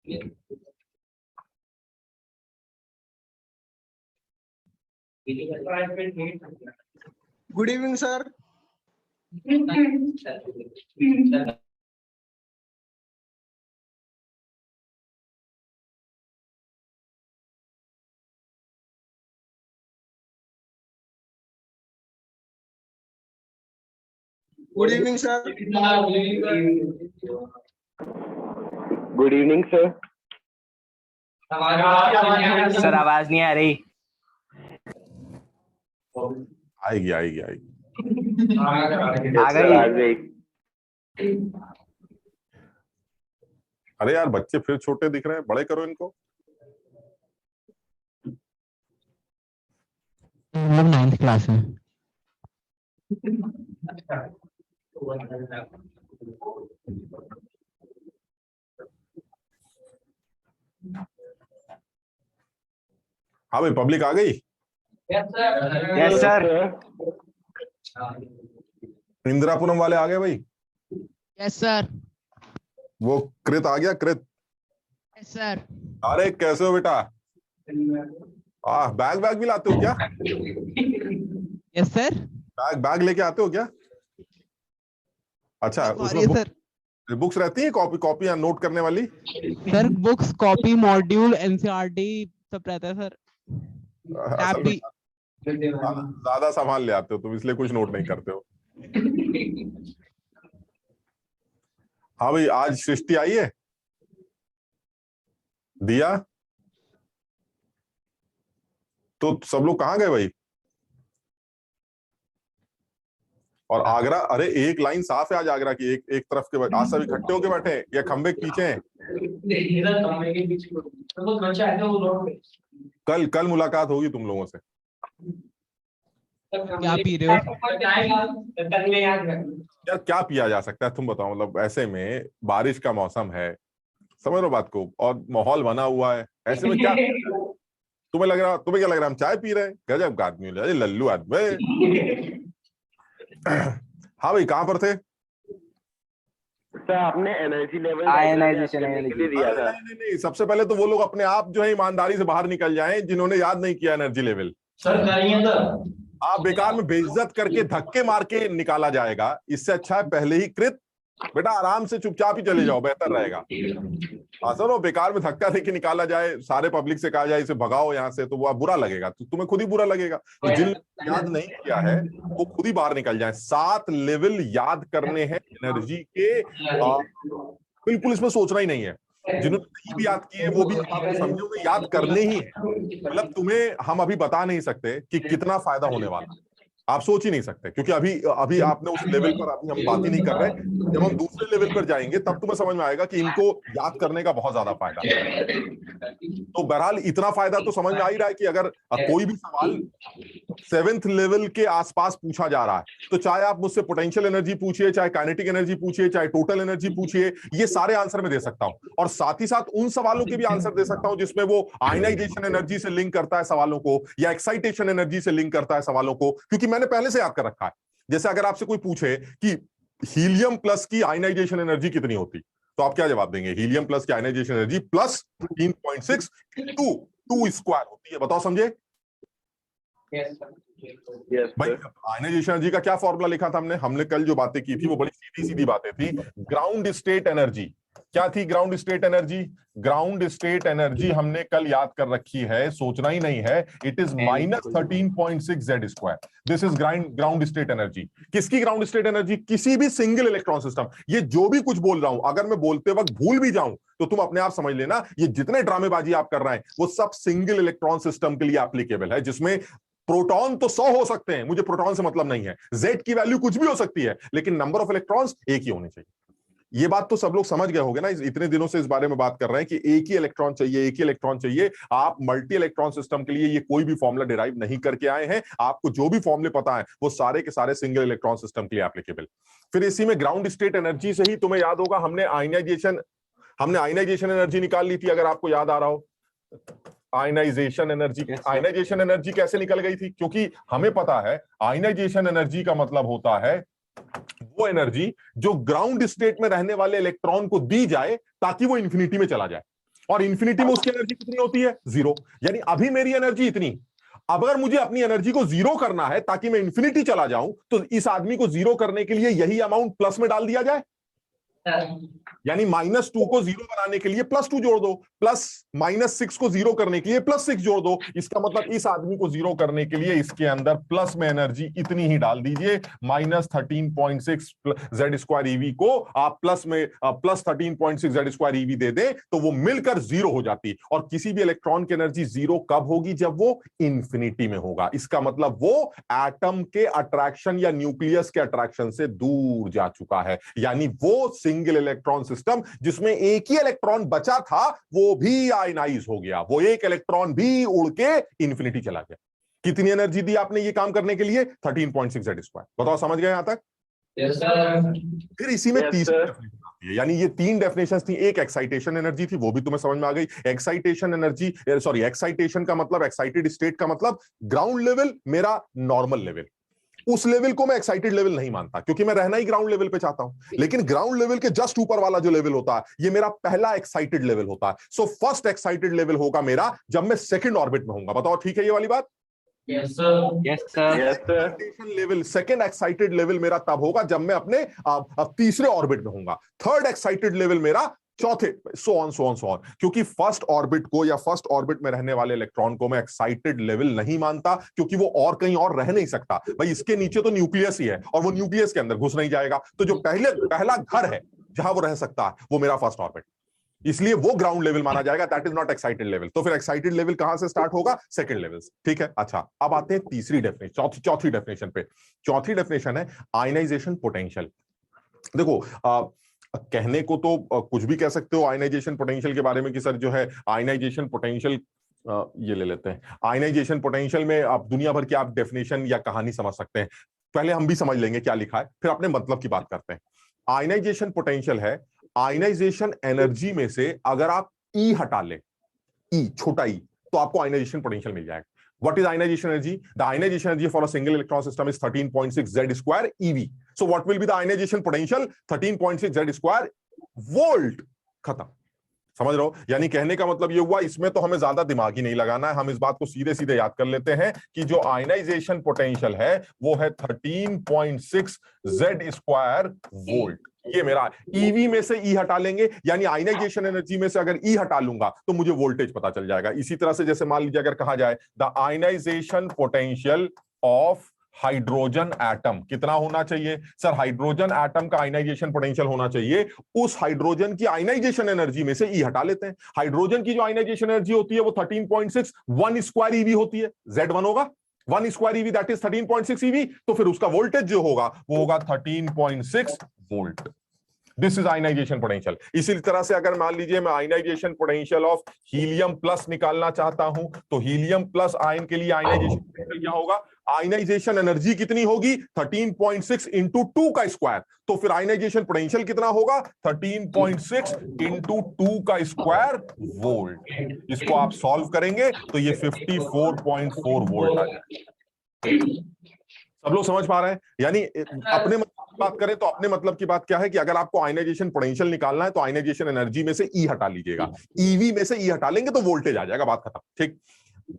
Good evening sir. Good evening sir. Good evening sir. Sir आवाज नहीं आ रही। आएगी आएगी आएगी। आ गई। अरे यार बच्चे फिर छोटे दिख रहे हैं, बड़े करो इनको। हम लोग 9th क्लास में। हाँ भाई, पब्लिक आ गई। Yes sir. इंदिरापुरम वाले आ गए भाई। Yes sir. वो कृत आ गया, कृत। Yes sir. अरे कैसे हो बेटा? बैग बैग भी लाते हो क्या? Yes sir. बैग लेके आते हो क्या? अच्छा, उसमें बुक्स रहती है, कॉपी या नोट करने वाली? Sir books, copy, module, NCERT सब रहता है सर। असल में ज्यादा सामान ले आते हो तुम, इसलिए कुछ नोट नहीं करते हो। हाँ भाई, आज सृष्टि आई है? दिया? तो सब लोग कहाँ गए भाई? और आगरा, अरे एक लाइन साफ है आज आगरा की, एक तरफ के। आज सब इकट्ठे होके बैठे हैं या खंबे के पीछे हैं? कल मुलाकात होगी तुम लोगों से। क्या पी रहे हो? यार क्या पिया जा सकता है तुम बताओ? मतलब ऐसे में बारिश का मौसम है, समझ लो बात को, और माहौल बना हुआ है, ऐसे में क्या तुम्हें क्या लग रहा है हम चाय पी रहे हैं? गजब का आदमी, लल्लू आदमी। हाँ भाई, कहाँ पर थे? सर आपने एनर्जी लेवल आयनाइजेशन के लिए दिया था। नहीं, सबसे पहले तो वो लोग अपने आप जो है ईमानदारी से बाहर निकल जाएं जिन्होंने याद नहीं किया एनर्जी लेवल। सर आप बेकार में बेइज्जत करके धक्के मार के निकाला जाएगा, इससे अच्छा है पहले ही कृत। बेटा आराम से चुपचाप ही चले जाओ, बेहतर रहेगा। सुनो, बेकार में धक्का देके निकाला जाए, सारे पब्लिक से कहा जाए इसे भगाओ यहाँ से, तो वो बुरा लगेगा, तो तुम्हें खुद ही बुरा लगेगा। तो जिन याद नहीं किया है वो खुद ही बाहर निकल जाए। 7 लेवल याद करने हैं एनर्जी के, बिल्कुल इसमें सोचना ही नहीं है। जिन्होंने नहीं भी याद किए वो भी आप समझोगे याद करने ही है। मतलब तुम्हें हम अभी बता नहीं सकते कि कितना फायदा होने वाला, आप सोच ही नहीं सकते, क्योंकि अभी आपने उस लेवल पर, अभी हम बात ही नहीं कर रहे। जब हम दूसरे लेवल पर जाएंगे तब तुम्हें समझ में आएगा कि इनको याद करने का बहुत ज्यादा फायदा है। तो बहरहाल इतना फायदा तो समझ में आ ही रहा है कि अगर कोई भी सवाल 7th लेवल के आसपास पूछा जा रहा है, तो चाहे आप मुझसे पोटेंशियल एनर्जी पूछिए, चाहे काइनेटिक एनर्जी पूछिए, चाहे टोटल एनर्जी पूछिए, ये सारे आंसर मैं दे सकता हूं। और साथ ही साथ उन सवालों के भी आंसर दे सकता हूं जिसमें वो आयनाइजेशन एनर्जी से लिंक करता है सवालों को, या एक्साइटेशन एनर्जी से लिंक करता है सवालों को, क्योंकि मैंने पहले से याद कर रखा है। जैसे अगर आपसे कोई पूछे कि हीलियम प्लस की आयनाइजेशन एनर्जी कितनी होती, तो आप क्या जवाब देंगे? हीलियम प्लस की ionization energy plus 13.6 into 2 square होती है। बताओ, समझे? भाई आयनाइजेशन एनर्जी का क्या फॉर्मूला लिखा था हमने कल जो बातें की थी वो बड़ी सीधी सीधी बातें थी। ग्राउंड स्टेट एनर्जी क्या थी? Ground state energy, ground state energy हमने कल याद कर रखी है, सोचना ही नहीं है। It is -13.6 Z square. This is ground state energy. किसकी ग्राउंड स्टेट एनर्जी? किसी भी सिंगल इलेक्ट्रॉन सिस्टम। ये जो भी कुछ बोल रहा हूं, अगर मैं बोलते वक्त भूल भी जाऊं तो तुम अपने आप समझ लेना, ये जितने ड्रामेबाजी आप कर रहे हैं वो सब सिंगल इलेक्ट्रॉन सिस्टम के लिए एप्लीकेबल है, जिसमें प्रोटॉन तो 100 हो सकते हैं, मुझे प्रोटॉन से मतलब नहीं है। Z की वैल्यू कुछ भी हो सकती है, लेकिन नंबर ऑफ इलेक्ट्रॉन्स एक ही होने चाहिए। ये बात तो सब लोग समझ गए होंगे ना, इतने दिनों से इस बारे में बात कर रहे हैं कि एक ही इलेक्ट्रॉन चाहिए, एक ही इलेक्ट्रॉन चाहिए। आप मल्टी इलेक्ट्रॉन सिस्टम के लिए ये कोई भी फॉर्मूला डिराइव नहीं करके आए हैं। आपको जो भी फॉर्मूले पता है वो सारे के सारे सिंगल इलेक्ट्रॉन सिस्टम के लिए एप्लीकेबल। फिर इसी में ग्राउंड स्टेट एनर्जी से ही तुम्हें याद होगा हमने आयनाइजेशन एनर्जी निकाल ली थी, अगर आपको याद आ रहा हो। आयनाइजेशन एनर्जी कैसे निकल गई थी? क्योंकि हमें पता है आयनाइजेशन एनर्जी का मतलब होता है वो एनर्जी जो ग्राउंड स्टेट में रहने वाले इलेक्ट्रॉन को दी जाए ताकि वो इंफिनिटी में चला जाए। और इंफिनिटी में उसकी एनर्जी कितनी होती है? 0। यानी अभी मेरी एनर्जी इतनी, अगर मुझे अपनी एनर्जी को 0 करना है ताकि मैं इंफिनिटी चला जाऊं, तो इस आदमी को 0 करने के लिए यही अमाउंट प्लस में डाल दिया जाए। यानी -2 को 0 बनाने के लिए +2 जोड़ दो, प्लस -6 को 0 करने के लिए +6 जोड़ दो। इसका मतलब इस आदमी को 0 करने के लिए इसके अंदर प्लस में एनर्जी इतनी ही डाल दीजिए। -13.6 Z² EV को आप प्लस में +13.6 Z² EV दे दें तो वो मिलकर 0 हो जाती। और किसी भी इलेक्ट्रॉन की एनर्जी 0 कब होगी? जब वो इंफिनिटी में होगा। इसका मतलब वो एटम के अट्रैक्शन या न्यूक्लियस के अट्रैक्शन से दूर जा चुका है। यानी वो सिंगल इलेक्ट्रॉन सिस्टम जिसमें एक ही इलेक्ट्रॉन बचा था वो भी आयनाइज हो गया, वो एक इलेक्ट्रॉन भी उड़ के इंफिनिटी चला गया। कितनी एनर्जी दी आपने ये काम करने के लिए? 13.6 Z²। बताओ, समझ गए यहां तक? Yes sir. फिर इसी में Yes, तीसरी sir. डेफिनेशन आती है। यानी ये 3 डेफिनेशंस थी। एक एक्साइटेशन एनर्जी थी, वो भी तुम्हें समझ में आ गई। एक्साइटेशन एनर्जी, सॉरी, एक्साइटेशन का मतलब, एक्साइटेड स्टेट का मतलब ग्राउंड लेवल मेरा नॉर्मल लेवल, उस लेवल को मैं एक्साइटेड लेवल नहीं मानता क्योंकि मैं रहना ही ग्राउंड लेवल पे चाहता हूं। लेकिन ग्राउंड लेवल के जस्ट ऊपर वाला जो लेवल होता है ये मेरा पहला एक्साइटेड लेवल होता है। सो फर्स्ट एक्साइटेड लेवल होगा मेरा जब मैं सेकंड ऑर्बिट में होऊंगा। बताओ ठीक है ये वाली बात? Yes sir. Yes sir. Yes, sir. Excitation level, second excited level मेरा तब होगा जब मैं अपने तीसरे ऑर्बिट में होऊंगा। थर्ड एक्साइटेड लेवल मेरा चौथे, so on so on so on. क्योंकि फर्स्ट ऑर्बिट को या फर्स्ट ऑर्बिट में रहने वाले इलेक्ट्रॉन को मैं एक्साइटेड लेवल नहीं मानता क्योंकि वो और कहीं और रह नहीं सकता। भाई इसके नीचे तो न्यूक्लियस ही है और वो न्यूक्लियस के अंदर घुस नहीं जाएगा। तो जो पहला घर है जहां वो रह सकता है वो मेरा फर्स्ट ऑर्बिट, इसलिए वो ग्राउंड लेवल माना जाएगा। That is not excited level. तो फिर एक्साइटेड लेवल कहां से स्टार्ट होगा? सेकंड लेवल से। ठीक है, अच्छा अब आते हैं तीसरी डेफिनेशन, चौथी डेफिनेशन पे। चौथी डेफिनेशन है आयनाइजेशन पोटेंशियल। देखो, कहने को तो कुछ भी कह सकते हो आयनाइजेशन पोटेंशियल के बारे में कि सर जो है आयनाइजेशन पोटेंशियल, ये ले लेते हैं। आयनाइजेशन पोटेंशियल में आप दुनिया भर की आप डेफिनेशन या कहानी समझ सकते हैं। पहले हम भी समझ लेंगे क्या लिखा है, फिर अपने मतलब की बात करते हैं। आयनाइजेशन पोटेंशियल है आयनाइजेशन एनर्जी में से अगर आप ई हटा ले, ई छोटा ई, तो आपको आयनाइजेशन पोटेंशियल मिल जाएगा। What is ionization energy? The ionization energy for a single electron system is 13.6 Z² EV. So what will be the ionization potential? 13.6 Z² volt. खत्म। समझ रहे हो? यानी कहने का मतलब ये हुआ, इसमें तो हमें ज्यादा दिमाग ही नहीं लगाना है, हम इस बात को सीधे सीधे याद कर लेते हैं कि जो आयनाइजेशन पोटेंशियल है वो है 13.6 Z² वोल्ट। ये मेरा ईवी में से ई हटा लेंगे, यानी आयनाइजेशन एनर्जी में से अगर ई हटा लूंगा तो मुझे वोल्टेज पता चल जाएगा। इसी तरह से जैसे मान लीजिए अगर कहा जाए the ionization potential of hydrogen atom कितना होना चाहिए? सर हाइड्रोजन एटम का आयनाइजेशन पोटेंशियल होना चाहिए उस हाइड्रोजन की आयनाइजेशन एनर्जी में से ई हटा लेते हैं। हाइड्रोजन की जो आयनाइजेशन एनर्जी होती है वो 13.6 1² EV होती है। Z1 होगा 1² EV, दैट इज 13.6 EV। तो फिर उसका वोल्टेज जो होगा वो होगा 13.6 volt. This is ionization potential. इसी तरह से अगर मान लीजिए मैं ionization potential of helium plus निकालना चाहता हूं तो हीलियम प्लस आयन के लिए आयनाइजेशन पोटेंशियल क्या होगा? आयनाइजेशन एनर्जी कितनी होगी? 13.6 इंटू 2 का स्क्वायर। तो फिर आयनाइजेशन पोटेंशियल कितना होगा? 13.6 इंटू 2 का स्क्वायर वोल्ट। इसको आप सॉल्व करेंगे तो ये 54.4 वोल्ट आ जाएगा। सब लोग समझ पा रहे हैं? यानी अपने मतलब की बात करें तो अपने मतलब की बात क्या है कि अगर आपको आयनाइजेशन पोटेंशियल निकालना है तो आयनाइजेशन एनर्जी में से ई हटा लीजिएगा, ईवी में से ई हटा लेंगे तो वोल्टेज आ जाएगा, बात खत्म। ठीक।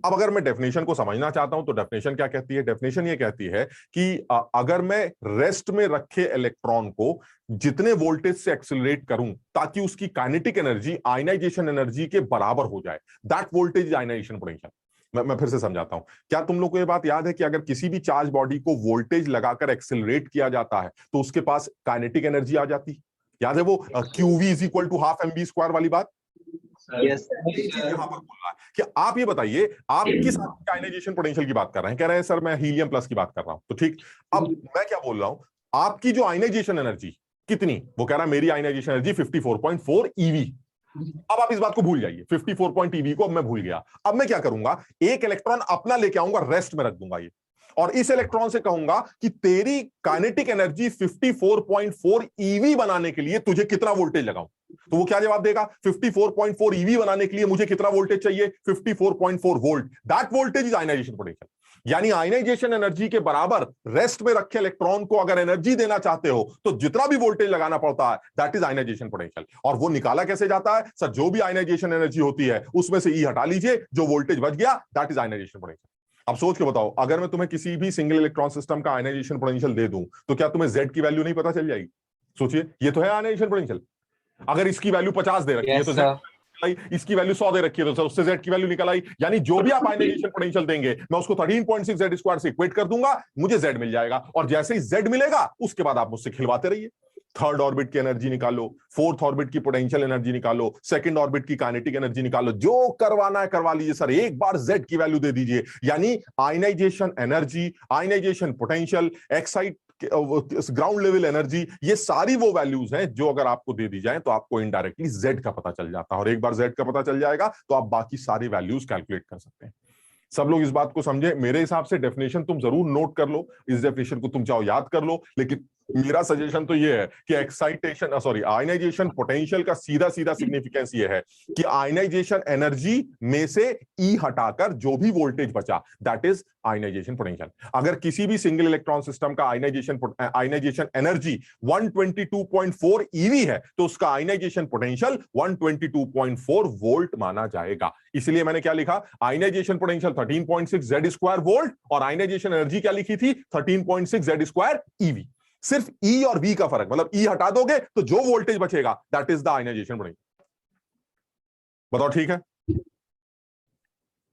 अब अगर मैं डेफिनेशन को समझना चाहता हूं तो डेफिनेशन क्या कहती है? डेफिनेशन ये कहती है कि अगर मैं रेस्ट में रखे इलेक्ट्रॉन को जितने वोल्टेज से एक्सेलरेट करूं ताकि उसकी काइनेटिक एनर्जी आयनाइजेशन एनर्जी के बराबर हो जाए, that voltage is ionization potential. मैं फिर से समझाता हूं। क्या तुम लोग को ये बात याद है कि अगर किसी भी चार्ज बॉडी को वोल्टेज लगाकर एक्सेलरेट किया जाता है तो उसके पास काइनेटिक एनर्जी आ जाती? याद है वो QV is equal to half mv² वाली बात? यस यहां पर बोल रहा है कि आप ये बताइए आप किस आयनाइजेशन पोटेंशियल की बात कर रहे हैं? कह रहे हैं सर मैं हीलियम प्लस की बात कर रहा हूं। तो ठीक, अब मैं क्या बोल रहा हूं, आपकी जो आयनाइजेशन एनर्जी कितनी, वो कह रहा है मेरी आयनाइजेशन एनर्जी 54.4 EV। अब आप इस बात को भूल जाइए, 54 EV को अब मैं भूल गया। अब मैं क्या करूंगा, एक इलेक्ट्रॉन अपना लेके आऊंगा, रेस्ट में रख दूंगा ये, और इस इलेक्ट्रॉन से कहूंगा कि तेरी काइनेटिक एनर्जी 54.4 EV बनाने के लिए तुझे कितना वोल्टेज लगाऊं? तो वो क्या जवाब देगा? 54.4 EV बनाने के लिए मुझे कितना वोल्टेज चाहिए? 54.4 volt. That voltage is ionization potential. यानी आयनाइजेशन एनर्जी के बराबर रेस्ट में रखे इलेक्ट्रॉन को अगर एनर्जी देना चाहते हो तो जितना भी वोल्टेज लगाना पड़ता है दैट इज आयनाइजेशन पोटेंशियल। और वो निकाला कैसे जाता है सर? जो भी आयनाइजेशन एनर्जी होती है उसमें से ई हटा लीजिए, जो वोल्टेज बच गया दैट इज आयनाइजेशन पोटेंशियल। अब सोच के बताओ, अगर मैं तुम्हें किसी भी सिंगल इलेक्ट्रॉन सिस्टम का आयनाइजेशन पोटेंशियल दे दूं तो क्या तुम्हें Z की वैल्यू नहीं पता चल जाएगी? सोचिए, ये तो है आयनाइजेशन पोटेंशियल। अगर इसकी वैल्यू 50 दे रखी है तो इसकी वैल्यू 100 दे रखी है तो उससे Z की वैल्यू निकल आई। यानी जो भी आप आयनाइजेशन पोटेंशियल देंगे मैं उसको 13.6 Z² से इक्वेट कर दूंगा, मुझे Z मिल जाएगा। और जैसे ही Z मिलेगा उसके बाद आप मुझसे खिलवाते रहिए। थर्ड ऑर्बिट की एनर्जी निकालो, फोर्थ ऑर्बिट की पोटेंशियल एनर्जी निकालो, सेकंड ऑर्बिट की काइनेटिक एनर्जी निकालो, जो करवाना है करवा लीजिए सर, एक बार Z की वैल्यू दे दीजिए। यानी ionization energy, ionization potential, excite ground level energy, ये सारी वो वैल्यूज हैं जो अगर आपको दे दी जाए तो आपको इनडायरेक्टली Z का पता चल जाता है। और एक बार Z का पता चल जाएगा तो आप बाकी सारी वैल्यूज कैलकुलेट कर सकते हैं। सब लोग इस बात को समझे? मेरे हिसाब से डेफिनेशन तुम जरूर नोट कर लो, इस डेफिनेशन को तुम चाहो याद कर लो, लेकिन मेरा सजेशन तो ये है कि एक्साइटेशन आयनाइजेशन पोटेंशियल का सीधा सीधा सिग्निफिकेंस ये है कि आयनाइजेशन एनर्जी में से ई हटाकर जो भी वोल्टेज बचा दैट इज आयनाइजेशन पोटेंशियल। अगर किसी भी सिंगल इलेक्ट्रॉन सिस्टम का आयनाइजेशन एनर्जी 122.4 EV है तो उसका आयनाइजेशन पोटेंशियल 122.4 वोल्ट माना जाएगा। इसलिए मैंने क्या लिखा? आयनाइजेशन पोटेंशियल 13.6 Z² वोल्ट और आयनाइजेशन एनर्जी क्या लिखी थी? 13.6 Z² EV। सिर्फ ई और वी का फर्क, मतलब ई हटा दोगे तो जो वोल्टेज बचेगा that is the ionization potential. बताओ ठीक है?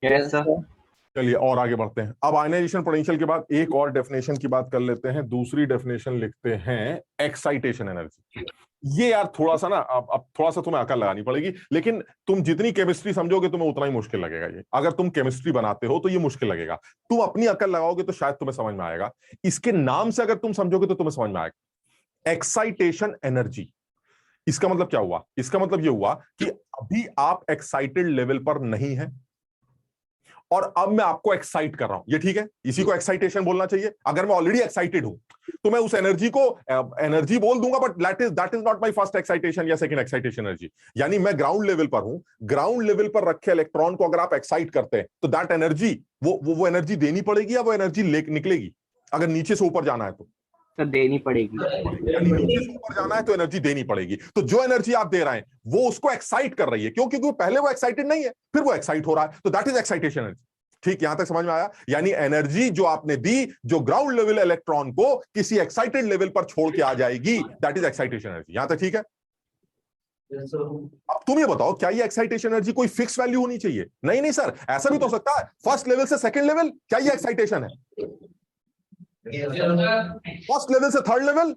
Yes sir. चलिए और आगे बढ़ते हैं। अब आयनाइजेशन पोटेंशियल के बाद एक और डेफिनेशन की बात कर लेते हैं। दूसरी डेफिनेशन लिखते हैं एक्साइटेशन एनर्जी। ये यार थोड़ा सा ना अब थोड़ा सा तुम्हें अकल लगानी पड़ेगी, लेकिन तुम जितनी केमिस्ट्री समझोगे तुम्हें उतना ही मुश्किल लगेगा। ये अगर तुम केमिस्ट्री बनाते हो तो ये मुश्किल लगेगा, तुम अपनी अकल लगाओगे तो शायद तुम्हें समझ में आएगा। इसके नाम से अगर तुम समझोगे तो तुम्हें समझ में आएगा। एक्साइटेशन एनर्जी, इसका मतलब क्या हुआ? इसका मतलब ये हुआ कि अभी आप एक्साइटेड लेवल पर नहीं है और अब मैं आपको एक्साइट कर रहा हूं, ये ठीक है? इसी को एक्साइटेशन बोलना चाहिए। अगर मैं ऑलरेडी एक्साइटेड हूं तो मैं उस एनर्जी को एनर्जी बोल दूंगा, but that is not my first excitation या सेकंड एक्साइटेशन एनर्जी। यानी मैं ग्राउंड लेवल पर हूं, ग्राउंड लेवल पर रखे इलेक्ट्रॉन को अगर आप एक्साइट करते हैं तो दैट एनर्जी वो एनर्जी देनी पड़ेगी या वो एनर्जी निकलेगी? अगर नीचे से ऊपर जाना है तो देनी पड़ेगी। नीचे से ऊपर जाना है तो एनर्जी देनी पड़ेगी। तो जो एनर्जी आप दे रहे हैं वो उसको एक्साइट कर रही है, क्योंकि पहले वो एक्साइटेड नहीं है, फिर वो एक्साइट हो रहा है, तो दैट इज एक्साइटेशन एनर्जी। ठीक, यहां तक समझ में आया? यानी एनर्जी जो आपने दी, जो ग्राउंड लेवल इलेक्ट्रॉन को किसी एक्साइटेड लेवल पर छोड़ के आ जाएगी, दैट इज एक्साइटेशन एनर्जी। यहां तक ठीक है? अब तुम ये बताओ, क्या ये एक्साइटेशन एनर्जी कोई फिक्स वैल्यू होनी चाहिए? नहीं नहीं सर, ऐसा भी तो हो सकता है फर्स्ट लेवल से सेकंड लेवल, क्या ये एक्साइटेशन है? फर्स्ट लेवल से थर्ड लेवल,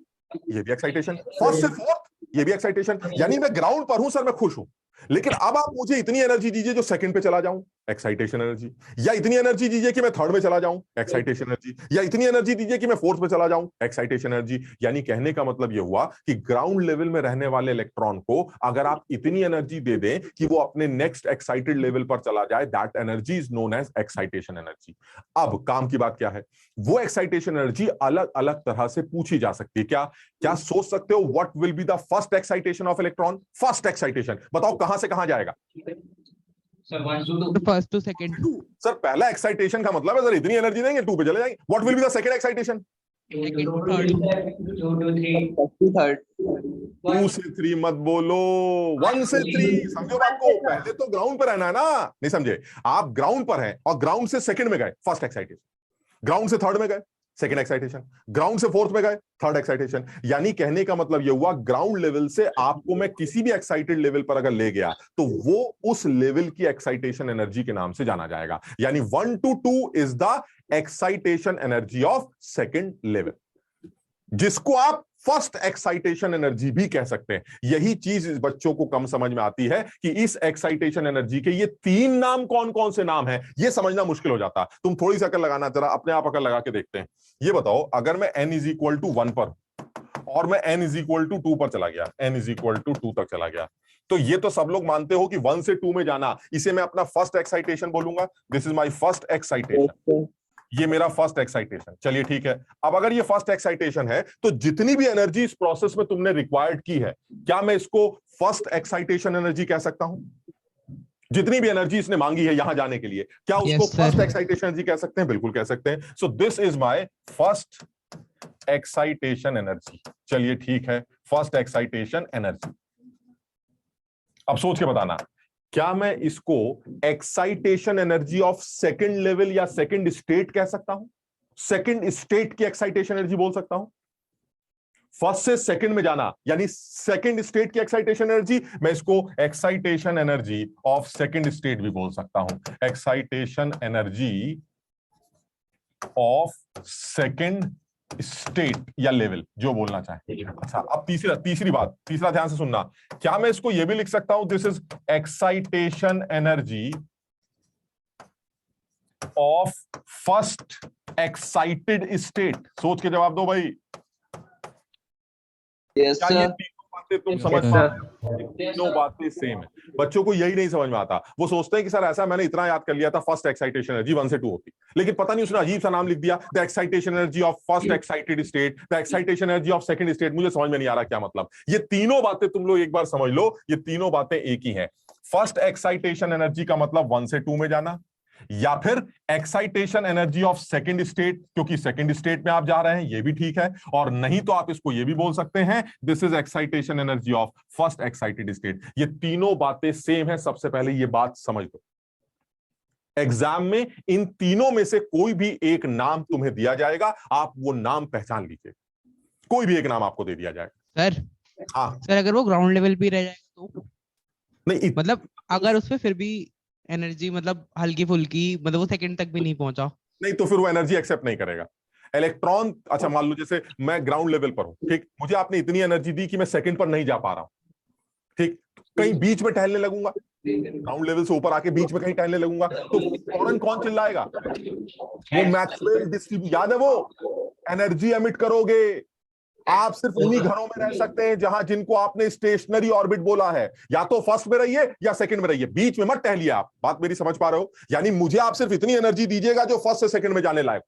ये भी एक्साइटेशन। फर्स्ट से फोर्थ, ये भी एक्साइटेशन। यानी मैं ग्राउंड पर हूं सर, मैं खुश हूं, लेकिन अब आप मुझे इतनी एनर्जी दीजिए जो सेकंड पे चला जाऊं, एक्साइटेशन एनर्जी। या इतनी एनर्जी दीजिए कि मैं थर्ड में चला जाऊं, एक्साइटेशन एनर्जी। या इतनी एनर्जी दीजिए कि मैं फोर्थ में चला जाऊं, एक्साइटेशन एनर्जी। यानी कहने का मतलब यह हुआ कि ग्राउंड लेवल में रहने वाले इलेक्ट्रॉन को अगर आप इतनी एनर्जी दे दें कि वो अपने नेक्स्ट एक्साइटेड लेवल पर चला जाए, that energy is known as excitation energy. अब काम की बात क्या है? वो एक्साइटेशन एनर्जी अलग अलग तरह से पूछी जा सकती है। क्या सोच सकते हो what will be the first excitation of electron? First excitation बताओ कहां से कहां जाएगा? First to second. सर पहला एक्साइटेशन का मतलब है सर इतनी एनर्जी देंगे 2 पे चले जाएंगे। What will be the second excitation? 2 से 3 मत बोलो, 1 से 3 समझो बात को। पहले तो ग्राउंड पर रहना है ना, नहीं समझे? आप ग्राउंड पर हैं और ग्राउंड से सेकंड में गए, फर्स्ट एक्साइटेशन। ग्राउंड से थर्ड में गए, सेकंड एक्साइटेशन। ग्राउंड से फोर्थ में गए, थर्ड एक्साइटेशन। यानी कहने का मतलब यह हुआ ग्राउंड लेवल से आपको मैं किसी भी एक्साइटेड लेवल पर अगर ले गया तो वो उस लेवल की एक्साइटेशन एनर्जी के नाम से जाना जाएगा। यानी 1 to 2 is the excitation energy of second level, जिसको आप फर्स्ट एक्साइटेशन एनर्जी भी कह सकते हैं। यही चीज इस बच्चों को कम समझ में आती है कि इस एक्साइटेशन एनर्जी के ये 3 नाम कौन कौन से नाम हैं, ये समझना मुश्किल हो जाता है। तुम थोड़ी सी अकल लगाना, जरा अपने आप अकल लगा के देखते हैं। ये बताओ, अगर मैं n = 1 पर और मैं n = 2 पर चला गया, n = 2 तक चला गया, तो ये तो सब लोग मानते हो कि 1 से 2 में जाना, इसे मैं अपना फर्स्ट एक्साइटेशन बोलूंगा। This is my first excitation, ये मेरा फर्स्ट एक्साइटेशन। चलिए ठीक है। अब अगर ये फर्स्ट एक्साइटेशन है तो जितनी भी एनर्जी इस प्रोसेस में तुमने रिक्वायर्ड की है, क्या मैं इसको फर्स्ट एक्साइटेशन एनर्जी कह सकता हूं? जितनी भी एनर्जी इसने मांगी है यहां जाने के लिए, क्या उसको Yes, sir. First excitation energy कह सकते हैं? बिल्कुल कह सकते हैं। So this is my first excitation energy. चलिए ठीक है, फर्स्ट एक्साइटेशन एनर्जी। अब सोच के बताना, क्या मैं इसको excitation energy of second level या सेकंड स्टेट कह सकता हूं? सेकंड स्टेट की एक्साइटेशन एनर्जी बोल सकता हूं? फर्स्ट से सेकंड में जाना यानी सेकंड स्टेट की एक्साइटेशन एनर्जी, मैं इसको excitation energy of second state भी बोल सकता हूं। Excitation energy of second state या लेवल, जो बोलना चाहे। अच्छा, अब तीसरा ध्यान से सुनना, क्या मैं इसको यह भी लिख सकता हूं, this is excitation energy of first excited state? सोच के जवाब दो भाई। Yes, क्या ये sir. तीनों बातें तुम समझ पा रहे हो? तीनों बातें सेम है। बच्चों को यही नहीं समझ में आता, वो सोचते हैं कि सर ऐसा मैंने इतना याद कर लिया था, फर्स्ट एक्साइटेशन एनर्जी 1 से 2 होती, लेकिन पता नहीं उसने अजीब सा नाम लिख दिया, the excitation energy of first excited state, the excitation energy of second state. मुझे समझ में नहीं आ रहा क्या मतलब। ये तीनों बातें तुम लोग एक बार समझ लो, ये तीनों बातें एक ही हैं। फर्स्ट एक्साइटेशन एनर्जी का मतलब 1 से 2 में जाना, या फिर excitation energy of second state, क्योंकि सेकंड स्टेट में आप जा रहे हैं, ये भी ठीक है। और नहीं तो आप इसको ये भी बोल सकते हैं, this is excitation energy of first excited state. ये तीनों बातें सेम है। सबसे पहले ये बात समझ लो, एग्जाम में इन तीनों में से कोई भी एक नाम तुम्हें दिया जाएगा, आप वो नाम पहचान लीजिए। कोई भी एक नाम आपको दे दिया जाएगा। सर हाँ सर अगर वो ग्राउंड लेवल पे रह जाएगा तो नहीं, मतलब अगर उसपे फिर भी एनर्जी मतलब हल्की फुल्की, मतलब वो सेकंड तक भी नहीं पहुंचा, नहीं तो फिर वो एनर्जी एक्सेप्ट नहीं करेगा। इलेक्ट्रॉन, अच्छा मान लो जैसे मैं ग्राउंड लेवल पर हूं, ठीक, मुझे आपने इतनी एनर्जी दी कि मैं सेकंड पर नहीं जा पा रहा हूं, ठीक, कहीं बीच में टहलने लगूंगा, ग्राउंड लेवल से ऊपर आके बीच में कहीं टहलने लगूंगा, तो फौरन कौन चिल्लाएगा? वो मैक्सवेल डिस्ट्रीब्यूशन, याद है वो, एनर्जी एमिट करोगे। आप सिर्फ उन्हीं घरों में रह सकते हैं जहां जिनको आपने स्टेशनरी ऑर्बिट बोला है, या तो फर्स्ट में रहिए या सेकंड में रहिए, बीच में मत टहलिए। आप बात मेरी समझ पा रहे हो? यानी मुझे आप सिर्फ इतनी एनर्जी दीजिएगा जो फर्स्ट से सेकंड में जाने लायक,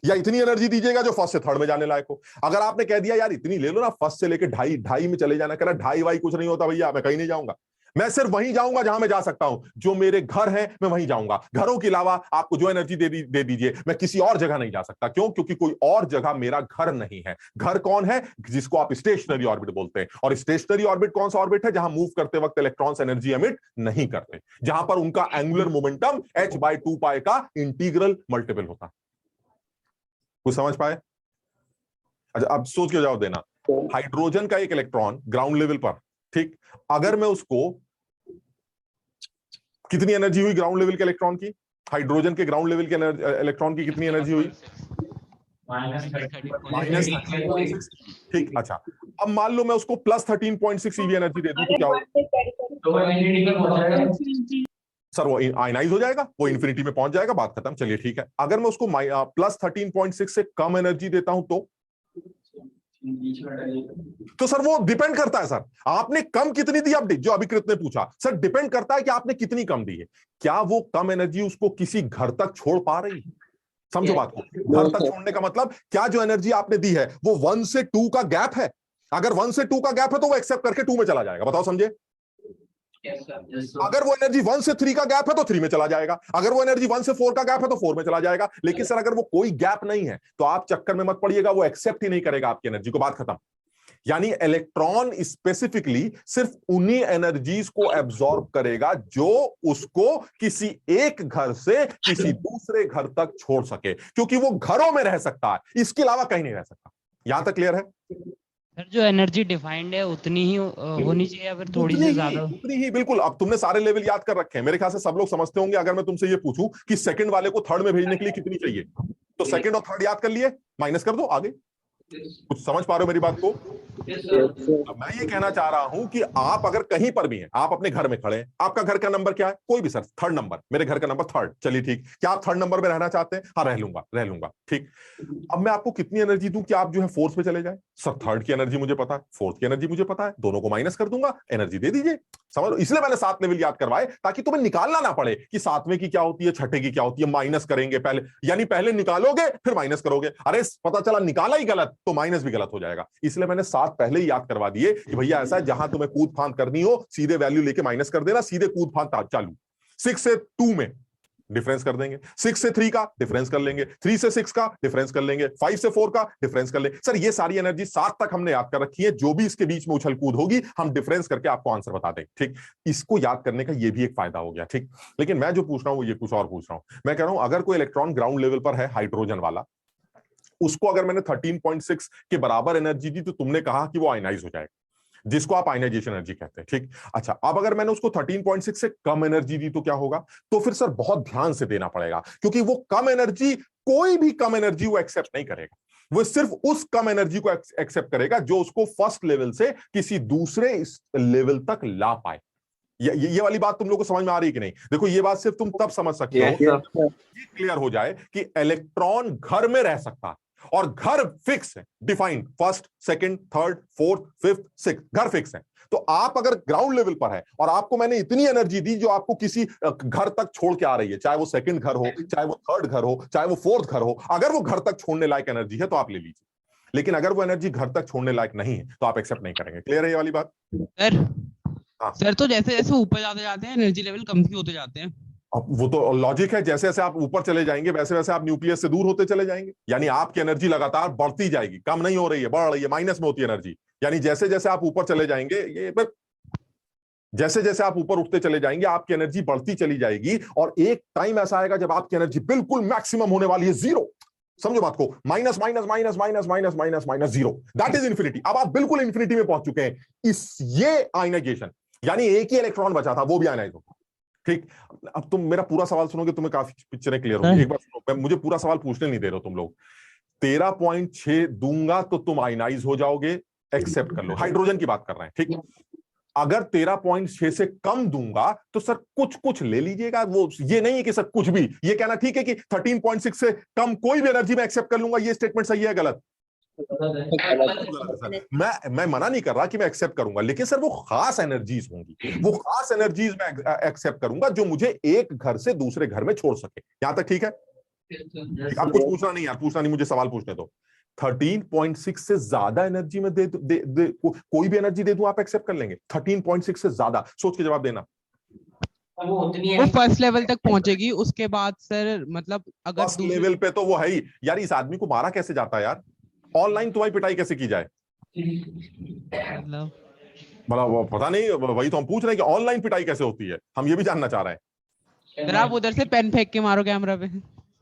या इतनी एनर्जी दीजिएगा जो फर्स्ट से थर्ड में जाने लायक हो। अगर आपने कह दिया यार इतनी ले लो ना, फर्स्ट से लेके ढाई में चले जाना, कह रहा ढाई वाई कुछ नहीं होता भैया, मैं कहीं नहीं जाऊंगा, मैं सिर्फ वहीं जाऊंगा जहां मैं जा सकता हूं, जो मेरे घर है मैं वहीं जाऊंगा, घरों के अलावा आपको जो एनर्जी दे दीजिए, मैं किसी और जगह नहीं जा सकता। क्यों? क्योंकि कोई और जगह मेरा घर नहीं है। घर कौन है? जिसको आप स्टेशनरी ऑर्बिट बोलते हैं। और स्टेशनरी ऑर्बिट कौन सा ऑर्बिट है? जहां मूव करते वक्त इलेक्ट्रॉन्स एनर्जी एमिट नहीं करते, जहां पर उनका एंगुलर मोमेंटम h/2 पाई का इंटीग्रल मल्टीपल होता है। कुछ समझ पाए? अच्छा, अब सोच के जवाब देना। हाइड्रोजन का एक इलेक्ट्रॉन ग्राउंड लेवल पर, ठीक, अगर मैं उसको, कितनी एनर्जी हुई ग्राउंड लेवल के इलेक्ट्रॉन की? हाइड्रोजन के ग्राउंड लेवल के इलेक्ट्रॉन की कितनी एनर्जी हुई? -13.6। ठीक, अच्छा, अब मान लो मैं उसको +13.6 EV एनर्जी दे दूं तो क्या होगा? तो वो इन्फिनिटी में पहुंच जाएगा सर वो आयनाइज हो जाएगा, वो इन्फिनिटी में पहुंच जाएगा, बात खत्म। चलिए ठीक है। अगर मैं उसको +13.6 से कम एनर्जी देता हूं तो सर वो डिपेंड करता है। सर आपने कम कितनी दी? अब जो अभिकृत ने पूछा, सर डिपेंड करता है कि आपने कितनी कम दी है। क्या वो कम एनर्जी उसको किसी घर तक छोड़ पा रही है? समझो बात को, घर तक छोड़ने का मतलब क्या, जो एनर्जी आपने दी है वो 1 से 2 का गैप है। अगर 1 से 2 का गैप है तो वो एक्सेप्ट करके 2 में चला जाएगा। बताओ, समझे? अगर वो एनर्जी 1 से 3 का गैप है तो 3 में चला जाएगा, अगर वो एनर्जी 1 से 4 का गैप है तो 4 में चला जाएगा। लेकिन सर अगर वो कोई गैप नहीं है तो आप चक्कर में मत पड़िएगा, वो एक्सेप्ट ही नहीं करेगा आपकी एनर्जी को, बात खत्म। यानी इलेक्ट्रॉन स्पेसिफिकली सिर्फ उन्हीं एनर्जीज को एब्जॉर्ब करेगा जो उसको किसी एक घर से किसी दूसरे घर तक छोड़ सके, क्योंकि वो घरों में रह सकता है, इसके अलावा कहीं नहीं रह सकता। यहां तक क्लियर है? सर जो एनर्जी डिफाइंड है उतनी ही होनी चाहिए या फिर थोड़ी सी ज्यादा? उतनी ही, बिल्कुल। अब तुमने सारे लेवल याद कर रखे हैं, मेरे ख्याल से सब लोग समझते होंगे। अगर मैं तुमसे ये पूछूं कि सेकंड वाले को थर्ड में भेजने के लिए कितनी चाहिए, तो सेकंड और थर्ड याद कर लिए, माइनस कर दो, आगे। कुछ समझ पा रहे हो मेरी बात को? मैं ये कहना चाह रहा हूं कि आप अगर कहीं पर भी हैं, आप अपने घर में खड़े हैं, आपका घर का नंबर क्या है? कोई भी सर, थर्ड नंबर, मेरे घर का नंबर थर्ड। चलिए ठीक, क्या आप थर्ड नंबर में रहना चाहते हैं? हाँ, रह लूंगा, ठीक। अब मैं आपको कितनी एनर्जी दूं कि आप जो है फोर्थ पे चले जाए? सर थर्ड की एनर्जी मुझे पता है, फोर्थ की एनर्जी मुझे पता है, दोनों को माइनस कर दूंगा, एनर्जी दे दीजिए। समझ लो, इसलिए मैंने 7 लेवल याद करवाए ताकि तुम्हें निकालना ना पड़े कि 7वें की क्या होती है, छठे की क्या होती है। माइनस करेंगे पहले, यानी पहले निकालोगे फिर माइनस करोगे। अरे पता चला निकाला ही गलत तो माइनस भी गलत हो जाएगा। इसलिए मैंने 7 पहले ही याद करवा दिए कि भैया ऐसा है, जहां तुम्हें कूद फांद करनी हो सीधे वैल्यू लेके माइनस कर देना, सीधे कूद फांद चालू। 6 से 2 में डिफरेंस कर देंगे, 6 से 3 का डिफरेंस कर लेंगे, 3 से 6 का डिफरेंस कर लेंगे, 5 से 4 का डिफरेंस कर लेंगे। सर ये सारी एनर्जी 7 तक हमने याद कर रखी है, जो भी इसके बीच में उछल कूद होगी हम डिफरेंस करके आपको आंसर बता देंगे। ठीक, इसको याद करने का ये भी एक फायदा हो गया। ठीक, लेकिन मैं जो पूछ रहा हूं वो ये कुछ और पूछ रहा हूं। मैं कह रहा हूं अगर कोई इलेक्ट्रॉन ग्राउंड लेवल पर है, हाइड्रोजन वाला, उसको अगर मैंने 13.6 के बराबर एनर्जी दी तो तुमने कहा कि वो आयनाइज हो जाएगा, जिसको आप आयनाइजेशन एनर्जी कहते हैं। ठीक, अच्छा अब अगर मैंने उसको 13.6 से कम एनर्जी दी तो क्या होगा? तो फिर सर बहुत ध्यान से देना पड़ेगा, क्योंकि वो कम एनर्जी, कोई भी कम एनर्जी वो एक्सेप्ट नहीं करेगा। वो सिर्फ उस कम एनर्जी को एक्सेप्ट करेगा जो उसको फर्स्ट लेवल से किसी दूसरे लेवल तक ला पाए। ये वाली बात तुम लोग को समझ में आ रही है कि नहीं? देखो ये बात सिर्फ तुम तब समझ सकते हो ये क्लियर हो जाए कि इलेक्ट्रॉन घर में रह सकता है, और घर फिक्स है, defined, first, second, third, fourth, fifth, sixth, घर फिक्स है। तो आप अगर ग्राउंड लेवल पर है और आपको मैंने इतनी एनर्जी दी जो आपको किसी घर तक छोड़ के आ रही है, चाहे वो सेकंड घर हो, चाहे वो थर्ड घर हो, चाहे वो फोर्थ घर हो, अगर वो घर तक छोड़ने लायक एनर्जी है तो आप ले लीजिए, लेकिन अगर वो एनर्जी घर तक छोड़ने लायक नहीं है तो आप एक्सेप्ट नहीं करेंगे। क्लियर है ये वाली बात? सर हाँ। सर तो जैसे जैसे ऊपर जाते जाते हैं एनर्जी लेवल कम ही होते जाते हैं। अब वो तो लॉजिक है, जैसे जैसे आप ऊपर चले जाएंगे वैसे वैसे आप न्यूक्लियस से दूर होते चले जाएंगे, यानी आपकी एनर्जी लगातार बढ़ती जाएगी, कम नहीं हो रही है, बढ़ रही है, माइनस में होती है एनर्जी। यानी जैसे जैसे आप ऊपर चले जाएंगे, जैसे जैसे आप ऊपर उठते चले जाएंगे आपकी एनर्जी बढ़ती चली जाएगी, और एक टाइम ऐसा आएगा जब आपकी एनर्जी बिल्कुल मैक्सिमम होने वाली है, जीरो। समझो बात को, minus minus minus minus minus minus minus zero, that is infinity. अब आप बिल्कुल इन्फिनिटी में पहुंच चुके हैं। ये आयनाइजेशन, यानी एक ही इलेक्ट्रॉन बचा था वो भी आयनाइज होगा। ठीक, अब तुम मेरा पूरा सवाल सुनोगे तुम्हें काफी पिक्चरें क्लियर होगी। एक बार सुनो, मुझे पूरा सवाल पूछने नहीं दे रहे हो तुम लोग। 13.6 दूंगा तो तुम आयनाइज हो जाओगे, एक्सेप्ट कर लो, हाइड्रोजन की बात कर रहे हैं। ठीक, अगर 13.6 से कम दूंगा तो सर कुछ कुछ ले लीजिएगा, वो ये नहीं है कि सर कुछ भी। ये कहना ठीक है कि 13.6 से कम कोई भी एनर्जी में एक्सेप्ट कर लूंगा, ये स्टेटमेंट सही है गलत? मैं मना नहीं कर रहा कि मैं एक्सेप्ट करूंगा, लेकिन सर वो खास एनर्जीज होंगी, वो खास एनर्जीज में एक्सेप्ट करूंगा जो मुझे एक घर से दूसरे घर में छोड़ सके। यहां तक ठीक है? अब कुछ पूछना नहीं यार, पूछना नहीं, मुझे सवाल पूछने दो। 13.6 से ज्यादा एनर्जी में कोई भी एनर्जी दे दूं आप एक्सेप्ट कर लेंगे? 13.6 से ज्यादा, सोच के जवाब देना। वो फर्स्ट लेवल तक पहुंचेगी, उसके बाद सर मतलब अगर फर्स्ट लेवल पे तो वो है ही यार। इस आदमी को मारा कैसे जाता है यार? ऑनलाइन तुम्हारी पिटाई कैसे की जाए? मतलब भला वो पता नहीं, वही तो हम पूछ रहे हैं कि ऑनलाइन पिटाई कैसे होती है, हम ये भी जानना चाह रहे हैं। सर आप उधर से पेन फेंक के मारो कैमरा पे।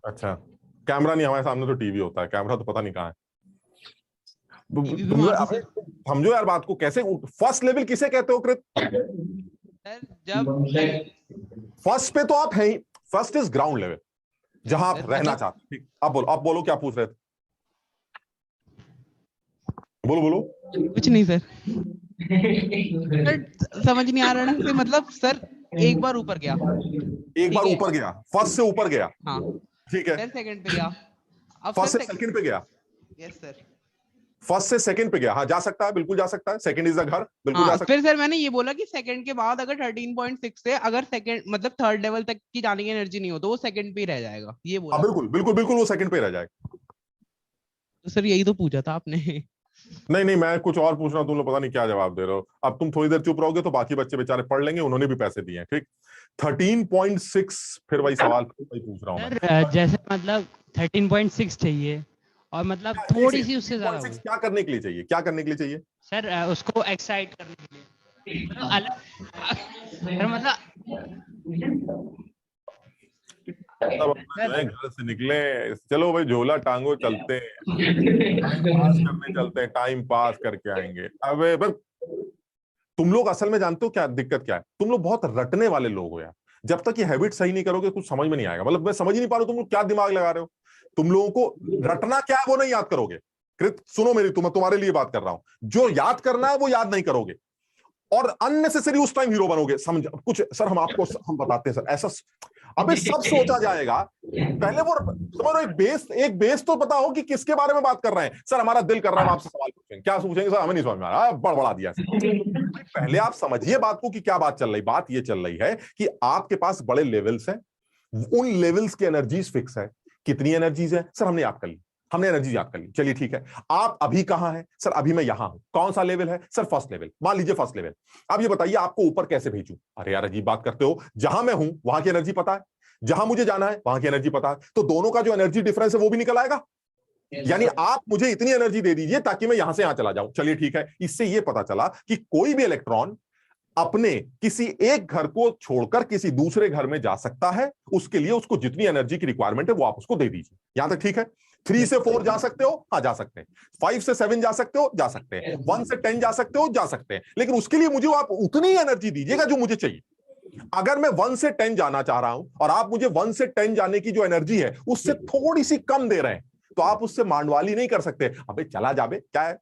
अच्छा, कैमरा नहीं, हमारे सामने तो टीवी होता है, कैमरा तो पता नहीं कहाँ है। समझो यार बात को, कैसे फर्स्ट लेवल किसे कहते हो कृत? सर जब फर्स्ट पे तो आप हैं ही, फर्स्ट इज ग्राउंड लेवल, जहां आप रहना चाहते हैं। अब बोलो क्या पूछ रहे थे? बोलो। कुछ नहीं सर। सर समझ नहीं आ रहा ना कि मतलब सर एक बार ऊपर गया, फर्स्ट से ऊपर गया, हाँ ठीक है, फिर सेकंड पे गया, अब फर्स्ट से सेकंड पे गया, यस सर, फर्स्ट से सेकंड पे गया, हाँ जा सकता है, बिल्कुल जा सकता है, सेकंड इज द घर, बिल्कुल जा सकता फिर सर मैंने ये बोला कि सेकंड के बाद अगर 13.6 से अगर सेकंड मतलब थर्ड लेवल तक की जाने की एनर्जी नहीं हो तो वो सेकंड पे ही रह जाएगा, ये बोला। बिल्कुल वो सेकंड पे रह जाएगा। तो सर यही तो पूछा था आपने। नहीं, मैं कुछ और पूछ रहा हूं, तुम लोग पता नहीं क्या जवाब दे रहे हो। अब तुम थोड़ी देर चुप रहोगे तो बाकी बच्चे बेचारे पढ़ लेंगे, उन्होंने भी पैसे दिए हैं। ठीक, 13.6 फिर वही सवाल वही पूछ रहा हूं मैं। जैसे मतलब 13.6 चाहिए और मतलब थोड़ी सी उससे ज्यादा। क्या करने के लिए चाहिए? क्या करने के लिए चाहिए सर? उसको एक्साइट करने के लिए, मतलब घर से निकले, चलो भाई झोला टांगो, चलते हैं, टाइम पास करके आएंगे। अबे तुम लोग असल में जानते हो क्या दिक्कत क्या है? तुम लोग बहुत रटने वाले लोग हो यार। जब तक ये हैबिट सही नहीं करोगे कुछ समझ में नहीं आएगा। मतलब मैं समझ ही नहीं पा रहा हूं तुम लोग क्या दिमाग लगा रहे हो। तुम लोगों को रटना क्या है वो नहीं याद करोगे। कृत सुनो मेरी, तुम्हारे लिए बात कर रहा हूं। जो याद करना है वो याद नहीं करोगे और अननेसेसरी उस टाइम हीरो बनोगे। समझ कुछ सर, हम बताते हैं सर ऐसा। अबे सब सोचा जाएगा, पहले वो समझो, एक बेस तो पता हो कि किसके बारे में बात कर रहे हैं। सर हमारा दिल कर रहा है हम आपसे सवाल पूछेंगे, क्या पूछेंगे सर? हमें नहीं समझ में आ रहा, बड़बड़ा दिया। पहले आप समझिए बात को कि क्या बात चल रही। बात ये चल रही है कि आपके पास बड़े लेवल्स हैं, उन लेवल्स की एनर्जीज फिक्स है। कितनी एनर्जीज है सर? हमने याद कर ली हमने एनर्जी याद कर ली, चलिए ठीक है। आप अभी कहां हैं? सर अभी मैं यहां हूं। कौन सा लेवल है? सर फर्स्ट लेवल, मान लीजिए फर्स्ट लेवल। अब ये बताइए आपको ऊपर कैसे भेजूं? अरे यार अजीब बात करते हो, जहां मैं हूं वहां की एनर्जी पता है, जहां मुझे जाना है वहां की एनर्जी पता है, तो दोनों का जो एनर्जी डिफरेंस है वो भी निकल आएगा। यानी आप मुझे इतनी एनर्जी दे दीजिए ताकि मैं यहां से यहां चला जाऊं। चलिए ठीक है, इससे ये पता चला कि कोई भी इलेक्ट्रॉन अपने किसी एक घर को छोड़कर किसी दूसरे घर में जा सकता है, उसके लिए उसको जितनी एनर्जी की रिक्वायरमेंट है वो आप उसको दे दीजिए। यहां तक ठीक है? 3 से 4 जा सकते हो, हाँ जा सकते हैं। 5 से 7 जा सकते हो, जा सकते हैं। 1 से 10 जा सकते हो, जा सकते हैं। लेकिन उसके लिए मुझे आप उतनी एनर्जी दीजिएगा जो मुझे चाहिए। अगर मैं 1 से 10 जाना चाह रहा हूं और आप मुझे 1 से 10 जाने की जो एनर्जी है उससे थोड़ी सी कम दे रहे हैं, तो आप उससे मांडवाली नहीं कर सकते, अबे चला जाबे क्या है,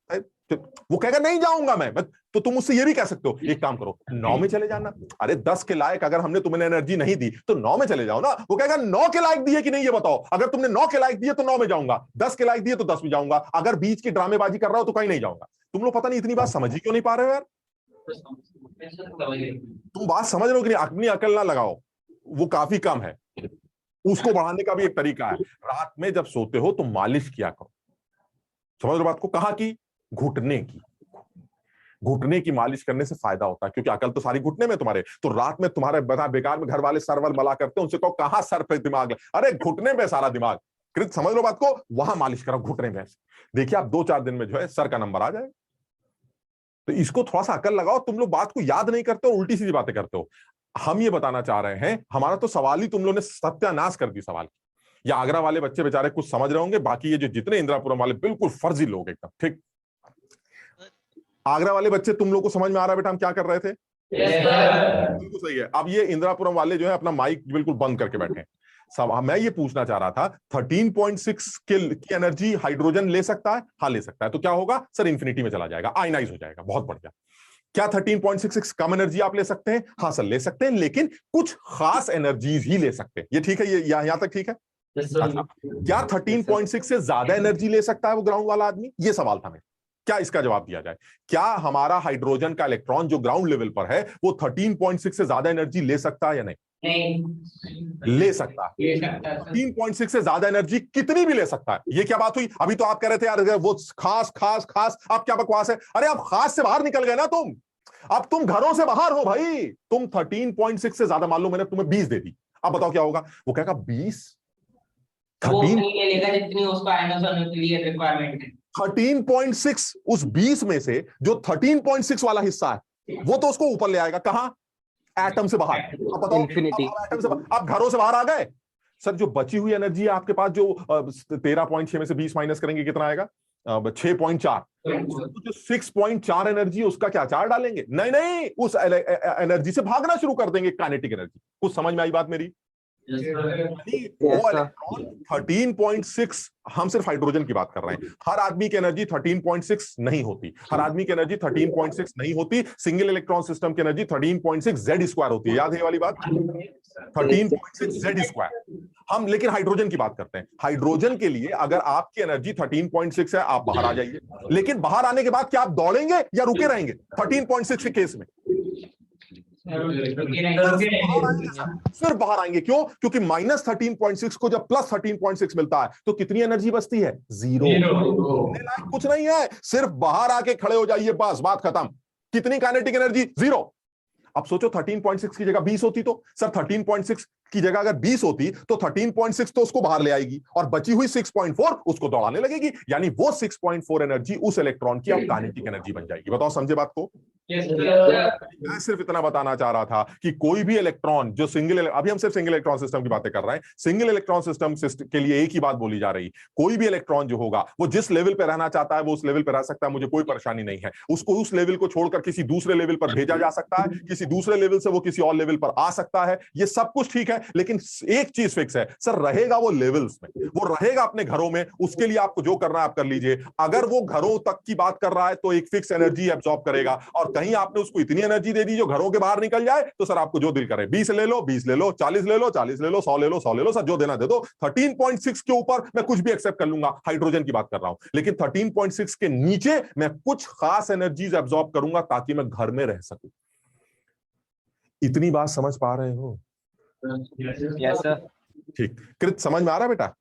वो कहेगा नहीं जाऊंगा मैं। तो तुम उससे ये भी कह सकते हो, एक काम करो 9 में चले जाना। अरे 10 के लायक अगर हमने तुम्हें एनर्जी नहीं दी तो 9 में चले जाओ ना। वो कहेगा 9 के लायक दिए कि नहीं ये बताओ। अगर तुमने 9 के लायक दिए तो 9 में जाऊंगा, 10 के लायक दिए तो 10 में जाऊंगा। अगर बीच की ड्रामेबाजी कर रहा हो तो कहीं नहीं जाऊंगा। तुम लोग पता नहीं इतनी बात समझ ही क्यों नहीं पा रहे हो यार। तुम बात समझ रहे हो कि नहीं? अपनी अकल ना लगाओ, वो काफी कम है। उसको बढ़ाने का भी एक तरीका है। रात में जब सोते हो तो मालिश किया करो। समझ रहे बात को? कहां की? घुटने की। घुटने की मालिश करने से फायदा होता है, क्योंकि अकल तो सारी घुटने में तुम्हारे। तो रात में तुम्हारे बता बेकार में घर वाले सरवल मला करते हैं, उनसे कहो कहां सर पे दिमाग है? अरे घुटने में सारा दिमाग। कृत समझ लो बात को, वहां मालिश करो घुटने में। देखिए आप 2-4 दिन में जो है सर का नंबर आ जाए। तो इसको थोड़ा सा अकल लगाओ। तुम लोग बात को याद नहीं करते हो, उल्टी सीधी बातें करते हो। हम ये बताना चाह रहे हैं, हमारा तो सवाल ही तुम लोगों ने सत्यानाश कर दी सवाल की। या आगरा वाले बच्चे बेचारे कुछ समझ रहे होंगे, बाकी ये जो जितने इंदिरापुरम वाले बिल्कुल फर्जी लोग एकदम। ठीक, आगरा वाले बच्चे तुम लोग को समझ में आ रहा है बेटा हम क्या कर रहे थे? बिल्कुल सही है। अब ये इंदिरापुरम वाले जो है अपना माइक बिल्कुल बंद करके बैठे हैं। सब मैं ये पूछना चाह रहा था, 13.6 की एनर्जी हाइड्रोजन ले सकता है? हाँ ले सकता है। तो क्या होगा सर? इंफिनिटी में चला जाएगा, आयनाइज हो जाएगा। बहुत बढ़िया। क्या 13.66 कम एनर्जी आप ले सकते हैं? हाँ सर ले सकते हैं, लेकिन कुछ खास एनर्जीज ही ले सकते हैं। ये ठीक है? ये यहां तक ठीक है? अच्छा, क्या 13.6 से ज्यादा एनर्जी ले सकता है वो ग्राउंड वाला आदमी? ये सवाल था मेरा। क्या इसका जवाब दिया जाए? क्या हमारा हाइड्रोजन का इलेक्ट्रॉन जो ग्राउंड लेवल पर है वो 13.6 से ज्यादा एनर्जी ले सकता है या नहीं? ले सकता है। 13.6 से ज्यादा एनर्जी कितनी भी ले सकता है। ये क्या बात हुई? अभी तो आप कह रहे थे यार वो खास खास खास, आप क्या बकवास है? अरे आप खास से बाहर निकल गए ना तुम। अब तुम घरों से बाहर हो भाई। तुम 13.6 से ज्यादा, मान लो मैंने तुम्हें 20 दे दी, अब बताओ क्या होगा? वो कहेगा 20 जितनी उसका न्यूक्लियर रिक्वायरमेंट है। 13.6 उस 20 में से जो 13.6 वाला हिस्सा है वो तो उसको ऊपर ले आएगा। कहां? एटम से बाहर। अब बताओ, एटम से आप घरों से बाहर आ गए। सर जो बची हुई एनर्जी है आपके पास, जो 13.6 में से 20 माइनस करेंगे कितना आएगा? 6.4। जो 6.4 एनर्जी उसका क्या चार डालेंगे? नहीं नहीं, उस एनर्जी से भागना शुरू कर देंगे, काइनेटिक एनर्जी। कुछ समझ में आई बात मेरी? 13.6 हम सिर्फ हाइड्रोजन की बात कर रहे हैं। हर आदमी की एनर्जी 13.6 नहीं होती। हर आदमी की एनर्जी 13.6 नहीं होती। सिंगल इलेक्ट्रॉन सिस्टम की एनर्जी 13.6 जेड स्क्वायर होती है। याद है ये वाली बात? 13.6 जेड स्क्वायर। हम लेकिन हाइड्रोजन की बात करते हैं। हाइड्रोजन के लिए अगर आपकी एनर्जी 13.6 है, आप बाहर आ जाइए। लेकिन बाहर आने के बाद क्या आप दौड़ेंगे या रुके रहेंगे? 13.6 के केस में सिर्फ बाहर आएंगे। क्यों? क्योंकि -13.6 को जब +13.6 मिलता है तो कितनी एनर्जी बचती है? 0। कुछ नहीं है, सिर्फ बाहर आके खड़े हो जाइए, बस बात खत्म। कितनी काइनेटिक एनर्जी? 0। अब सोचो 13.6 की जगह 20 होती तो? सर 13.6 की जगह अगर 20 होती तो 13.6 तो उसको बाहर ले आएगी और बची हुई 6.4 उसको दौड़ाने लगेगी। यानी वो 6.4 एनर्जी उस इलेक्ट्रॉन की अब काइनेटिक एनर्जी बन जाएगी। बताओ समझे बात को? मैं सिर्फ इतना बताना चाह रहा था कि कोई भी इलेक्ट्रॉन जो अभी हम सिर्फ सिंगल इलेक्ट्रॉन सिस्टम की बातें कर रहे हैं। सिंगल इलेक्ट्रॉन सिस्टम के लिए एक ही बात बोली जा रही, कोई भी इलेक्ट्रॉन जो होगा वो जिस लेवल पे रहना चाहता है वो उस लेवल पे रह सकता है, मुझे कोई परेशानी नहीं है। उसको उस लेवल को छोड़कर किसी दूसरे लेवल पर भेजा जा सकता है, किसी दूसरे लेवल से वो किसी और लेवल पर आ सकता है। ये सब कुछ ठीक है, लेकिन एक चीज फिक्स है सर, रहेगा वो लेवल्स में, वो रहेगा अपने घरों में। उसके लिए आपको जो करना है आप कर लीजिए। अगर वो घरों तक की बात कर रहा है तो एक फिक्स एनर्जी एब्जॉर्ब करेगा, और कहीं आपने उसको इतनी एनर्जी दे दी जो घरों के बाहर निकल जाए तो सर आपको जो दिल करे 20 ले लो, 20 ले लो, 40 ले लो, 40 ले लो, 100 ले लो, 100 ले लो, सर जो देना दे दो। 13.6 के ऊपर मैं कुछ भी एक्सेप्ट कर लूंगा, हाइड्रोजन की बात कर रहा हूं। लेकिन 13.6 के नीचे मैं कुछ खास एनर्जीज एब्जॉर्ब करूंगा ताकि मैं घर में रह सकूं। इतनी बात समझ पा रहे हो? Yes sir. ठीक। कृत समझ में आ रहा है बेटा?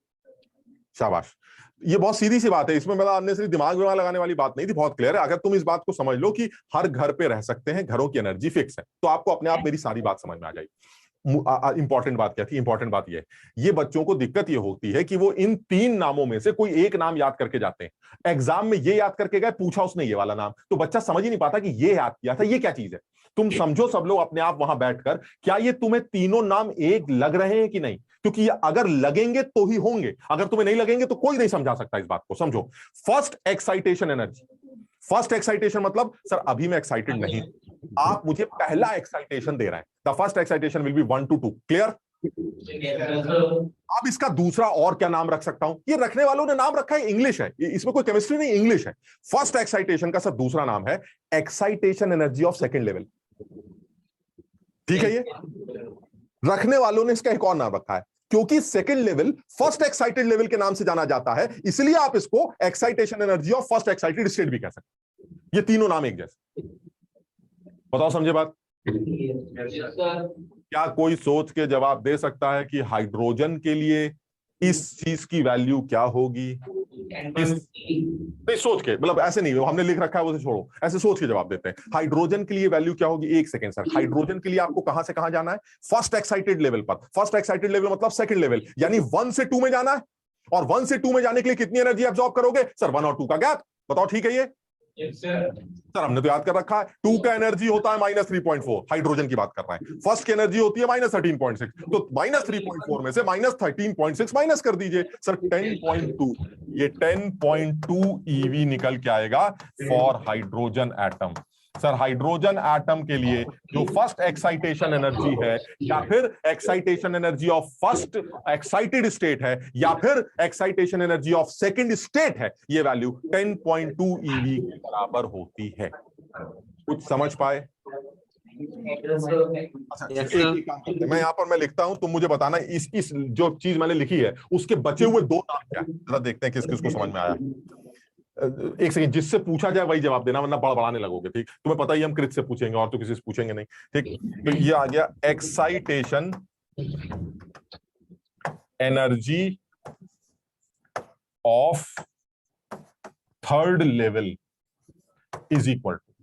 शाबाश। ये बहुत सीधी सी बात है, इसमें मतलब अन्य दिमाग में लगाने वाली बात नहीं थी, बहुत क्लियर है। अगर तुम इस बात को समझ लो कि हर घर पे रह सकते हैं, घरों की एनर्जी फिक्स है, तो आपको अपने आप मेरी सारी बात समझ में आ जाएगी। इंपॉर्टेंट बात क्या थी? इंपॉर्टेंट बात ये बच्चों को दिक्कत ये होती है कि वो इन 3 नामों में से कोई एक नाम याद करके जाते हैं। एग्जाम में ये याद करके गए, पूछा उसने ये वाला नाम, तो बच्चा समझ ही नहीं पाता कि ये याद किया था, ये क्या चीज है। तुम समझो सब लोग अपने आप वहां बैठकर, क्या ये तुम्हें तीनों नाम एक लग रहे हैं कि नहीं? क्योंकि ये अगर लगेंगे तो ही होंगे, अगर तुम्हें नहीं लगेंगे तो कोई नहीं समझा सकता इस बात को। समझो, first excitation energy. First excitation मतलब सर अभी मैं एक्साइटेड नहीं, आप मुझे पहला एक्साइटेशन दे रहे हैं। The first excitation will be 1 to 2। Clear? अब इसका दूसरा और क्या नाम रख सकता हूं? ये रखने वालों ने नाम रखा है, इंग्लिश है, इसमें कोई केमिस्ट्री नहीं, इंग्लिश है। फर्स्ट एक्साइटेशन का सर दूसरा नाम है excitation energy of second level. ठीक है? ये रखने वालों ने इसका एक और नाम रखा है, क्योंकि second level first excited level के नाम से जाना जाता है, इसलिए आप इसको excitation energy of first excited state भी कह सकते हैं। ये तीनों नाम एक जैसे। बताओ, समझे बात? क्या कोई सोच के जवाब दे सकता है कि हाइड्रोजन के लिए इस चीज की वैल्यू क्या होगी? नहीं, सोच के, मतलब ऐसे नहीं, हमने लिख रखा है उसे छोड़ो, ऐसे सोच के जवाब देते हैं। हाइड्रोजन के लिए वैल्यू क्या होगी? एक सेकंड सर, हाइड्रोजन के लिए आपको कहां से कहां जाना है? फर्स्ट एक्साइटेड लेवल पर। फर्स्ट एक्साइटेड लेवल मतलब सेकंड लेवल, यानी 1 से 2 में जाना है। और 1 से 2 में जाने के लिए कितनी एनर्जी एब्जॉर्ब करोगे? सर 1 और 2 का गैप। बताओ ठीक है? ये सर हमने तो याद कर रखा है, 2 का एनर्जी होता है -3.4, हाइड्रोजन की बात कर रहे हैं। फर्स्ट की एनर्जी होती है -13.6, तो -3.4 में से -13.6 माइनस कर दीजिए सर, 10.2। ये 10.2 EV निकल के आएगा for hydrogen atom. Sir hydrogen atom के लिए जो फर्स्ट एक्साइटेशन एनर्जी है, या फिर excitation energy of first excited state है, या फिर excitation energy of second state है, ये वैल्यू 10.2 EV के बराबर होती है। कुछ समझ पाए? अच्छा, एक काम करते हैं, मैं यहाँ पर मैं लिखता हूं, तुम मुझे बताना इस जो चीज मैंने लिखी है उसके बचे हुए 2 नाम क्या है, जरा देखते हैं किस किस को समझ में आया। एक सेकंड, जिससे पूछा जाए वही जवाब देना, वरना बड़बड़ाने लगोगे। ठीक, तुम्हें पता ही हम कृत से पूछेंगे और तो किसी से पूछेंगे नहीं। ठीक, तो ये आ गया excitation energy of third level is equal to.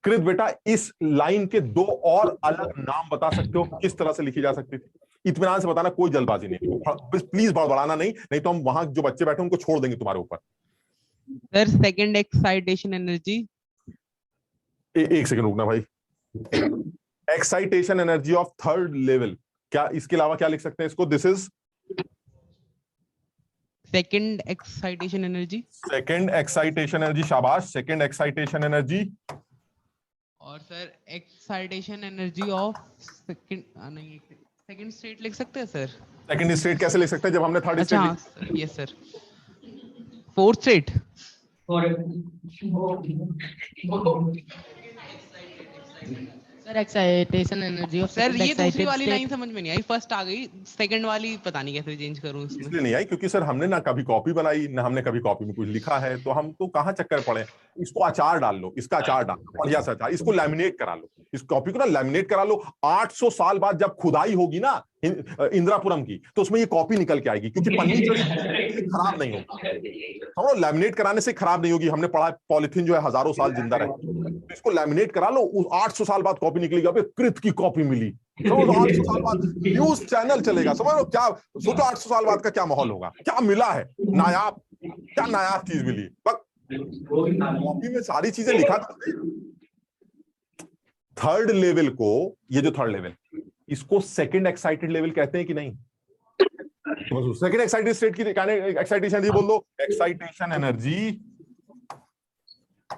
Krit बेटा, इस लाइन के 2 और अलग नाम बता सकते हो, किस तरह से लिखी जा सकती थी? इत्मीनान से बताना, कोई जल्दबाजी नहीं, प्लीज बड़बड़ाना नहीं तो हम वहां जो बच्चे बैठे उनको छोड़ देंगे तुम्हारे ऊपर। Sir second excitation energy. एक सेकंड रुकना भाई। Excitation energy of third level, क्या इसके अलावा क्या लिख सकते हैं इसको? This is second excitation energy. Second excitation energy, शाबाश, सेकंड एक्साइटेशन एनर्जी। और sir excitation energy of second, नहीं सेकंड स्टेट लिख सकते हैं सर? सेकंड स्टेट कैसे लिख सकते हैं जब हमने थर्ड स्टेट? अच्छा yes sir, fourth state. Sir excitation energy of sir ये दूसरी वाली लाइन समझ में नहीं आई, फर्स्ट आ गई, सेकंड वाली पता नहीं कैसे चेंज करूं इसमें। इसलिए नहीं आई क्योंकि सर हमने ना कभी कॉपी बनाई, ना हमने कभी कॉपी में कुछ लिखा है, तो हम तो कहाँ चक्कर पड़े। इसको अचार डाल लो, इसका अचार डाल लो, बढ़िया सा अचार, इसको लैमिनेट करा लो, इस कॉपी को ना लैमिनेट करा लो। 800 साल बाद जब खुदाई होगी ना इंदिरापुरम की, तो उसमें ये कॉपी निकल के आएगी, क्योंकि पन्नी खराब नहीं होगी। हम लैमिनेट कराने से खराब नहीं होगी, हमने पढ़ा पॉलिथीन जो है हजारों साल जिंदा रहती है, तो इसको लैमिनेट करा लो, 800 साल बाद कॉपी निकलेगी, अबे कृत की कॉपी मिली। तो 800 साल बाद न्यूज चैनल चलेगा, समझ लो क्या? सोचो 800 साल बाद का क्या माहौल होगा, क्या मिला है नायाब, क्या नायाब चीज मिली। कॉपी में सारी चीजें लिखा था। थर्ड लेवल को, ये जो थर्ड लेवल, इसको सेकंड एक्साइटेड लेवल कहते हैं कि नहीं? सेकंड एक्साइटेड स्टेट की एक्साइटेशन एनर्जी बोल दो, एक्साइटेशन एनर्जी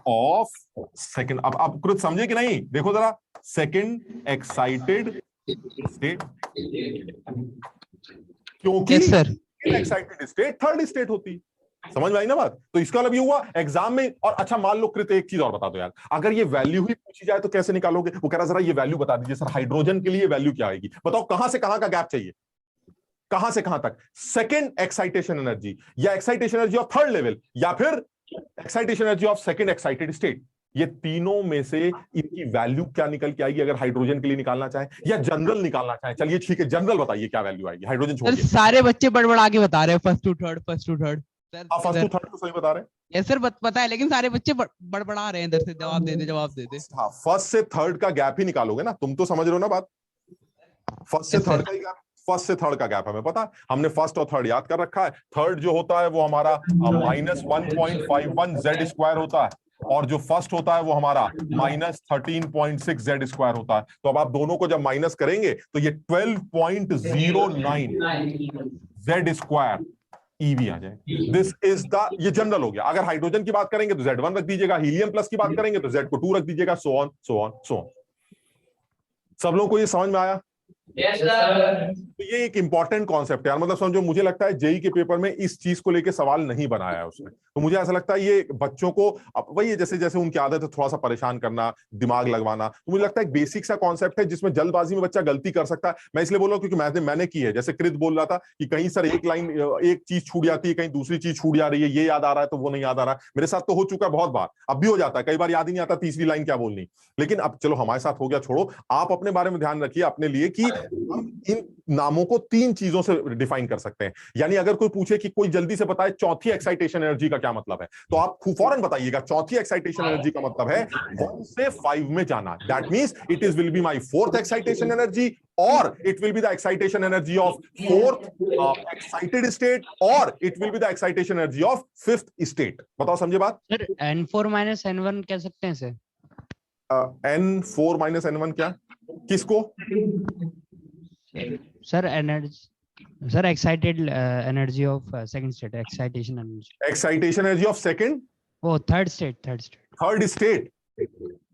ऑफ सेकंड। अब कृत समझे कि नहीं? देखो जरा, सेकंड एक्साइटेड स्टेट, क्योंकि एक्साइटेड स्टेट थर्ड स्टेट होती, समझ में आई ना बात? तो इसका मतलब ये हुआ एग्जाम में। और अच्छा मान लो कृत, एक चीज और बता दो यार, अगर ये वैल्यू ही पूछी जाए तो कैसे निकालोगे? वो कह रहा जरा ये वैल्यू बता दीजिए सर, हाइड्रोजन के लिए वैल्यू क्या आएगी? बताओ कहां से कहां का गैप चाहिए, कहां से कहां तक? सेकंड एक्साइटेशन एनर्जी, या excitation energy of third level, या फिर excitation energy of second excited state. ये तीनों में से इनकी वैल्यू क्या निकल के आएगी अगर हाइड्रोजन के लिए निकालना चाहे या जनरल निकालना चाहे? चलिए ठीक है, जनरल बताइए क्या वैल्यू आएगी, हाइड्रोजन सर छोड़िए। सारे बच्चे बड़बड़ा के बता रहे हैं first to third first to third. आप फर्स्ट टू थर्ड को सही बता रहे हैं। यस सर पता है, लेकिन सारे बच्चे बड़बड़ा रहे हैं इधर से। जवाब दे दे जवाब दे दे। हाँ, फर्स्ट से थर्ड का गैप ही निकालोगे ना, तुम तो समझ रहे हो ना बात। फर्स्ट से Yes, थर्ड sir. का ही गैप, फर्स्ट से थर्ड का गैप हमें पता है, हमने फर्स्ट और थर्ड याद कर रखा है। थर्ड जो होता है वो हमारा -1.51 जेड स्क्वायर होता है, और जो फर्स्ट होता है वो हमारा -13.6 जेड स्क्वायर होता है। तो अब आप दोनों को जब माइनस करेंगे तो ये 12.09 जेड स्क्वायर ईवी आ जाए। दिस इज द, ये जनरल हो गया। अगर हाइड्रोजन की बात करेंगे तो Z1 रख दीजिएगा, हीलियम प्लस की बात करेंगे तो Z को 2 रख दीजिएगा, so on so on so on. सब लोगों को ये समझ में आया? Yes, sir. तो ये एक इंपॉर्टेंट कॉन्सेप्ट है यार, मतलब समझो, मुझे लगता है जेई के पेपर में इस चीज को लेके सवाल नहीं बनाया है उसने, तो मुझे ऐसा लगता है ये बच्चों को अब वही जैसे जैसे उनकी आदत है थोड़ा सा परेशान करना, दिमाग लगवाना, तो मुझे लगता है एक बेसिक सा कॉन्सेप्ट है जिसमें जल्दबाजी में बच्चा गलती कर सकता है। मैं इसलिए बोल रहा हूँ क्योंकि मैंने की है, जैसे कृत बोल रहा था कि कहीं सर एक लाइन एक चीज छूट जाती है, कहीं दूसरी चीज छूट जा रही है, ये याद आ रहा है तो वो नहीं याद आ रहा। मेरे साथ तो हो चुका है बहुत बार, अब भी हो जाता है, कई बार याद ही नहीं आता तीसरी लाइन क्या बोलनी। लेकिन अब चलो हमारे साथ हो गया, छोड़ो, आप अपने बारे में ध्यान रखिए अपने लिए कि हम इन नामों को 3 चीजों से डिफाइन कर सकते हैं। यानी अगर कोई पूछे कि कोई जल्दी से बताए चौथी एक्साइटेशन एनर्जी का क्या मतलब है, तो आप फौरन बताइएगा चौथी एक्साइटेशन एनर्जी का मतलब है 1 से 5 में जाना। That means it is will be my fourth excitation energy, और it will be the excitation energy of fourth excited state, और it will be the excitation energy of fifth state. बताओ, समझे बात? सर N4 - N1 कह सकते हैं sir? N4 - N1 क्या, किसको? Sir energy, sir excited energy of second state, excitation energy, excitation energy of second, वो third state third state.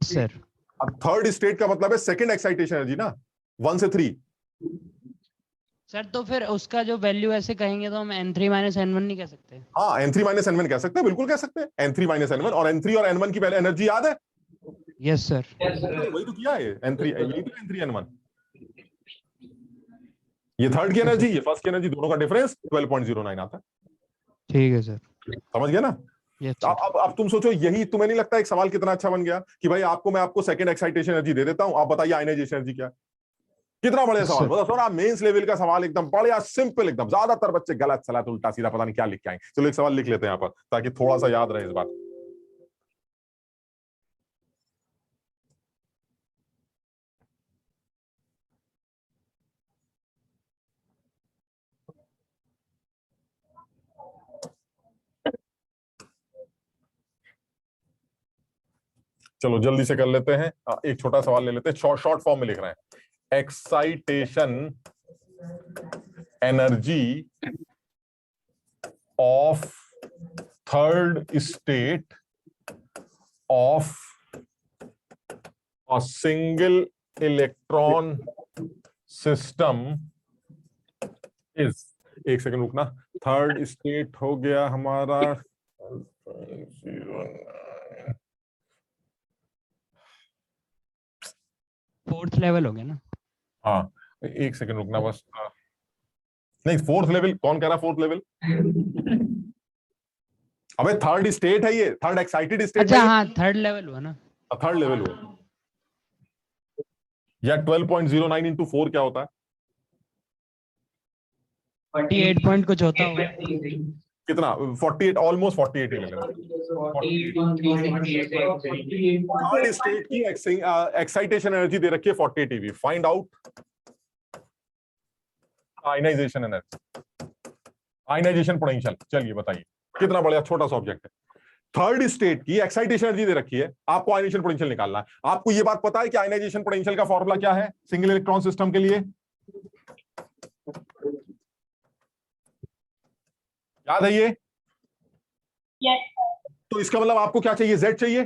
Sir. अब थर्ड स्टेट का मतलब है सेकंड एक्साइटेशन एनर्जी ना, 1 से 3। सर तो फिर उसका जो वैल्यू ऐसे कहेंगे तो हम N3 - N1 नहीं कह सकते? हाँ, N3 - N1 कह सकते हैं, बिल्कुल कह सकते हैं। N3 - N1, और N3 और N1 की पहले एनर्जी याद है? Yes sir. वही तो किया है N3, यही तो N3 N1। ये थर्ड की एनर्जी, ये फर्स्ट की एनर्जी, दोनों का डिफरेंस 12.09 आता है। ठीक है सर, समझ गया ना? यस। अब तुम सोचो, यही तुम्हें नहीं लगता एक सवाल कितना अच्छा बन गया कि भाई मैं आपको सेकंड एक्साइटेशन एनर्जी दे देता हूं, आप बताइए आयनाइजेशन एनर्जी क्या है? कितना बढ़िया सवाल। मतलब थोड़ा मेंस लेवल का सवाल, एकदम बढ़िया सिंपल एकदम। ज्यादातर बच्चे गलत सलाह उल्टा सीधा पता नहीं क्या लिख के आएंगे। चलो एक सवाल लिख लेते हैं यहाँ पर ताकि थोड़ा सा याद रहे इस बात। चलो जल्दी से कर लेते हैं, एक छोटा सवाल ले लेते हैं, शॉर्ट फॉर्म में लिख रहे हैं। Excitation energy of third state of a single electron system is, एक सेकंड रुकना, थर्ड स्टेट हो गया हमारा फोर्थ लेवल हो गया ना? हाँ, एक सेकंड रुकना बस। नहीं, फोर्थ लेवल कौन कह रहा? फोर्थ लेवल अबे थर्ड स्टेट है ये, थर्ड एक्साइटेड स्टेट। अच्छा हाँ, थर्ड लेवल हुआ ना? थर्ड लेवल हुआ। या 12.09 इंटू 4 क्या होता है? 48 पॉइंट कुछ होता होगा। कितना? 48, ऑलमोस्ट 48 ही मिलेगा। थर्ड स्टेट की एक्साइटेशन एनर्जी दे रखी है 48 eV। Find out ionization energy, ionization potential. चलिए बताइए, कितना बढ़िया छोटा सा ऑब्जेक्ट है। थर्ड स्टेट की एक्साइटेशन एनर्जी दे रखी है, आपको आयनाइजेशन पोटेंशियल निकालना है। आपको ये बात पता है कि आयनाइजेशन पोटेंशियल का फॉर्मूला क्या है सिंगल इलेक्ट्रॉन सिस्टम के लिए? याद है ये? तो इसका मतलब आपको क्या चाहिए? Z चाहिए।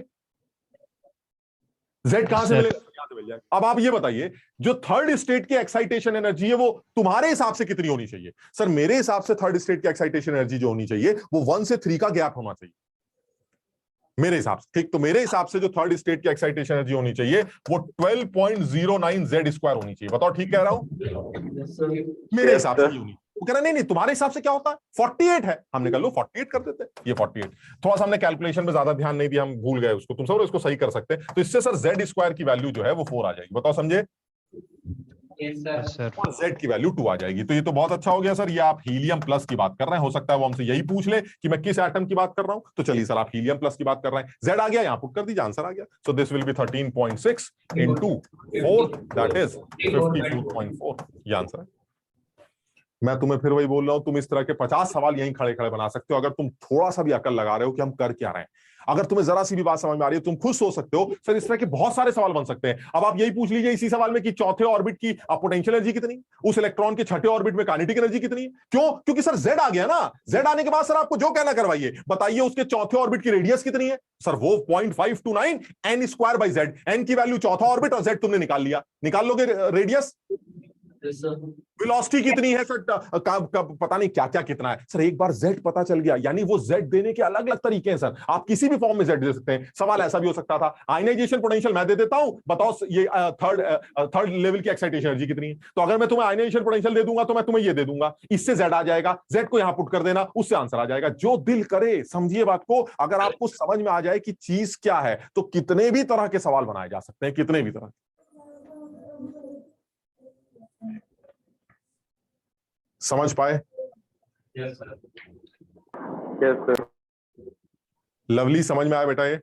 Z कहां से मिलेगा? यहां से मिल जाएगा। अब आप ये बताइए, जो थर्ड स्टेट की एक्साइटेशन एनर्जी है वो तुम्हारे हिसाब से कितनी होनी चाहिए? सर मेरे हिसाब से थर्ड स्टेट की एक्साइटेशन एनर्जी जो होनी चाहिए वो 1 से 3 का गैप होना चाहिए मेरे हिसाब से। ठीक, तो मेरे हिसाब से जो थर्ड स्टेट की एक्साइटेशन एनर्जी होनी चाहिए वो 12.09 Z स्क्वायर होनी चाहिए। बताओ ठीक कह रहा हूं? मेरे हिसाब से होनी। वो कह रहा नहीं नहीं तुम्हारे हिसाब से क्या होता है 48 है। हमने कहा लो 48 कर देते, ये 48। थोड़ा सा हमने कैलकुलेशन में ज्यादा ध्यान नहीं दिया, हम भूल गए उसको, तुम सब इसको सही कर सकते हैं। तो इससे सर जेड स्क्वायर की वैल्यू जो है वो 4 आ जाएगी। बताओ समझे? सर और जेड की वैल्यू 2 आ जाएगी। तो ये तो बहुत अच्छा हो गया सर। ये आप हीलियम प्लस की बात कर रहे हैं, हो सकता है वो हमसे यही पूछ ले कि मैं किस एटम की बात कर रहा हूं। तो चलिए सर आप हीलियम प्लस की बात कर रहे हैं, जेड आ गया, यहां पुट कर दीजिए, आंसर आ गया। So this will B 13.6 into 4, that is 54.4। ये आंसर है। मैं तुम्हें फिर वही बोल रहा हूं, तुम इस तरह के 50 सवाल यहीं खड़े खड़े बना सकते हो अगर तुम थोड़ा सा भी अकल लगा रहे हो कि हम कर क्या रहे हैं। अगर तुम्हें जरा सी भी बात समझ में आ रही है, तुम खुद सोच सकते हो सर इस तरह के बहुत सारे सवाल बन सकते हैं। अब आप यही पूछ लीजिए इसी सवाल में कि चौथे ऑर्बिट की पोटेंशियल एनर्जी कितनी, उस इलेक्ट्रॉन के छठे ऑर्बिट में काइनेटिक एनर्जी कितनी है। क्यों? क्योंकि सर जेड आ गया ना। जेड आने के बाद सर आपको जो कहना करवाइए, बताइए उसके चौथे ऑर्बिट की रेडियस कितनी है। सर वो 0.529 n square by Z. N की वैल्यू चौथा ऑर्बिट और जेड तुमने निकाल लिया, निकाल लोगे रेडियस। वेलोसिटी कितनी है सर, कब पता नहीं क्या क्या कितना है सर। एक बार z पता चल गया, यानी वो z देने के अलग अलग तरीके हैं सर। आप किसी भी फॉर्म में z दे सकते हैं। सवाल ऐसा भी हो सकता था आयनाइजेशन पोटेंशियल मैं दे देता हूं, बताओ ये थर्ड लेवल की एक्साइटेशन एनर्जी कितनी है। तो अगर मैं तुम्हें आयनाइजेशन पोटेंशियल दे दूंगा तो मैं तुम्हें ये दे दूंगा, इससे z आ जाएगा, z को यहां पुट कर देना, उससे आंसर आ जाएगा। जो दिल करे, समझिए बात को। अगर आपको समझ में आ जाए कि चीज क्या है तो कितने भी तरह के सवाल बनाए जा सकते हैं, कितने भी तरह। समझ पाए? Yes sir. लवली समझ में आया बेटा ये?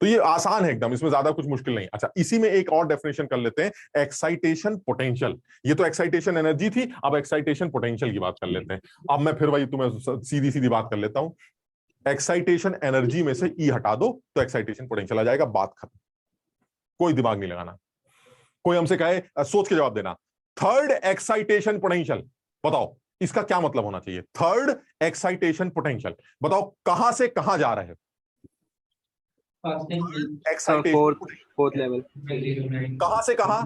तो ये आसान है एकदम, इसमें ज्यादा कुछ मुश्किल नहीं। अच्छा इसी में एक और डेफिनेशन कर लेते हैं, एक्साइटेशन पोटेंशियल। ये तो एक्साइटेशन एनर्जी थी, अब एक्साइटेशन पोटेंशियल की बात कर लेते हैं। अब मैं फिर वही तुम्हें सीधी सीधी बात कर लेता हूं। एक्साइटेशन एनर्जी में से ई हटा दो तो एक्साइटेशन पोटेंशियल आ जाएगा, बात खत्म। कोई दिमाग नहीं लगाना। कोई हमसे कहे सोच के जवाब देना, थर्ड एक्साइटेशन पोटेंशियल बताओ इसका क्या मतलब होना चाहिए। थर्ड एक्साइटेशन पोटेंशियल बताओ कहां से कहां जा रहे हो। Fourth level. कहां से कहां?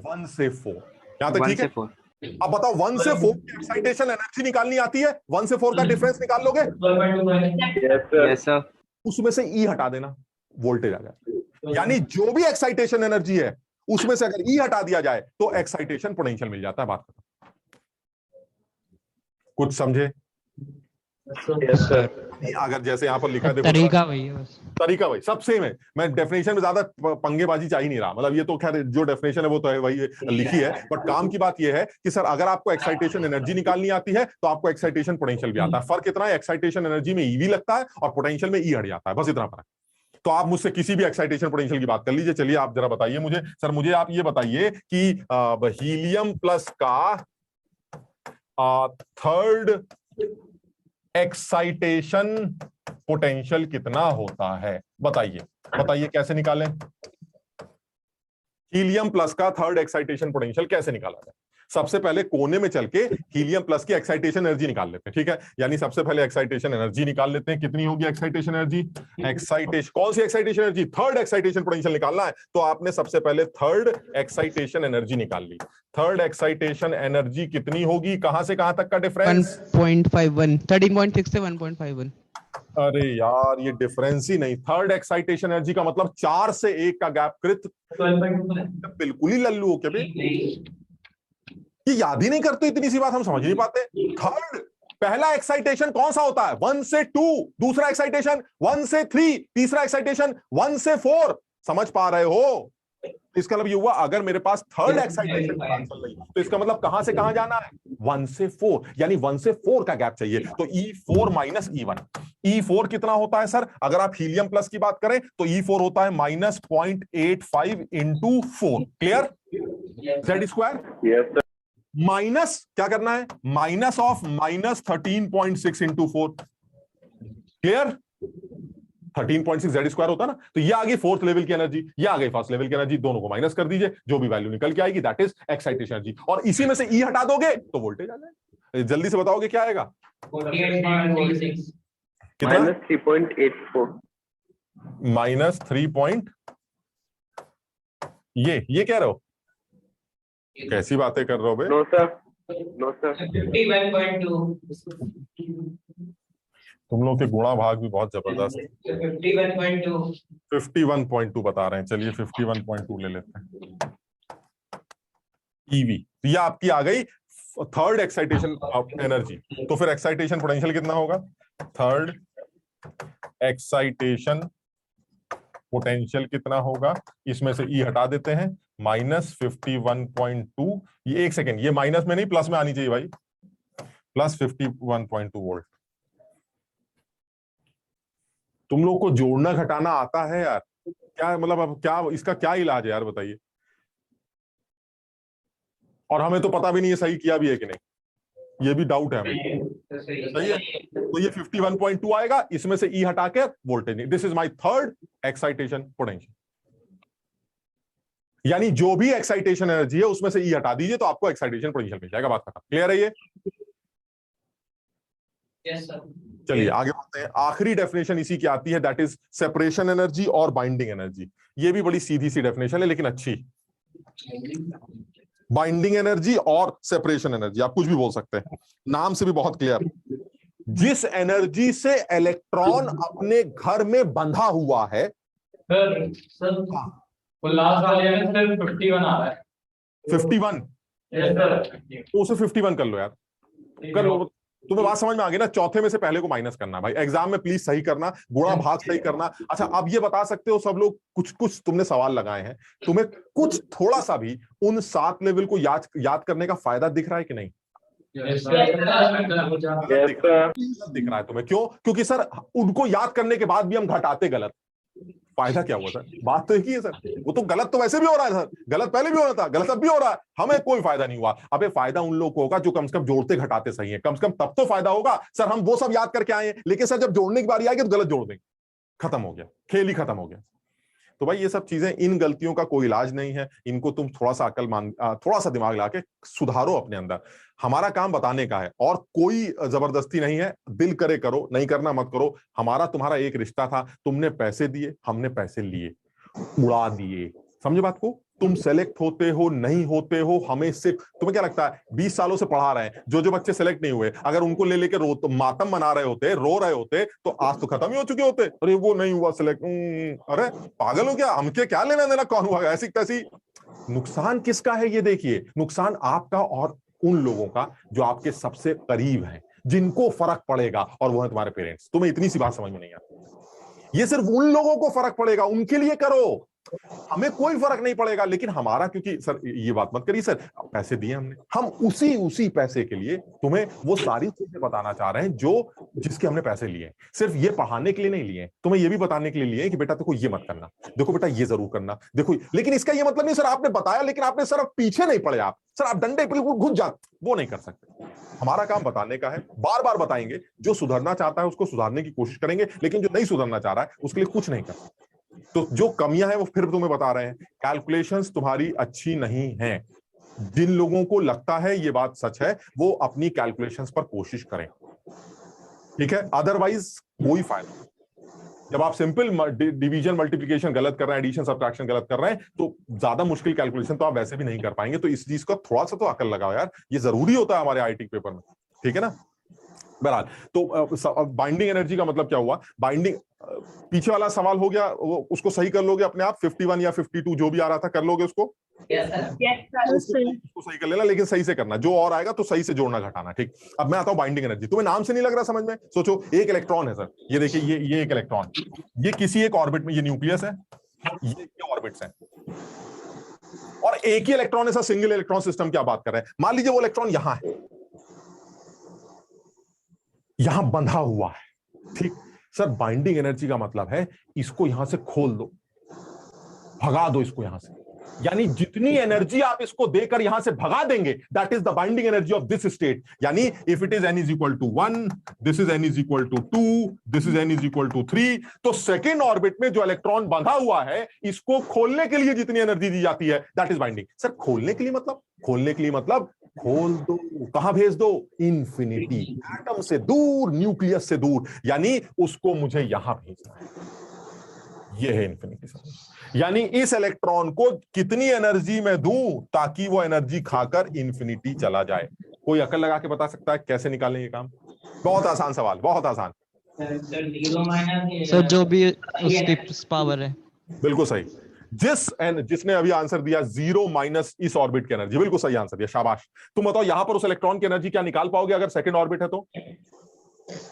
1 से 4, यहां तक ठीक है। अब बताओ 1 से 4 की एक्साइटेशन एनर्जी निकालनी आती है, 1 से 4 का डिफरेंस निकाल लोगे। Yes sir. उसमें से ई हटा देना, वोल्टेज आ जाए। यानी जो भी एक्साइटेशन एनर्जी है उसमें से अगर ई हटा दिया जाए तो एक्साइटेशन पोटेंशियल मिल जाता है। बात खत्म। कुछ समझे? अगर जैसे यहां पर लिखा है देखो, तरीका वही है बस। तरीका वही, सब सेम है। मैं डेफिनेशन में ज्यादा पंगेबाजी चाह ही नहीं रहा। मतलब ये तो खैर जो डेफिनेशन है वो तो है वही लिखी है, बट काम की बात ये है कि सर अगर आपको एक्साइटेशन एनर्जी निकालनी आती है तो आपको एक्साइटेशन पोटेंशियल भी आता है। फर्क इतना है एक्साइटेशन एनर्जी में ईवी लगता है और पोटेंशियल में ई हट जाता है, बस इतना फर्क। तो आप मुझसे किसी भी एक्साइटेशन पोटेंशियल की बात कर लीजिए। चलिए आप जरा बताइए मुझे, सर मुझे आप ये बताइए कि हीलियम प्लस का थर्ड एक्साइटेशन पोटेंशियल कितना होता है। बताइए बताइए कैसे निकालें। हीलियम प्लस का थर्ड एक्साइटेशन पोटेंशियल कैसे निकाला जाए। सबसे पहले कोने में चल के हीलियम प्लस की एक्साइटेशन एनर्जी निकाल लेते हैं, ठीक है। यानी सबसे पहले एक्साइटेशन एनर्जी निकाल लेते हैं। कितनी होगी एक्साइटेशन एनर्जी? एक्साइटेशन कौन सी excitation energy? Third excitation potential निकालना है तो आपने सबसे पहले थर्ड एक्साइटेशन एनर्जी निकाल ली। थर्ड एक्साइटेशन एनर्जी कितनी होगी, कहां से कहां तक का डिफरेंस? 1.51, 13.6 से 1.51। अरे यार ये डिफरेंस ही नहीं। थर्ड एक्साइटेशन एनर्जी का मतलब 4 से 1 का गैप कृत। बिल्कुल ही लल्लू हो क्या बे? ये याद ही नहीं करते, इतनी सी बात हम समझ नहीं पाते। थर्ड पहला एक्साइटेशन कौन सा होता है? 1 से 2, दूसरा एक्साइटेशन 1 से 3, तीसरा एक्साइटेशन 1 से 4। समझ पा रहे हो? इसका मतलब ये हुआ अगर मेरे पास थर्ड एक्साइटेशन ट्रांसफर नहीं तो इसका मतलब कहां से कहां जाना है? 1 से 4, यानी 1 से 4 का गैप चाहिए। तो E4 माइनस E1। E4 कितना होता है सर? अगर आप हीलियम प्लस की बात करें तो E4 होता है minus 0.85 into 4। Clear? Z square minus क्या करना है? Minus of minus 13.6 into 4। Clear? 13.6 Z square होता है ना। तो ये आ गई फोर्थ लेवल की एनर्जी, ये आ गई फर्स्ट लेवल की एनर्जी। दोनों को माइनस कर दीजिए, जो भी वैल्यू निकल के आएगी दैट इज एक्साइटेशन एनर्जी। और इसी में से ई हटा दोगे तो वोल्टेज आ जाएगा। जल्दी से बताओगे क्या आएगा? 48.36 कितना? -3.84 माइनस 3. ये कह रहे हो? कैसी बातें कर रहे हो बे? No sir, no sir. 51.2 तुम लोग के गुणा भाग भी बहुत जबरदस्त। 51.2 51.2 बता रहे हैं। चलिए 51.2 ले लेते हैं। EV। तो ये आपकी आ गई थर्ड एक्साइटेशन एनर्जी। तो फिर एक्साइटेशन पोटेंशियल कितना होगा? थर्ड एक्साइटेशन पोटेंशियल कितना होगा? इसमें से E हटा देते हैं, -51.2। ये एक सेकेंड, ये माइनस में नहीं प्लस में आनी चाहिए भाई, प्लस 51.2 वोल्ट। तुम लोग को जोड़ना घटाना आता है यार? क्या मतलब, अब क्या इसका क्या इलाज है यार बताइए? और हमें तो पता भी नहीं है सही किया भी है कि नहीं, ये भी डाउट है हमें। सही है, तो ये 51.2 आएगा, इसमें से E हटा के voltage. This is my third excitation potential. यानी जो भी एक्साइटेशन एनर्जी है उसमें से E हटा दीजिए तो आपको एक्साइटेशन पोटेंशियल मिल जाएगा। बात खत्म। क्लियर है ये? चलिए आगे बढ़ते हैं। आखिरी डेफिनेशन इसी की आती है, दैट इज सेपरेशन एनर्जी और बाइंडिंग एनर्जी। ये भी बड़ी सीधी सी डेफिनेशन है लेकिन अच्छी। बाइंडिंग एनर्जी और सेपरेशन एनर्जी, आप कुछ भी बोल सकते हैं, नाम से भी बहुत क्लियर। जिस एनर्जी से इलेक्ट्रॉन अपने घर में बंधा हुआ है, सर लास्ट वाले में सिर्फ 51 आ रहा है। 51? Yes sir. तो उसे 51 कर लो यार, कर लो। तुम्हें बात समझ में आ गई ना? चौथे में से पहले को माइनस करना भाई, एग्जाम में प्लीज सही करना, गुणा भाग सही करना। अच्छा अब ये बता सकते हो सब लोग, कुछ कुछ तुमने सवाल लगाए हैं, तुम्हें कुछ थोड़ा सा भी उन 7 लेवल को याद करने का फायदा दिख रहा है कि नहीं? दिख रहा है तुम्हें। क्यों? क्योंकि सर उनको याद करने के बाद भी हम घटाते गलत, फायदा क्या हुआ सर? बात तो एक ही है सर, वो तो गलत तो वैसे भी हो रहा है सर, गलत पहले भी हो रहा था, गलत अब भी हो रहा है, हमें कोई फायदा नहीं हुआ। अबे फायदा उन लोगों को होगा जो कम से कम जोड़ते घटाते सही है, कम से कम तब तो फायदा होगा। सर हम वो सब याद करके आए हैं, लेकिन सर जब जोड़ने की बारी आएगी तो गलत जोड़ देंगे, खत्म हो गया, खेल ही खत्म हो गया। तो भाई ये सब चीजें, इन गलतियों का कोई इलाज नहीं है, इनको तुम थोड़ा सा थोड़ा सा दिमाग लाके सुधारो अपने अंदर। हमारा काम बताने का है और कोई जबरदस्ती नहीं है, दिल करे करो, नहीं करना मत करो। हमारा तुम्हारा एक रिश्ता था, तुमने पैसे दिए, हमने पैसे लिए, उड़ा दिए। समझे बात को? तुम सेलेक्ट होते हो नहीं होते हो, हमें सिर्फ, तुम्हें क्या लगता है 20 सालों से पढ़ा रहे हैं, जो जो बच्चे सेलेक्ट नहीं हुए अगर उनको ले लेके मातम मना रहे होते, रो रहे होते, तो आज तो खत्म ही हो चुके होते। अरे वो नहीं हुआ सेलेक्ट, अरे पागल हो क्या? हमके क्या लेना देना कौन हुआ, ऐसी तैसी। नुकसान किसका है ये देखिए, नुकसान आपका और उन लोगों का जो आपके सबसे करीब हैं, जिनको फर्क पड़ेगा, और वो है तुम्हारे पेरेंट्स। तुम्हें इतनी सी बात समझ में नहीं आती, ये सिर्फ उन लोगों को फर्क पड़ेगा, उनके लिए करो, हमें कोई फर्क नहीं पड़ेगा। लेकिन हमारा, क्योंकि सर ये बात मत करिए सर, पैसे दिए हमने, हम उसी पैसे के लिए तुम्हें वो सारी चीजें बताना चाह रहे हैं जो जिसके हमने पैसे लिए। सिर्फ ये पढ़ाने के लिए नहीं लिए, तुम्हें ये भी बताने के लिए लिए कि बेटा देखो ये मत करना, देखो बेटा ये जरूर करना, देखो। लेकिन इसका ये मतलब नहीं सर आपने बताया लेकिन आपने सर पीछे नहीं पड़े, आप सर आप डंडे बिल्कुल घुस जा, वो नहीं कर सकते। हमारा काम बताने का है, बार बार बताएंगे। जो सुधरना चाहता है उसको सुधारने की कोशिश करेंगे, लेकिन जो नहीं सुधरना चाह रहा है उसके लिए कुछ नहीं कर सकते। तो जो कमियां हैं वो फिर तुम्हें बता रहे हैं, कैलकुलेशंस तुम्हारी अच्छी नहीं हैं। जिन लोगों को लगता है ये बात सच है, वो अपनी कैलकुलेशंस पर कोशिश करें, ठीक है? अदरवाइज कोई फायदा नहीं। जब आप सिंपल डिवीजन मल्टीप्लिकेशन गलत कर रहे हैं, एडिशन सब्ट्रैक्शन गलत कर रहे हैं, तो ज्यादा मुश्किल कैलकुलेशन तो आप वैसे भी नहीं कर पाएंगे। तो इस चीज का थोड़ा सा तो अकल लगाओ यार, ये जरूरी होता है हमारे आईटी पेपर में, ठीक है ना? बहरहाल, तो बाइंडिंग एनर्जी का मतलब क्या हुआ? बाइंडिंग, पीछे वाला सवाल हो गया, वो उसको सही कर लोगे अपने आप, 51 या 52 जो भी आ रहा था कर लोगे उसको, उसको सही कर लेना, लेकिन सही से करना, जो और आएगा तो सही से जोड़ना घटाना, ठीक? अब मैं आता हूं बाइंडिंग एनर्जी। तुम्हें नाम से नहीं लग रहा समझ में? सोचो, एक इलेक्ट्रॉन है सर, ये देखिए, ये एक इलेक्ट्रॉन, ये किसी एक ऑर्बिट में, ये न्यूक्लियस है, ये ऑर्बिट्स है, और एक ही इलेक्ट्रॉन है सर, सिंगल इलेक्ट्रॉन सिस्टम की आप बात कर रहे हैं। मान लीजिए वो इलेक्ट्रॉन यहां है, यहां बंधा हुआ है, ठीक? सर बाइंडिंग एनर्जी का मतलब है इसको यहां से खोल दो, भगा दो इसको यहां से, यानी जितनी एनर्जी आप इसको देकर यहां से भगा देंगे, that is the binding energy of this state. यानी if it is n is equal to 1, this is n is equal to 2, this is n is equal to 3, तो सेकेंड ऑर्बिट में जो इलेक्ट्रॉन बंधा हुआ है, इसको खोलने के लिए जितनी एनर्जी दी जाती है, दैट इज बाइंडिंग। सर खोलने के लिए मतलब? खोलने के लिए मतलब खोल दो, कहां भेज दो? इंफिनिटी, एटम से दूर, न्यूक्लियस से दूर, यानी उसको मुझे यहां भेजना है। यह है इंफिनिटी। यानी इस इलेक्ट्रॉन को कितनी एनर्जी में दूं ताकि वो एनर्जी खाकर इंफिनिटी चला जाए? कोई अकल लगा के बता सकता है कैसे निकालें ये काम? बहुत आसान सवाल, बहुत आसान। सर जो भी उसकी पावर है। बिल्कुल सही। जिसने अभी आंसर दिया 0 माइनस इस ऑर्बिट की एनर्जी, बिल्कुल सही आंसर दिया, शाबाश। तुम बताओ यहां पर उस इलेक्ट्रॉन की एनर्जी क्या निकाल पाओगे अगर सेकंड ऑर्बिट है तो?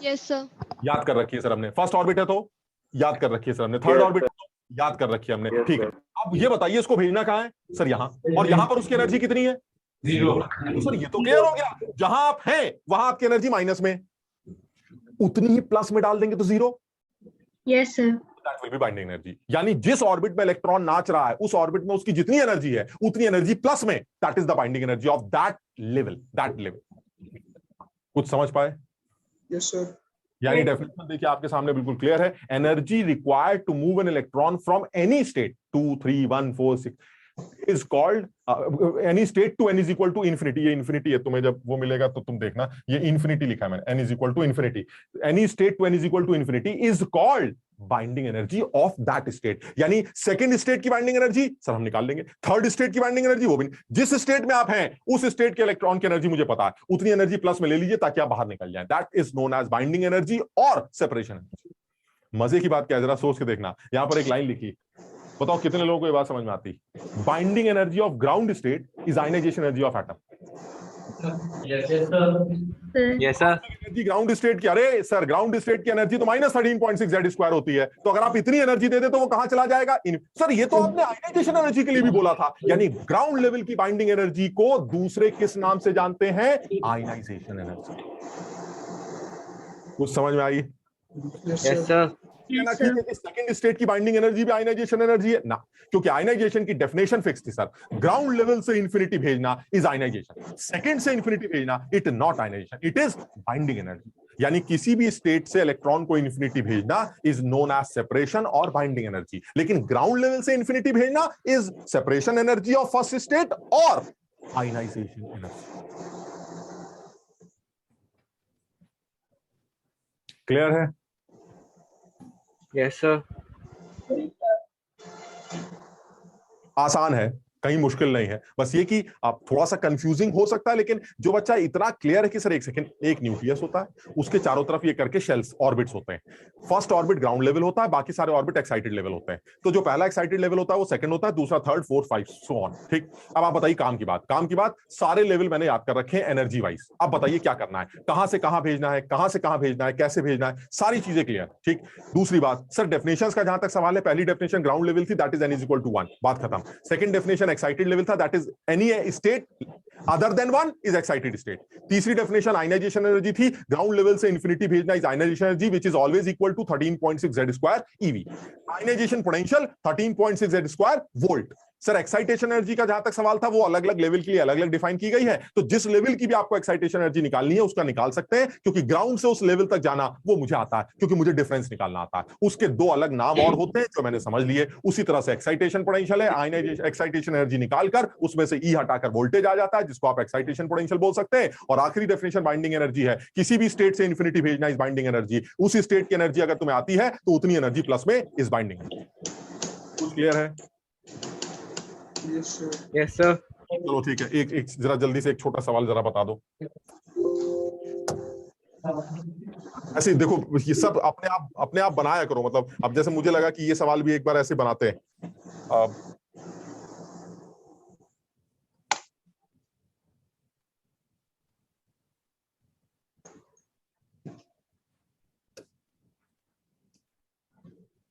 Yes sir. याद कर रखी है सर हमने। फर्स्ट ऑर्बिट है तो याद कर रखी है सर हमने। थर्ड ऑर्बिट है तो याद कर रखी है हमने, ठीक है। अब ये बताइए इसको भेजना कहां है सर? यहां। और यहां पर उसकी एनर्जी कितनी है? 0। तो सर ये तो क्लियर हो गया, जहां आप हैं वहां आपकी एनर्जी माइनस में, उतनी ही प्लस में डाल देंगे तो 0। Yes sir. That will be binding energy. यानी जिस ऑर्बिट में इलेक्ट्रॉन नाच रहा है उस ऑर्बिट में उसकी जितनी एनर्जी है उतनी एनर्जी प्लस में, that is the binding energy of that level. कुछ समझ पाए? Yes sir. यानी डेफिनेशन देखिए आपके सामने बिल्कुल क्लियर है। Energy required to move an electron from any state 2 3 1 4 6 is called any state to n is equal to infinity। ये infinity है, तुम्हें जब वो मिलेगा तो तुम देखना, ये infinity लिखा है मैंने, n is equal to infinity। any state to n is equal to infinity is called binding energy of that state. यानी सेकंड स्टेट की बाइंडिंग एनर्जी सर हम निकाल लेंगे, थर्ड स्टेट की बाइंडिंग एनर्जी वो भी, जिस स्टेट में आप हैं उस स्टेट के इलेक्ट्रॉन की एनर्जी मुझे पता है, उतनी एनर्जी प्लस में ले लीजिए ताकि आप बाहर निकल जाए। That is known as binding energy और सेपरेशन एनर्जी। मजे की बात क्या है जरा सोच के देखना, यहां पर एक लाइन लिखी, बताओ कितने लोगों को ये बात समझ में आती? Binding energy of ground state is ionization energy of atom. Yes sir. Yes sir. Energy ground state की, अरे सर ग्राउंड स्टेट की एनर्जी तो -13.6 Z² होती है, तो अगर आप इतनी एनर्जी दे दे तो वो कहां चला जाएगा? सर ये तो आपने आयनाइजेशन एनर्जी के लिए भी बोला था। यानी ग्राउंड लेवल की बाइंडिंग एनर्जी को दूसरे किस नाम से जानते हैं? Ionization energy. कुछ समझ में आई? Yes sir. सेकंड स्टेट की बाइंडिंग एनर्जी भी आयनाइजेशन एनर्जी है ना, क्योंकि आयनाइजेशन की डेफिनेशन फिक्स थी सर, ग्राउंड लेवल से इंफिनिटी भेजना इज आयनाइजेशन, सेकंड से इंफिनिटी भेजना it not ionization, it is binding energy. यानी किसी भी स्टेट से इलेक्ट्रॉन को इंफिनिटी भेजना इज नोन एज सेपरेशन और बाइंडिंग एनर्जी, लेकिन ग्राउंड लेवल से इंफिनिटी भेजना is separation energy of first state और आयनाइजेशन एनर्जी। क्लियर है? Yes sir. आसान है, कहीं मुश्किल नहीं है, बस ये कि आप थोड़ा सा कंफ्यूजिंग हो सकता है, लेकिन जो बच्चा इतना क्लियर है कि सर एक सेकंड, एक न्यूक्लियस होता है, उसके चारों तरफ ये करके शेल्स ऑर्बिट्स होते हैं, फर्स्ट ऑर्बिट ग्राउंड लेवल होता है, बाकी सारे ऑर्बिट एक्साइटेड लेवल होते हैं, तो जो पहला एक्साइटेड लेवल होता है वो सेकंड होता है, दूसरा थर्ड फोर्थ 5 सो ऑन। ठीक, अब आप बताइए काम की बात सारे लेवल मैंने याद कर रखे हैं एनर्जी वाइज। अब बताइए क्या करना है, कहां से कहां भेजना है, कहां से कहां भेजना है, कैसे भेजना है, सारी चीजें क्लियर। ठीक, दूसरी बात सर डेफिनेशंस का जहां तक सवाल है, पहली डेफिनेशन ग्राउंड लेवल थी, दैट इज n = 1, बात खत्म। सेकंड डेफिनेशन एक्साइटेड लेवल था, that is any state other than 1 is excited state। तीसरी डेफिनेशन आयनाइजेशन एनर्जी थी, ग्राउंड लेवल से इंफिनिटी भेजना is ionization energy which is always equal to 13.6 Z² eV। Ionization potential 13.6 Z² volt. Sir excitation energy का जहां तक सवाल था वो अलग अलग लेवल के लिए अलग अलग डिफाइन की गई है, तो जिस लेवल की भी आपको एक्साइटेशन एनर्जी निकालनी है उसका निकाल सकते हैं, क्योंकि ग्राउंड से उस लेवल तक जाना वो मुझे आता है, क्योंकि मुझे डिफरेंस निकालना आता है। उसके दो अलग नाम और होते हैं जो मैंने समझ लिए। उसी तरह से एक्साइटेशन पोटेंशियल है, आयनाइजेशन एक्साइटेशन एनर्जी निकालकर उसमें से E हटाकर वोल्टेज आ जाता है, जिसको आप एक्साइटेशन पोटेंशियल बोल सकते हैं। और आखिरी डेफिनेशन बाइंडिंग एनर्जी है, किसी भी स्टेट से इंफिनिटी भेजना इज बाइंडिंग एनर्जी, उसी स्टेट की एनर्जी अगर तुम्हें आती है तो उतनी एनर्जी प्लस में इज बाइंडिंग एनर्जी। कुछ क्लियर है? Yes sir. चलो ठीक है, एक जरा जल्दी से एक छोटा सवाल जरा बता दो। ऐसे देखो ये सब अपने आप बनाया करो, मतलब अब जैसे मुझे लगा कि ये सवाल भी एक बार ऐसे बनाते हैं।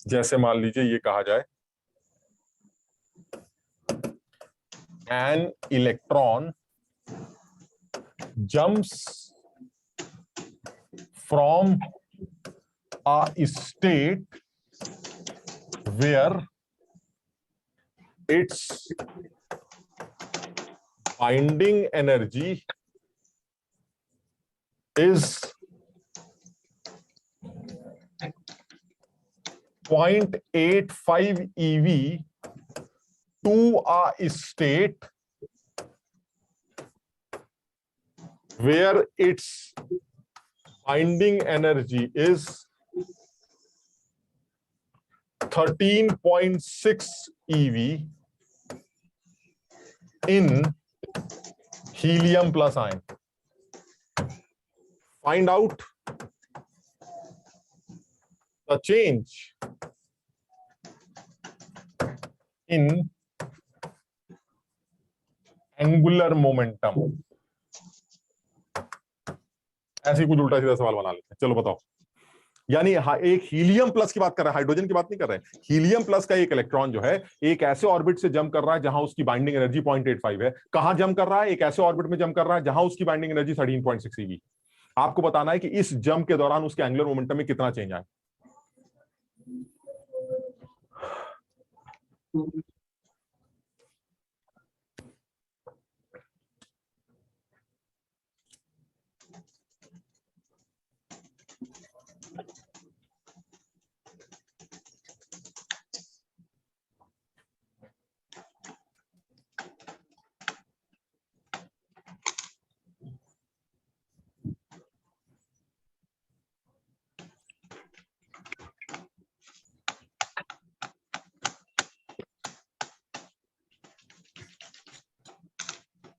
जैसे मान लीजिए ये कहा जाए an electron jumps from a state where its binding energy is 0.85 eV to a state where its binding energy is 13.6 eV in helium plus ion. Find out the change in angular momentum. ऐसे कुछ उल्टा सीधा सवाल बना लेते हैं। चलो बताओ। यानी एक हीलियम प्लस की बात कर रहे हैं, हाइड्रोजन की बात नहीं कर रहे हैं। हीलियम प्लस का एक इलेक्ट्रॉन जो है एक ऐसे ऑर्बिट से जंप कर रहा है जहां उसकी बाइंडिंग एनर्जी 0.85 है। कहां जंप कर रहा है? एक ऐसे ऑर्बिट में जंप कर रहा है जहां उसकी बाइंडिंग एनर्जी 13.6 eV। आपको बताना है कि इस जंप के दौरान उसके एंगुलर मोमेंटम में कितना चेंज आया।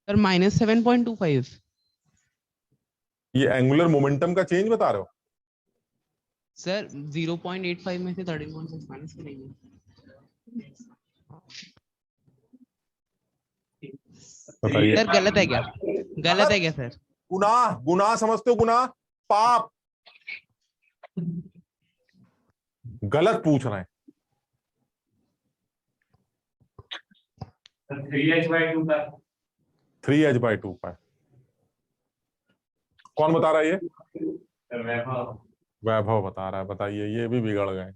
सर -7.25। ये एंगुलर मोमेंटम का चेंज बता रहे हो? सर 0.85 में से 13.6 माइनस करेंगे। बताइए। सर गलत है क्या? गलत है क्या सर? गुनाह, गुनाह समझते हो? गुनाह, पाप। गलत पूछ रहे हैं। 3h/2 का 3h/2 का। कौन बता रहा है ये? वैभव। वैभव बता रहा है। बताइए, ये भी बिगड़ गए।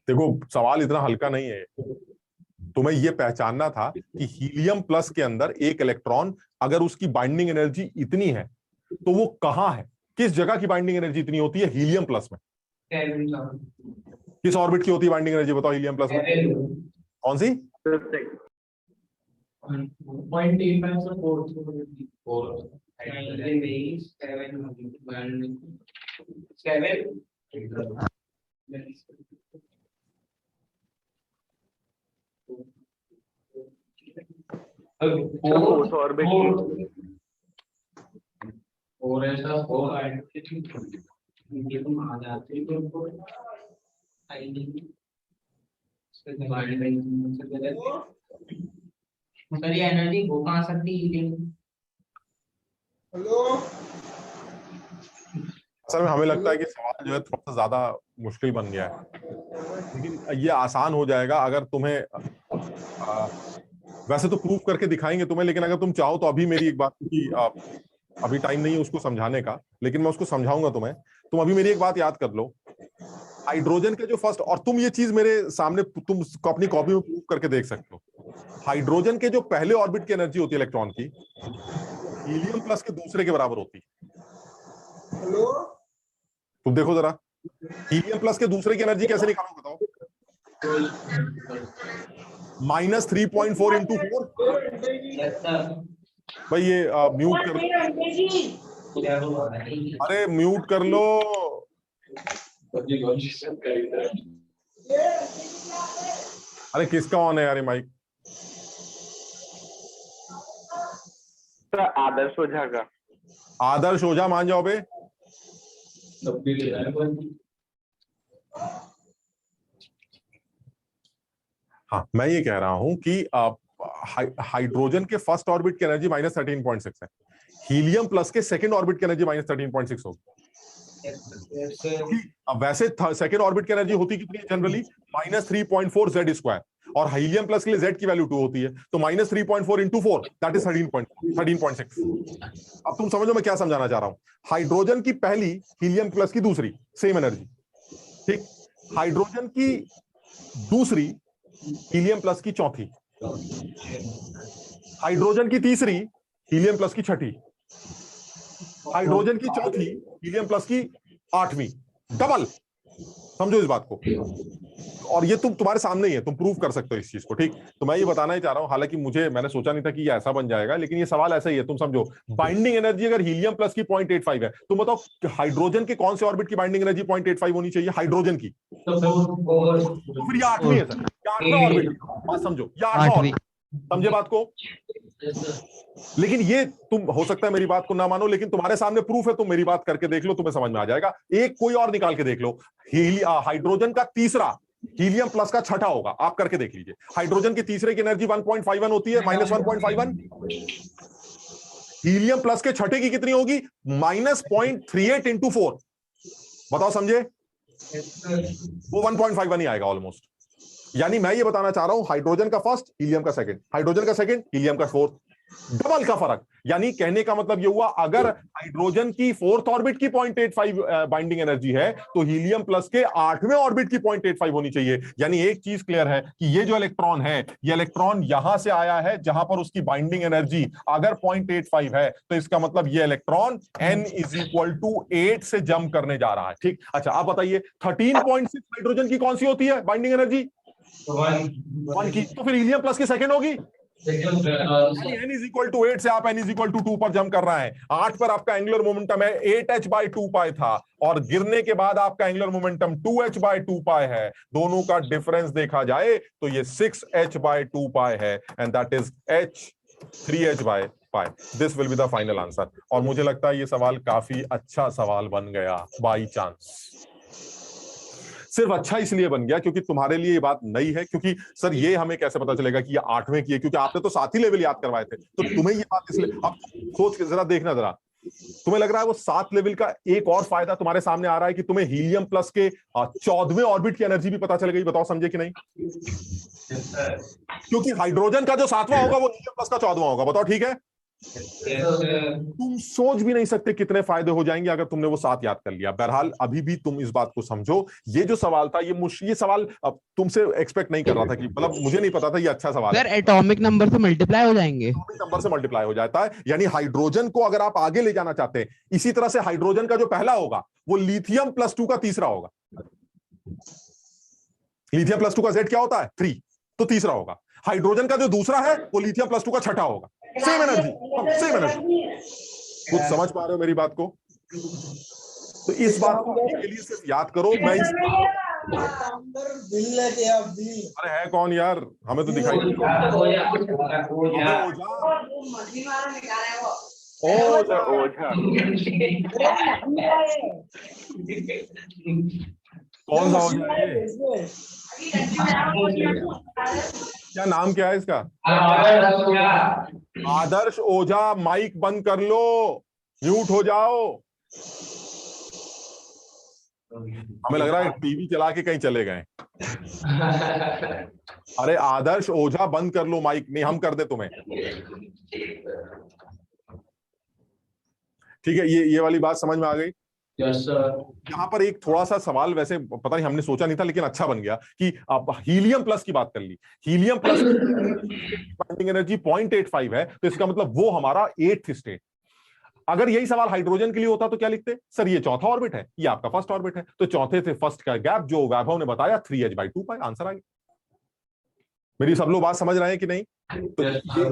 देखो, सवाल इतना हल्का नहीं है। तुम्हें यह पहचानना था कि हीलियम प्लस के अंदर एक इलेक्ट्रॉन अगर उसकी बाइंडिंग एनर्जी इतनी है तो वो कहां है, किस जगह की बाइंडिंग एनर्जी इतनी होती है हीलियम प्लस में? किस ऑर्बिट की होती है बाइंडिंग एनर्जी? बताओ हीलियम प्लस में कौन सी? 0.85 से 4 फोर्थ ऑर्बिट और ऐसा 4 ये तुम आ जाते तो सर ये एनर्जी वो कहाँ सकती है? असल में हमें लगता है कि सवाल जो है थोड़ा सा ज्यादा मुश्किल बन गया है, लेकिन ये आसान हो जाएगा अगर तुम्हें वैसे तो प्रूफ करके दिखाएंगे तुम्हें, लेकिन अगर तुम चाहो तो अभी मेरी एक बात की अभी टाइम नहीं है उसको समझाने का, लेकिन मैं उसको समझाऊंगा तुम्हें। तुम अभी मेरी एक बात याद कर लो। हाइड्रोजन के जो फर्स्ट, और तुम ये चीज मेरे सामने तुम अपनी कॉपी में प्रूफ करके देख सकते हो। हाइड्रोजन के जो पहले ऑर्बिट की एनर्जी होती है इलेक्ट्रॉन की, हीलियम प्लस के दूसरे के बराबर होती है। हेलो, तुम देखो जरा, हीलियम प्लस के दूसरे की एनर्जी कैसे निकालोगे बताओ? -3.4 × 4। भाई ये म्यूट कर, अरे म्यूट कर लो। अरे किसका ऑन है यार माइक? आदर्श ओझा का। आदर्श ओझा मान जाओ बे। हाँ, मैं ये कह रहा हूं कि हाइड्रोजन के फर्स्ट ऑर्बिट की एनर्जी -13.6 है, हीलियम प्लस के सेकंड ऑर्बिट की एनर्जी -13.6 होगी। अब वैसे सेकंड ऑर्बिट की एनर्जी होती कितनी है जनरली? -3.4 Z², और हीलियम प्लस के लिए Z की वैल्यू 2 होती है, तो -3.4 × 4 दैट इज 13.6। अब तुम समझो मैं क्या समझाना चाह रहा हूं। हाइड्रोजन की पहली, हीलियम प्लस की दूसरी, सेम एनर्जी, ठीक। हाइड्रोजन की दूसरी, हीलियम प्लस की चौथी। हाइड्रोजन की तीसरी, हीलियम प्लस की छठी। हाइड्रोजन की चौथी, हीलियम प्लस की 8वीं। डबल, समझो इस बात को। और ये तुम्हारे सामने ही है, तुम प्रूव कर सकते हो इस चीज को, ठीक। तो मैं ये बताना ही चाह रहा हूं, हालांकि मैंने सोचा नहीं था कि ये ऐसा बन जाएगा, लेकिन ये सवाल ऐसा ही है। तुम समझो, बाइंडिंग एनर्जी अगर हीलियम प्लस की 0.85 है, तुम बताओ हाइड्रोजन के कौन से ऑर्बिट की बाइंडिंग एनर्जी 0.85 होनी चाहिए? हाइड्रोजन की। तो फिर ये 8वीं है सर, ये 8वां ऑर्बिट। बात समझो, ये 8वां ऑर्बिट, समझे बात को? लेकिन ये तुम हो सकता है मेरी बात को ना मानो, लेकिन तुम्हारे सामने प्रूफ है, तुम मेरी बात करके देख लो, तुम्हें समझ में आ जाएगा। एक कोई और निकाल के देख लो, हाइड्रोजन का तीसरा हीलियम प्लस का छठा होगा, आप करके देख लीजिए। हाइड्रोजन की तीसरे की एनर्जी 1.51 होती है, -1.51। हीलियम प्लस के छठे की कितनी होगी? -0.38 × 4। बताओ समझे? वो 1.51 ही आएगा ऑलमोस्ट। यानी मैं ये बताना चाह रहा हूं, हाइड्रोजन का फर्स्ट, हीलियम का सेकंड, हाइड्रोजन का सेकंड, हीलियम का फोर्थ, डबल का फर्क। यानी कहने का मतलब ये हुआ, अगर हाइड्रोजन की 4th ऑर्बिट की 0.85 बाइंडिंग एनर्जी है, तो हीलियम प्लस के 8वें ऑर्बिट की 0.85 होनी चाहिए। यानी एक चीज क्लियर है कि ये जो इलेक्ट्रॉन है, ये इलेक्ट्रॉन यहां से आया है जहां पर उसकी बाइंडिंग एनर्जी अगर 0.85 है, तो इसका मतलब ये इलेक्ट्रॉन n = 8 से जंप करने जा रहा है, ठीक। अच्छा, आप बताइए 13.6 हाइड्रोजन की कौन सी होती है बाइंडिंग एनर्जी? 1 की। तो फिर हीलियम प्लस की सेकंड होगी। n = 8 से आप n = 2 पर जंप कर रहा है। 8 पर आपका एंगुलर मोमेंटम है 8h/2π था, और गिरने के बाद आपका एंगुलर मोमेंटम 2h/2π है। दोनों का डिफरेंस देखा जाए तो ये 6h/2π है, and that is h 3h/π। This will be the final answer. और मुझे लगता है ये सवाल काफी अच्छा सवाल बन गया बाई चांस। सिर्फ अच्छा इसलिए बन गया क्योंकि तुम्हारे लिए ये बात नई है, क्योंकि सर ये हमें कैसे पता चलेगा कि ये 8वें की है, क्योंकि आपने तो 7 ही लेवल याद करवाए थे, तो तुम्हें ये बात इसलिए। अब सोच के जरा देखना, जरा तुम्हें लग रहा है वो 7 लेवल का एक और फायदा तुम्हारे सामने आ रहा है कि तुम्हें हीलियम प्लस के 14वें ऑर्बिट की एनर्जी भी पता चल गई। बताओ समझे कि नहीं? क्योंकि हाइड्रोजन का जो 7वां होगा वो हीलियम प्लस का 14वां होगा। बताओ ठीक है? तुम सोच भी नहीं सकते कितने फायदे हो जाएंगे अगर तुमने वो 7 याद कर लिया। बहरहाल अभी भी तुम इस बात को समझो, ये जो सवाल था, ये सवाल अब तुमसे एक्सपेक्ट नहीं कर रहा था कि, मतलब मुझे नहीं पता था ये अच्छा सवाल है। सर एटॉमिक नंबर से मल्टीप्लाई हो जाएंगे, एटॉमिक नंबर से मल्टीप्लाई हो जाता है। यानी हाइड्रोजन को अगर आप आगे ले जाना चाहते हैं, इसी तरह से हाइड्रोजन का जो पहला होगा वो लिथियम +2 का तीसरा होगा। लिथियम +2 का Z क्या होता है? 3, तो तीसरा होगा। हाइड्रोजन का जो दूसरा है वो लिथियम +2 का छठा होगा। Same energy, same energy. कुछ समझ पा रहे हो मेरी बात को? तो इस बात को के लिए सिर्फ याद करो। मैं अरे है कौन यार? हमें तो दिखाई नहीं। ओझा। कौन सा ओझा है? क्या नाम क्या है इसका? आदर्श ओझा। माइक बंद कर लो, म्यूट हो जाओ। हमें लग रहा है टीवी चला के कहीं चले गए। अरे आदर्श ओझा बंद कर लो माइक। नहीं, हम कर दे तुम्हें। ठीक है, ये वाली बात समझ में आ गई? Yes sir. यहाँ पर एक थोड़ा सा सवाल, वैसे पता नहीं हमने सोचा नहीं था, लेकिन अच्छा बन गया कि आप हीलियम प्लस की बात कर ली। हीलियम प्लस बाइंडिंग एनर्जी 0.85 है, तो इसका मतलब वो हमारा 8th स्टेट। अगर यही सवाल हाइड्रोजन के लिए होता तो क्या लिखते? सर ये चौथा ऑर्बिट है, ये आपका फर्स्ट ऑर्बिट है, तो चौथे से फर्स्ट का गैप जो वैभव ने बताया 3h/2π आंसर आ गया। मेरी सब लोग बात समझ रहे हैं कि नहीं? तो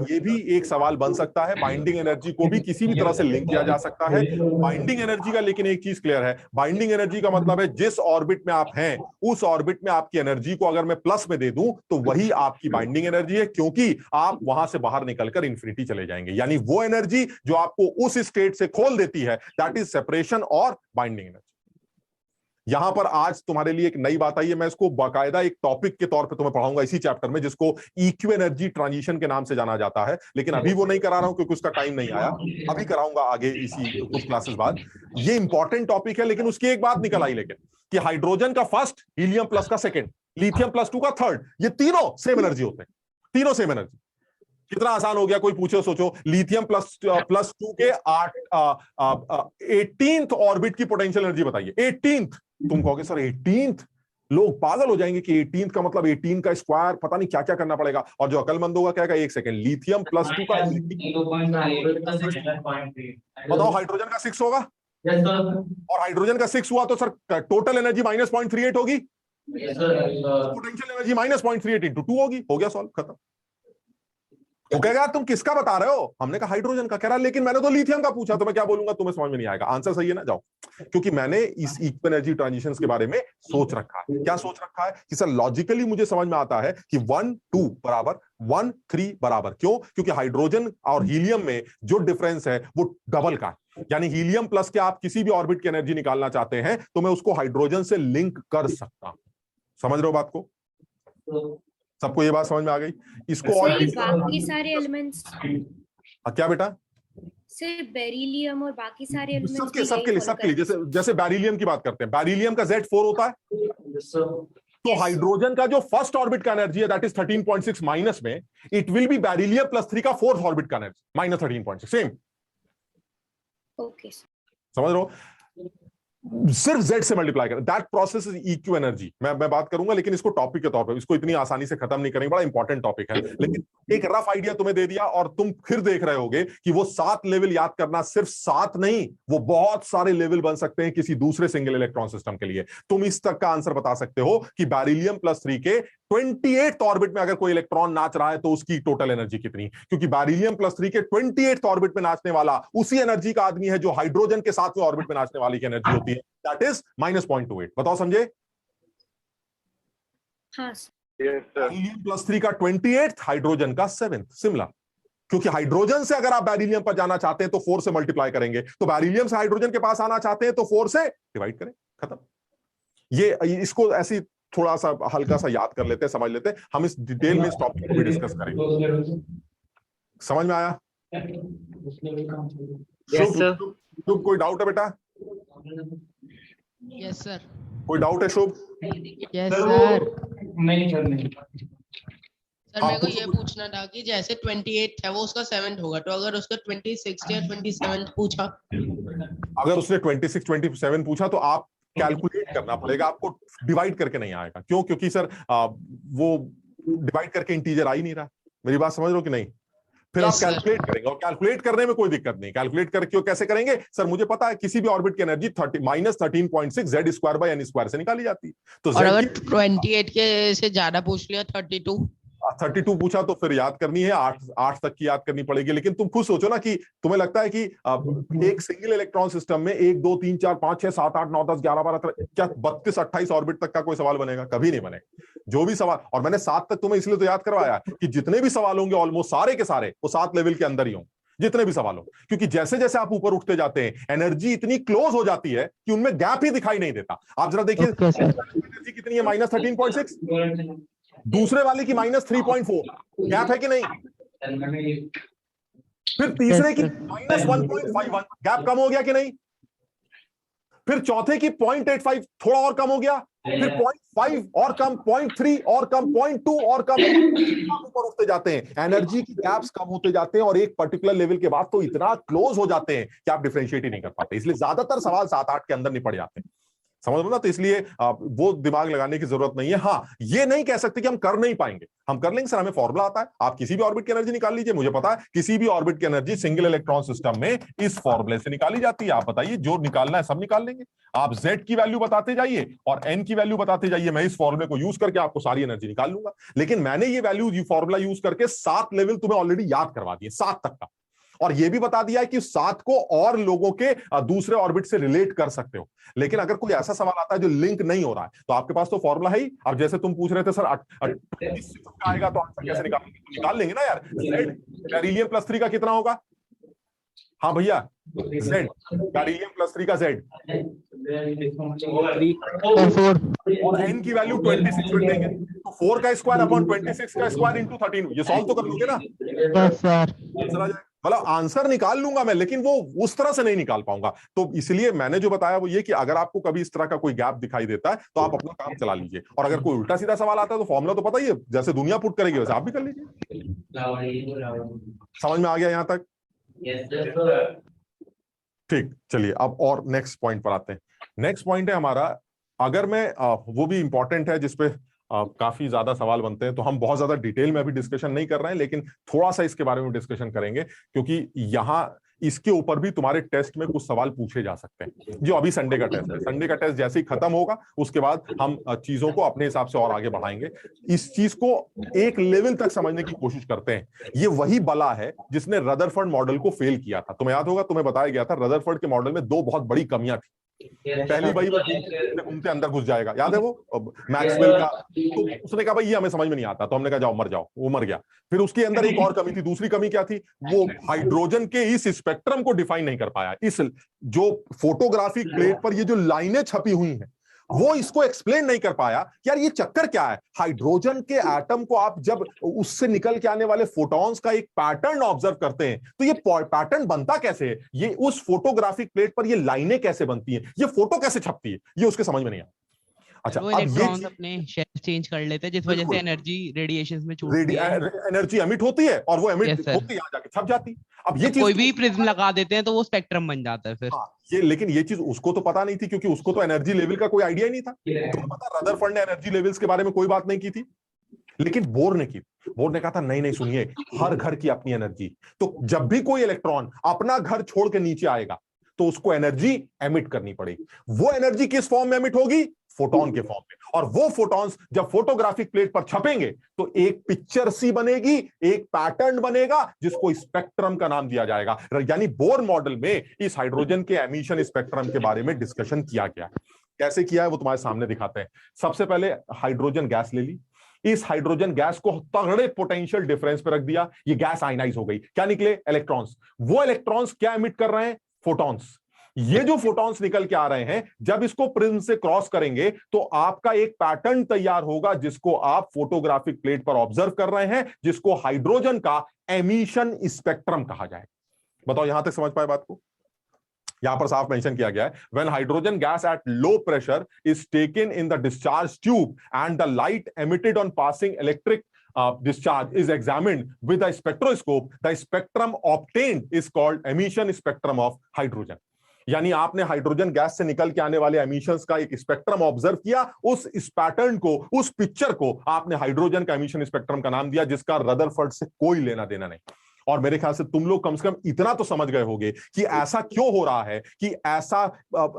ये भी एक सवाल बन सकता है। बाइंडिंग एनर्जी को भी किसी भी तरह से लिंक किया जा सकता है बाइंडिंग एनर्जी का। लेकिन एक चीज क्लियर है, बाइंडिंग एनर्जी का मतलब है जिस ऑर्बिट में आप हैं उस ऑर्बिट में आपकी एनर्जी को अगर मैं प्लस में दे दूं तो वही आपकी बाइंडिंग एनर्जी है, क्योंकि आप वहां से बाहर निकलकर इंफिनिटी चले जाएंगे। यानी वो एनर्जी जो आपको उस स्टेट से खोल देती है, दैट इज सेपरेशन और बाइंडिंग एनर्जी। यहां पर आज तुम्हारे लिए एक नई बात आई है, मैं इसको बाकायदा एक टॉपिक के तौर पे तुम्हें पढ़ाऊंगा इसी चैप्टर में, जिसको इक्यू एनर्जी ट्रांजिशन के नाम से जाना जाता है। लेकिन अभी वो नहीं करा रहा हूं क्योंकि उसका टाइम नहीं आया, अभी कराऊंगा आगे इसी कुछ क्लासेस बाद। ये इंपॉर्टेंट टॉपिक है, लेकिन उसकी एक बात निकल आई लेकिन कि हाइड्रोजन का फर्स्ट, हीलियम प्लस का सेकंड, लिथियम +2 का थर्ड, ये तीनों सेम एनर्जी होते हैं। तीनों सेम एनर्जी। कितना आसान हो गया, कोई पूछो, सोचो लिथियम +2 के 18th ऑर्बिट की पोटेंशियल एनर्जी बताइए। 18th। तुम कहोगे सर 18th, लोग पागल हो जाएंगे कि 18th का मतलब 18 का स्क्वायर, पता नहीं क्या क्या करना पड़ेगा। और जो अकलमंद होगा क्या, एक सेकंड, लिथियम +2 का बताओ, हाइड्रोजन का 6 होगा। और हाइड्रोजन का 6 हुआ तो सर टोटल एनर्जी -0.38 होगी। Yes, sir. Potential energy minus 0.38 into 2 होगी, हो गया सॉल्व, खत्म। तो कहेगा यार तुम किसका बता रहे हो, हमने कहा हाइड्रोजन का। कह रहा लेकिन मैंने तो लिथियम का पूछा, तो मैं क्या बोलूंगा, तुम्हें समझ में नहीं आएगा। आंसर सही है ना, जाओ। क्योंकि मैंने इस इक्वल एनर्जी ट्रांजिशंस के बारे में सोच रखा है। क्या सोच रखा है कि सर लॉजिकली मुझे समझ में आता है कि 1 2 बराबर 1 3 बराबर, क्यों? क्योंकि हाइड्रोजन और हीलियम में जो डिफरेंस है वो डबल का है। यानी हीलियम प्लस के आप किसी भी ऑर्बिट की एनर्जी निकालना चाहते हैं तो मैं उसको हाइड्रोजन से लिंक कर सकता हूं। समझ रहे हो बात को? सबको ये बात समझ में आ गई? इसको और बाकी सारे एलिमेंट्स क्या बेटा? सिर्फ बेरिलियम और बाकी सारे एलिमेंट्स सबके लिए जैसे बेरिलियम की बात करते हैं, बेरिलियम का Z4 होता है। तो हाइड्रोजन का जो फर्स्ट ऑर्बिट का एनर्जी है दैट इज 13.6 माइनस में, it will B beryllium plus 3 का फोर्थ ऑर्बिट का एनर्जी माइनस 13.6, सेम। ओके, समझ रहे हो? सिर्फ Z से मल्टीप्लाई कर, दैट प्रोसेस इज इक्यू एनर्जी। मैं बात करूंगा, लेकिन इसको टॉपिक के तौर पे, इसको इतनी आसानी से खत्म नहीं करेंगे, बड़ा इंपॉर्टेंट टॉपिक है। लेकिन एक रफ आइडिया तुम्हें दे दिया, और तुम फिर देख रहे होगे कि वो 7 लेवल याद करना, सिर्फ 7 नहीं, वो बहुत सारे लेवल बन सकते हैं किसी दूसरे सिंगल इलेक्ट्रॉन सिस्टम के लिए। तुम इस तक का आंसर बता सकते हो कि बेरिलियम प्लस 3 के 28th ऑर्बिट में अगर कोई इलेक्ट्रॉन नाच रहा है तो उसकी टोटल एनर्जी कितनी, क्योंकि बेरिलियम प्लस 3 के 28th ऑर्बिट में नाचने वाला उसी एनर्जी का आदमी है जो हाइड्रोजन के 7वें ऑर्बिट में नाचने वाली की एनर्जी होती है, दैट इज माइनस 0.28। बताओ, समझे? हाँ बेरिलियम प्लस 3 का 28th, हाइड्रोजन का 7th, सिमिलर। क्योंकि हाइड्रोजन से अगर आप बेरिलियम पर जाना चाहते हैं तो 4 से मल्टीप्लाई करेंगे, तो बेरिलियम से हाइड्रोजन के पास आना चाहते हैं तो 4 से डिवाइड करें, खत्म। ये इसको ऐसी थोड़ा सा हल्का सा याद कर लेते हैं, समझ लेते हैं। हम इस डिटेल में इस टॉपिक को भी डिस्कस करेंगे। समझ में आया? Yes, sir. शुभ, कोई डाउट है बेटा? Yes, sir. कोई डाउट है शुभ? Yes, sir. नहीं सर, नहीं। सर मेरे को ये पूछना था कि जैसे 28 है वो उसका 7th होगा, तो अगर उसका 26 या 27 पूछा, अगर उसने 26 27 पूछा तो आप कैलकुलेट करना पड़ेगा, आपको डिवाइड करके नहीं आएगा। क्यों? क्योंकि सर वो डिवाइड करके इंटीजर आ ही नहीं रहा। मेरी बात समझ रहे हो कि नहीं? फिर आप कैलकुलेट करेंगे, और कैलकुलेट करने में कोई दिक्कत नहीं। कैलकुलेट करके कैसे करेंगे? सर मुझे पता है किसी भी ऑर्बिट की एनर्जी माइनस 13.6 Z² से निकाली जाती है। तो और अगर 28 के से ज्यादा पूछ लिया, 32 पूछा तो फिर याद करनी है, 8 तक की याद करनी पड़ेगी। लेकिन तुम खुद सोचो ना कि तुम्हें लगता है कि एक सिंगल इलेक्ट्रॉन सिस्टम में 1 2 3 4 5 6 7 8 9 10 11 12 क्या 32 28 ऑर्बिट तक का कोई सवाल बनेगा? कभी नहीं बनेगा। जो भी सवाल, और मैंने 7 तक तुम्हें इसलिए तो याद करवाया कि जितने भी सवाल होंगे ऑलमोस्ट सारे के सारे वो 7 लेवल के अंदर ही होंगे, जितने भी सवाल हो। क्योंकि जैसे जैसे आप ऊपर उठते जाते हैं एनर्जी इतनी क्लोज हो जाती है कि उनमें गैप ही दिखाई नहीं देता। आप जरा देखिए एनर्जी कितनी है, माइनस 13.6, दूसरे वाले की माइनस 3.4, गैप है कि नहीं? फिर तीसरे की माइनस 1.51, गैप कम हो गया कि नहीं? फिर चौथे की 0.85, थोड़ा और कम हो गया। फिर 0.5 और कम, 0.3 और कम, 0.2 और कम, ऊपर उठते जाते हैं, एनर्जी की गैप्स कम होते जाते हैं, और एक पर्टिकुलर लेवल के बाद तो इतना क्लोज हो जाते हैं कि आप डिफरेंशिएट ही नहीं कर पाते। इसलिए ज्यादातर सवाल 7-8 के अंदर निपट जाते हैं। समझ लो ना? तो इसलिए वो दिमाग लगाने की जरूरत नहीं है। हाँ, ये नहीं कह सकते कि हम कर नहीं पाएंगे, हम कर लेंगे। सर हमें फॉर्मूला आता है, आप किसी भी ऑर्बिट की एनर्जी निकाल लीजिए। मुझे पता है किसी भी ऑर्बिट की एनर्जी सिंगल इलेक्ट्रॉन सिस्टम में इस फॉर्मूले से निकाली जाती है। आप बताइए, जो निकालना है सब निकाल लेंगे। आप Z की वैल्यू बताते जाइए और N की वैल्यू बताते जाइए, मैं इस फॉर्मूले को यूज करके आपको सारी एनर्जी निकाल लूंगा। लेकिन मैंने ये वैल्यू फॉर्मूला यूज करके 7 लेवल तुम्हें ऑलरेडी याद करवा दिए, 7 तक का, और ये भी बता दिया है कि 7 को और लोगों के दूसरे ऑर्बिट से रिलेट कर सकते हो। लेकिन अगर कोई ऐसा सवाल आता है जो लिंक नहीं हो रहा है तो आपके पास तो फॉर्मूला है ही। अब जैसे तुम पूछ रहे थे सर 28 का आएगा तो आंसर कैसे निकालेंगे? तो निकाल लेंगे ना यार। बेरिलियम प्लस 3 का कितना होगा? हाँ भैया, Z, बेरिलियम प्लस 3 का Z, और N की वैल्यू 26 रख देंगे, तो 4 का स्क्वायर अपॉन 26 का स्क्वायर इंटू 13। ये सॉल्व तो कर लोगे ना? आंसर आ जाएगा। मतलब आंसर निकाल लूंगा मैं, लेकिन वो उस तरह से नहीं निकाल पाऊंगा। तो इसलिए मैंने जो बताया वो ये कि अगर आपको कभी इस तरह का कोई गैप दिखाई देता है तो आप अपना काम चला लीजिए, और अगर कोई उल्टा सीधा सवाल आता है तो फॉर्मूला तो पता ही है, जैसे दुनिया पुट करेगी वैसे आप भी कर लीजिए। समझ में आ गया यहाँ तक? ठीक, चलिए अब और नेक्स्ट पॉइंट पर आते हैं। नेक्स्ट पॉइंट है हमारा, अगर मैं वो भी इंपॉर्टेंट है जिसपे काफी ज्यादा सवाल बनते हैं, तो हम बहुत ज्यादा डिटेल में अभी डिस्कशन नहीं कर रहे हैं, लेकिन थोड़ा सा इसके बारे में डिस्कशन करेंगे, क्योंकि यहाँ इसके ऊपर भी तुम्हारे टेस्ट में कुछ सवाल पूछे जा सकते हैं, जो अभी संडे का टेस्ट है। संडे का टेस्ट जैसे ही खत्म होगा उसके बाद हम चीजों को अपने हिसाब से और आगे बढ़ाएंगे। इस चीज को एक लेवल तक समझने की कोशिश करते हैं। ये वही बला है जिसने रदरफोर्ड मॉडल को फेल किया था। तुम्हें याद होगा, तुम्हें बताया गया था रदरफोर्ड के मॉडल में दो बहुत बड़ी कमियां थी। पहली भाई घूमते अंदर घुस जाएगा, याद है वो मैक्सवेल का, तो उसने कहा भाई ये हमें समझ में नहीं आता, तो हमने कहा जाओ मर जाओ, वो मर गया। फिर उसके अंदर एक और कमी थी, दूसरी कमी क्या थी, वो हाइड्रोजन के इस स्पेक्ट्रम को डिफाइन नहीं कर पाया। इस जो फोटोग्राफिक प्लेट पर ये जो लाइनें छपी हुई हैं वो इसको एक्सप्लेन नहीं कर पाया कि यार ये चक्कर क्या है। हाइड्रोजन के एटम को आप जब उससे निकल के आने वाले फोटॉन्स का एक पैटर्न ऑब्जर्व करते हैं तो ये पैटर्न बनता कैसे है, ये उस फोटोग्राफिक प्लेट पर ये लाइनें कैसे बनती हैं, ये फोटो कैसे छपती है, ये उसके समझ में नहीं आया। अच्छा, वो अब इलेक्ट्रॉन्स ये अपने शेप चेंज कर लेते हैं जिस वजह से एनर्जी रेडिएशंस में छूटती है, एनर्जी एमिट होती है और वो एमिट Yes, sir. होती है, यहाँ जाके छप जाती है। अब ये जब चीज कोई भी प्रिज्म लगा देते हैं तो वो स्पेक्ट्रम बन जाता है फिर। ये, लेकिन ये चीज उसको तो पता नहीं थी, क्योंकि उसको तो एनर्जी लेवल का कोई आइडिया ही नहीं था। तुम्हें पता, रदरफोर्ड ने एनर्जी लेवल्स के बारे में कोई बात नहीं की थी, लेकिन बोर ने की। बोर ने कहा था नहीं नहीं सुनिए, हर घर की अपनी एनर्जी, तो जब भी कोई इलेक्ट्रॉन अपना घर छोड़ के नीचे आएगा तो उसको एनर्जी एमिट करनी पड़ेगी। वो एनर्जी किस फॉर्म में एमिट होगी, फोटोन के फॉर्म में। और वो फोटॉन्स जब फोटोग्राफिक प्लेट पर छपेंगे तो एक पिक्चर सी बनेगी, एक पैटर्न बनेगा जिसको स्पेक्ट्रम का नाम दिया जाएगा। यानी बोर मॉडल में इस हाइड्रोजन के एमिशन स्पेक्ट्रम के बारे में डिस्कशन किया गया। कैसे किया है वो तुम्हारे सामने दिखाते हैं। सबसे पहले हाइड्रोजन गैस ले ली, इस हाइड्रोजन गैस को तगड़े पोटेंशियल डिफरेंस पे रख दिया, ये गैस आयनाइज हो गई। क्या निकले, इलेक्ट्रॉन्स। वो इलेक्ट्रॉन्स क्या एमिट कर रहे हैं, फोटॉन्स। ये जो फोटॉन्स निकल के आ रहे हैं, जब इसको प्रिज्म से क्रॉस करेंगे तो आपका एक पैटर्न तैयार होगा जिसको आप फोटोग्राफिक प्लेट पर ऑब्जर्व कर रहे हैं, जिसको हाइड्रोजन का एमिशन स्पेक्ट्रम कहा जाए। बताओ यहां तक समझ पाए बात को। यहां पर साफ मेंशन किया गया है, when hydrogen gas at low pressure is taken in the discharge tube and the light emitted on passing electric discharge is examined with a spectroscope, the spectrum obtained is called emission spectrum of hydrogen. यानी आपने hydrogen gas से निकल के आने वाले emissions का एक spectrum observe किया, उस पैटर्न को, उस पिक्चर को आपने हाइड्रोजन का एमिशन स्पेक्ट्रम का नाम दिया, जिसका रदरफोर्ड से कोई लेना देना नहीं। और मेरे ख्याल से तुम लोग कम से कम इतना तो समझ गए होंगे कि ऐसा क्यों हो रहा है, कि ऐसा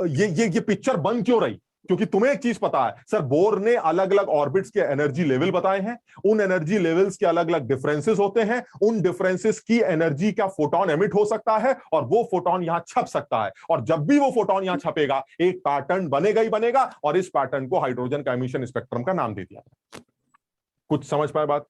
ये पिक्चर बन क्यों रही। क्योंकि तुम्हें एक चीज पता है, सर बोर ने अलग अलग ऑर्बिट्स के एनर्जी लेवल बताए हैं, उन एनर्जी लेवल्स के अलग अलग डिफरेंसेस होते हैं, उन डिफरेंसेस की एनर्जी का फोटोन एमिट हो सकता है और वो फोटोन यहां छप सकता है। और जब भी वो फोटोन यहां छपेगा एक पैटर्न बनेगा ही बनेगा, और इस पैटर्न को हाइड्रोजन का एमिशन स्पेक्ट्रम का नाम दे दिया गया। कुछ समझ पाए बात?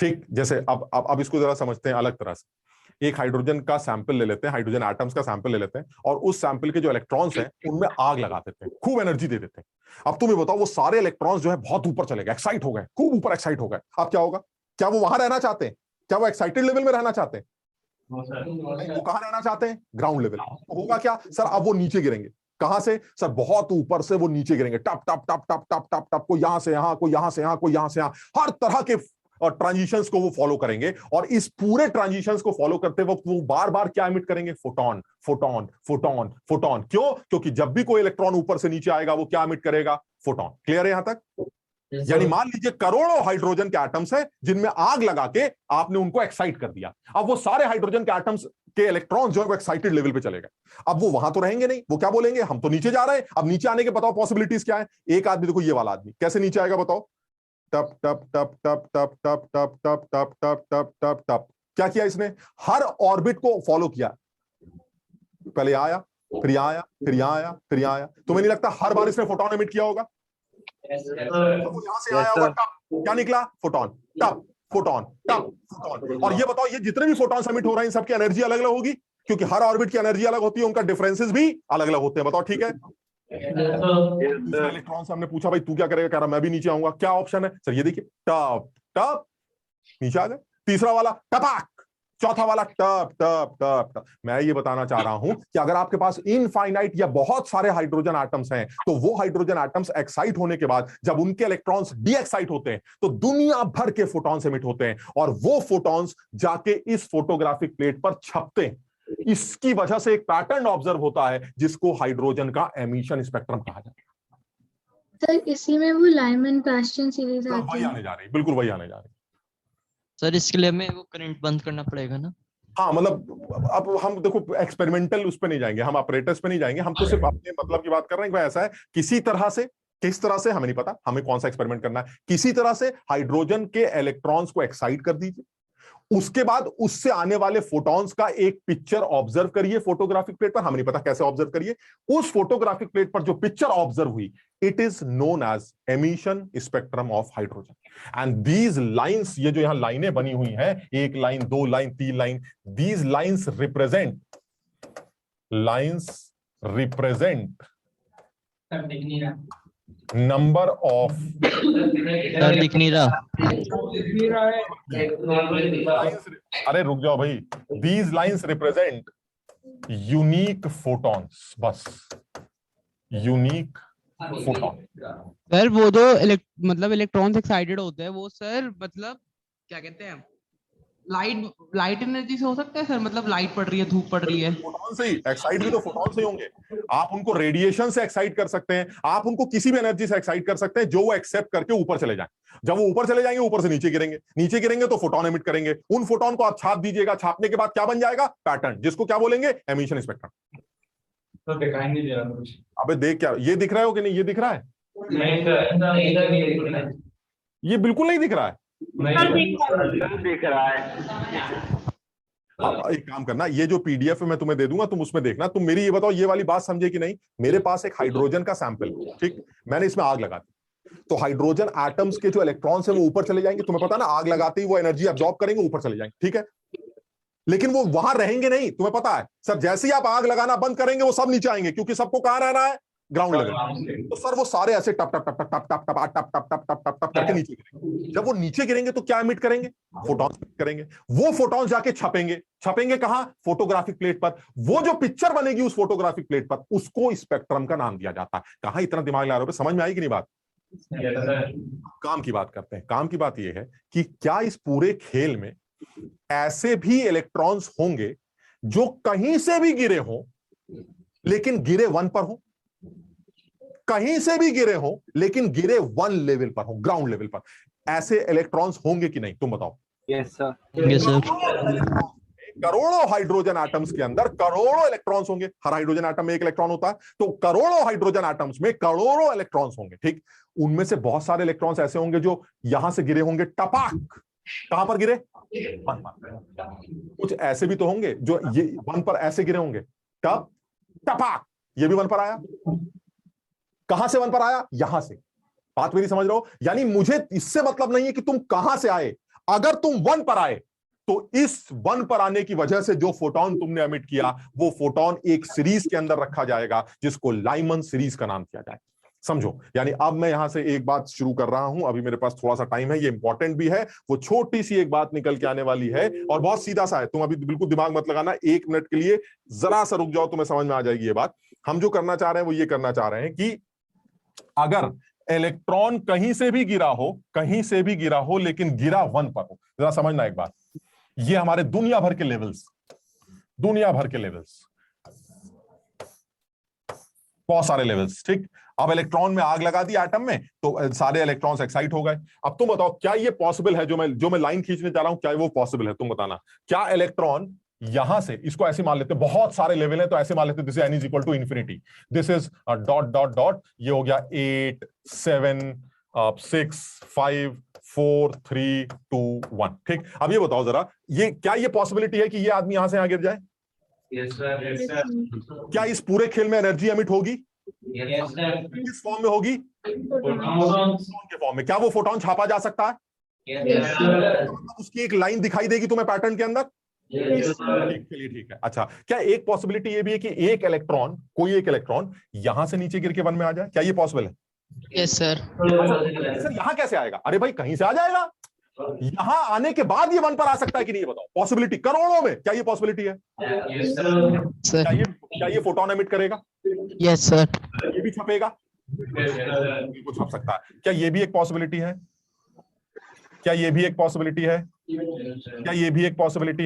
ठीक, जैसे अब इसको जरा समझते हैं अलग तरह से। एक हाइड्रोजन का सैंपल ले लेते हैं, हाइड्रोजन एटम्स का सैंपल ले लेते हैं, और उस सैंपल के जो इलेक्ट्रॉन्स हैं उनमें आग लगा देते हैं, खूब एनर्जी दे देते हैं। अब तुम्हें बताओ, वो सारे इलेक्ट्रॉन्स जो है बहुत ऊपर चले गए, एक्साइट हो गए, खूब ऊपर एक्साइट हो गए। अब क्या होगा? क्या वो वहां रहना चाहते हैं? क्या वो एक्साइटेड लेवल में रहना चाहते हैं? वो कहां रहना चाहते हैं? Ground level. तो होगा क्या सर, अब वो नीचे गिरेंगे। कहां से सर? बहुत ऊपर से वो नीचे गिरेंगे, टप टप टप टप टप टप टप, कोई यहां से यहां, कोई यहां से यहां, कोई यहां से यहां, हर तरह के और ट्रांजिशंस को वो फॉलो करेंगे। और इस पूरे ट्रांजिशंस को फॉलो करते वक्त वो बार बार क्या एमिट करेंगे? Photon, photon, photon, photon. क्यों? क्योंकि जब भी कोई इलेक्ट्रॉन ऊपर से नीचे आएगा वो क्या एमिट करेगा? फोटोन। क्लियर है यहां तक? यानी मान लीजिए करोड़ों हाइड्रोजन के एटम्स हैं जिनमें आग लगा के आपने उनको एक्साइट कर दिया। अब वो सारे हाइड्रोजन के एटम्स के इलेक्ट्रॉन जो है वो एक्साइटेड लेवल पे चले गए। अब वो वहां तो रहेंगे नहीं, वो क्या बोलेंगे? हम तो नीचे जा रहे हैं। अब नीचे आने के बताओ पॉसिबिलिटीज क्या है? एक आदमी, देखो ये वाला आदमी कैसे नीचे आएगा बताओ? टप टप टप टप टप टप टप टप टप टप टप टप टप। क्या किया इसने? हर ऑर्बिट को फॉलो किया। पहले आया, फिर यहां आया, फिर यहां आया, फिर यहां आया। तुम्हें नहीं लगता हर बार इसने फोटोन एमिट किया होगा? यहां से आया होगा, टप, क्या निकला? फोटोन, टप, फोटोन, टप, फोटोन। और ये बताओ, ये जितने भी फोटोन एमिट हो रहे हैं इन सबकी एनर्जी अलग अलग होगी, क्योंकि हर ऑर्बिट की एनर्जी अलग होती है, उनका डिफरेंसेस भी अलग अलग होते हैं। बताओ ठीक है? इलेक्ट्रॉन से हमने पूछा भाई तू क्या करेगा, कह रहा मैं भी नीचे आऊंगा। क्या ऑप्शन है सर? ये देखिए, टप टप, नीचे आ गए। तीसरा वाला टपाक, चौथा वाला टप टप टप टप। मैं ये बताना चाह रहा हूं कि अगर आपके पास इनफाइनाइट या बहुत सारे हाइड्रोजन एटम्स हैं तो वो हाइड्रोजन एटम्स एक्साइट होने के बाद जब उनके इलेक्ट्रॉन्स डी एक्साइट होते हैं तो दुनिया भर के फोटॉन्स एमिट होते हैं, और वो फोटॉन्स जाके इस फोटोग्राफिक प्लेट पर छपते हैं। इसकी वजह से एक पैटर्न ऑब्जर्व होता है जिसको हाइड्रोजन का एमिशन स्पेक्ट्रम कहा जाता है। सर इसी में वो लाइमन क्वेश्चन सीरीज आती वही है। आने जा रही, बिल्कुल वही आने जा रही। सर इसके लिए हमें वो करंट बंद करना पड़ेगा ना? हाँ मतलब अब हम देखो एक्सपेरिमेंटल उस पे नहीं जाएंगे, हम ऑपरेटर्स पे नहीं जाएंगे, हम तो सिर्फ अपने मतलब की बात कर रहे हैं कि भाई ऐसा है, किस तरह से हमें नहीं पता, हमें कौन सा एक्सपेरिमेंट करना है, किसी तरह से हाइड्रोजन के इलेक्ट्रॉन्स को एक्साइट कर दीजिए, उसके बाद उससे आने वाले फोटॉन्स का एक पिक्चर ऑब्जर्व करिए फोटोग्राफिक प्लेट पर, हमें नहीं पता कैसे ऑब्जर्व करिए, उस फोटोग्राफिक प्लेट पर जो पिक्चर ऑब्जर्व हुई, it is known as emission spectrum of hydrogen. And these lines, ये जो यहां लाइनें बनी हुई हैं, 1 line 2 line 3 line, these lines represent number of, sir दिख नहीं रहा। अरे रुक जाओ भाई, these lines represent unique photons, बस यूनिक फोटॉन। सर वो जो मतलब इलेक्ट्रॉन्स एक्साइटेड होते हैं वो सर मतलब क्या कहते हैं, लाइट एनर्जी से हो सकता है सर, मतलब लाइट पड़ रही है, धूप पड़ रही है, फोटॉन से ही एक्साइट भी तो फोटॉन से ही होंगे। आप उनको रेडिएशन से एक्साइट कर सकते हैं, आप उनको किसी भी एनर्जी से एक्साइट कर सकते हैं जो वो एक्सेप्ट करके ऊपर चले जाएं। जब वो ऊपर चले जाएंगे, ऊपर से नीचे गिरेंगे तो फोटॉन एमिट करेंगे, उन फोटॉन को आप छाप दीजिएगा, छापने के बाद क्या बन जाएगा, पैटर्न, जिसको क्या बोलेंगे, एमिशन स्पेक्ट्रम। तो दिखाई नहीं दे रहा कुछ। अबे देख, क्या ये दिख रहा है हो कि नहीं, ये दिख रहा है, नहीं ये बिल्कुल नहीं दिख रहा है। दिख रहा है। एक काम करना, ये जो पीडीएफ मैं तुम्हें दे दूंगा, तुम उसमें देखना, तुम मेरी ये बताओ, ये वाली बात समझे कि नहीं। मेरे पास एक हाइड्रोजन का सैंपल, ठीक, मैंने इसमें आग लगा दी, तो हाइड्रोजन एटम्स के जो इलेक्ट्रॉन्स है वो ऊपर चले जाएंगे, तुम्हें पता ना, आग लगाते ही वो एनर्जी अब्सॉर्ब करेंगे, ऊपर चले जाएंगे, ठीक है, लेकिन वो वहां रहेंगे नहीं, तुम्हें पता है सर, जैसे ही आप आग लगाना बंद करेंगे वो सब नीचे आएंगे, क्योंकि सबको कहां रहना है, ग्राउंड लेवल। तो सर वो सारे ऐसे टप टप टप टप टप टप टप टप टप टप टप टप करके नीचे गिरेंगे। जब वो नीचे गिरेंगे तो क्या एमिट करेंगे, फोटॉन्स एमिट करेंगे। वो फोटॉन्स जाके छपेंगे कहां, फोटोग्राफिक प्लेट पर। वो जो पिक्चर बनेगी उस फोटोग्राफिक प्लेट पर, उसको स्पेक्ट्रम का नाम दिया जाता है। कहां इतना दिमाग ला रहे हो, समझ में आई कि नहीं बात। काम की बात करते हैं। काम की बात यह है कि क्या इस पूरे खेल में ऐसे भी इलेक्ट्रॉन्स होंगे जो कहीं से भी गिरे हों लेकिन गिरे 1 पर हो, कहीं से भी गिरे हो लेकिन गिरे 1 लेवल पर हो, ग्राउंड लेवल पर। ऐसे इलेक्ट्रॉन्स होंगे कि नहीं, तुम बताओ। Yes sir. करोड़ों हाइड्रोजन एटम्स के अंदर करोड़ों इलेक्ट्रॉन्स होंगे, हर हाइड्रोजन एटम में 1 इलेक्ट्रॉन होता है, तो करोड़ों हाइड्रोजन एटम्स में करोड़ों इलेक्ट्रॉन्स होंगे, ठीक। उनमें से बहुत सारे इलेक्ट्रॉन्स ऐसे होंगे जो यहां से गिरे होंगे टपाक, कहां पर गिरे, 1 पर। कुछ ऐसे भी तो होंगे जो ये 1 पर ऐसे गिरे होंगे, तब टपाक, ये भी 1 पर आया। कहां से 1 पर आया, यहां से। बात मेरी समझ रहे हो, यानी मुझे इससे मतलब नहीं है कि तुम कहां से आए, अगर तुम 1 पर आए तो इस 1 पर आने की वजह से जो फोटोन तुमने एमिट किया, वो फोटोन एक सीरीज के अंदर रखा जाएगा जिसको लाइमन सीरीज का नाम किया जाए। समझो, यानी अब मैं यहां से एक बात शुरू कर रहा हूं, अभी मेरे पास थोड़ा सा टाइम है, ये इंपॉर्टेंट भी है। वो छोटी सी एक बात निकल के आने वाली है और बहुत सीधा सा है, तुम अभी बिल्कुल दिमाग मत लगाना, 1 मिनट के लिए जरा सा रुक जाओ, तुम्हें समझ में आ जाएगी ये बात। हम जो करना चाह रहे हैं वो ये करना चाह रहे हैं कि अगर इलेक्ट्रॉन कहीं से भी गिरा हो लेकिन गिरा 1 पर हो, जरा समझना एक बात, ये हमारे दुनिया भर के लेवल्स, बहुत सारे लेवल्स, ठीक। अब इलेक्ट्रॉन में आग लगा दी एटम में तो सारे इलेक्ट्रॉन्स एक्साइट हो गए। अब तुम बताओ क्या ये पॉसिबल है, जो मैं लाइन खींचने जा रहा हूं, क्या वो पॉसिबल है, तुम बताना। क्या इलेक्ट्रॉन यहां से, इसको ऐसे मान लेते हैं, बहुत सारे लेवल हैं तो ऐसे मान लेते हैं, this n is equal to infinity, this is dot dot dot, ये हो गया 8 7 6 5 4 3 2 1, ठीक। अब ये बताओ जरा, ये क्या ये पॉसिबिलिटी है कि ये आदमी यहां से यहां गिर जाए? Yes sir. क्या इस पूरे खेल में एनर्जी एमिट होगी? Yes sir. किस फॉर्म में होगी? फोटॉन के फॉर्म में। क्या वो फोटॉन छापा जा सकता है? Yes sir. उसकी एक लाइन दिखाई देगी तुम्हें पैटर्न के अंदर? चलिए ठीक है। अच्छा, क्या एक पॉसिबिलिटी ये भी है कि कोई एक इलेक्ट्रॉन यहां से नीचे गिर के 1 में आ जाए? क्या ये पॉसिबल है? Yes sir. सर यहां कैसे आएगा? अरे भाई कहीं से आ जाएगा, यहां आने के बाद ये 1 पर आ सकता है कि नहीं, बताओ। पॉसिबिलिटी करोड़ों में, क्या ये पॉसिबिलिटी है? Yes sir. क्या ये फोटोन एमिट करेगा? Yes sir. ये भी छपेगा? बिल्कुल छप सकता है। क्या ये भी एक पॉसिबिलिटी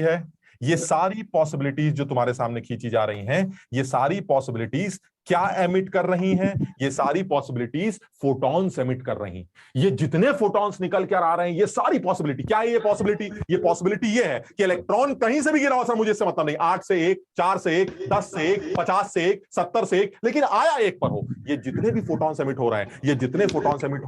है? ये सारी पॉसिबिलिटीज जो तुम्हारे सामने खींची जा रही हैं, ये सारी पॉसिबिलिटीज क्या एमिट कर रही हैं? ये सारी पॉसिबिलिटीज फोटॉन्स एमिट कर रही हैं। ये जितने फोटॉन्स निकल कर आ रहे हैं, ये सारी पॉसिबिलिटी क्या है? ये पॉसिबिलिटी ये है कि इलेक्ट्रॉन कहीं से भी गिरा हो सर, मुझे इससे मतलब नहीं, 8 से 1, 4 से 1, 10 से 1, 50 से 1, 70 से 1, लेकिन आया 1 पर हो। ये जितने भी फोटॉन्स एमिट हो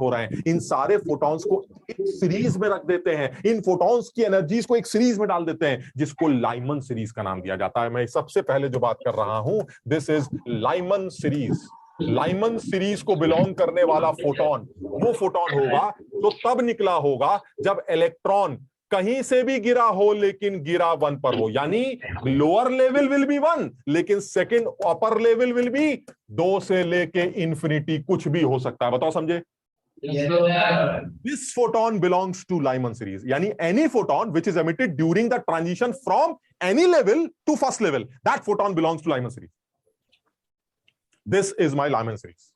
रहे हैं, इन सारे फोटॉन्स को एक सीरीज में रख देते हैं, इन फोटॉन्स की एनर्जीज को एक सीरीज में डाल देते हैं, जिसको लाइमन सीरीज का नाम दिया जाता है। मैं सबसे पहले जो बात कर रहा हूं, this is Lyman series. Lyman series को बिलोंग करने वाला फोटॉन वो फोटॉन होगा तो तब निकला होगा जब इलेक्ट्रॉन कहीं से भी गिरा हो लेकिन गिरा 1 पर हो, यानी लोअर लेवल विल बी 1 लेकिन second upper level will be 2 से लेके इंफिनिटी, कुछ भी हो सकता है। बताओ समझे? This photon belongs to Lyman series, यानी any photon which is emitted during the transition from any level to first level, that photon belongs to Lyman series. This is my Lyman series.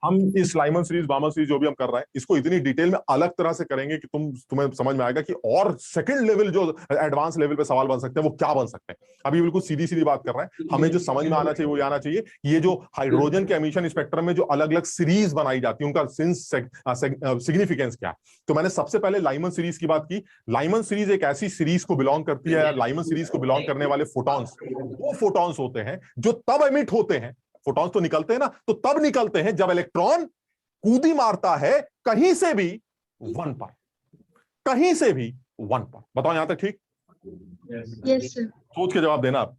हम इस Lyman series, बामन series जो भी हम कर रहे हैं, इसको इतनी डिटेल में अलग तरह से करेंगे कि तुम्हें समझ में आएगा कि और सेकंड लेवल जो एडवांस लेवल पे सवाल बन सकते हैं वो क्या बन सकते हैं। अभी बिल्कुल सीधी सीधी बात कर रहे हैं। हमें जो समझ में आना चाहिए वो आना चाहिए, ये जो हाइड्रोजन के एमिशन स्पेक्ट्रम में जो अलग अलग सीरीज बनाई जाती है, उनका सिग्निफिकेंस क्या है। तो मैंने सबसे पहले लाइमन सीरीज की बात की। लाइमन सीरीज एक ऐसी सीरीज को बिलोंग करती है, लाइमन सीरीज को बिलोंग करने वाले फोटॉन्स वो फोटॉन्स होते हैं जो तब एमिट होते हैं, फोटॉन्स तो निकलते हैं ना, तो तब निकलते हैं जब इलेक्ट्रॉन कूदी मारता है कहीं से भी 1 पर, कहीं से भी 1 पर। बताओ यहां तक ठीक? Yes sir. सोच के जवाब देना आप।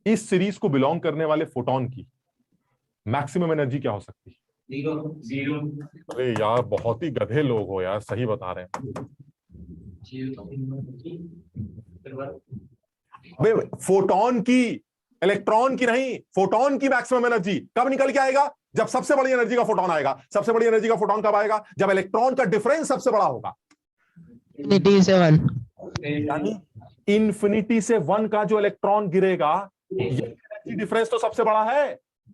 इस सीरीज को बिलोंग करने वाले फोटॉन की मैक्सिमम एनर्जी क्या हो सकती है? 0। अरे यार बहुत ही गधे लोग हो यार, सही बता रहे हैं। अबे फोटॉन की, इलेक्ट्रॉन की नहीं, फोटॉन की मैक्सिमम एनर्जी कब निकल के आएगा? जब सबसे बड़ी एनर्जी का फोटॉन आएगा। सबसे बड़ी एनर्जी का फोटॉन कब आएगा? जब इलेक्ट्रॉन का डिफरेंस सबसे बड़ा होगा। इन्फिनिटी से 1, यानी इंफिनिटी से 1 का जो इलेक्ट्रॉन गिरेगा, ये एनर्जी डिफरेंस तो सबसे बड़ा है,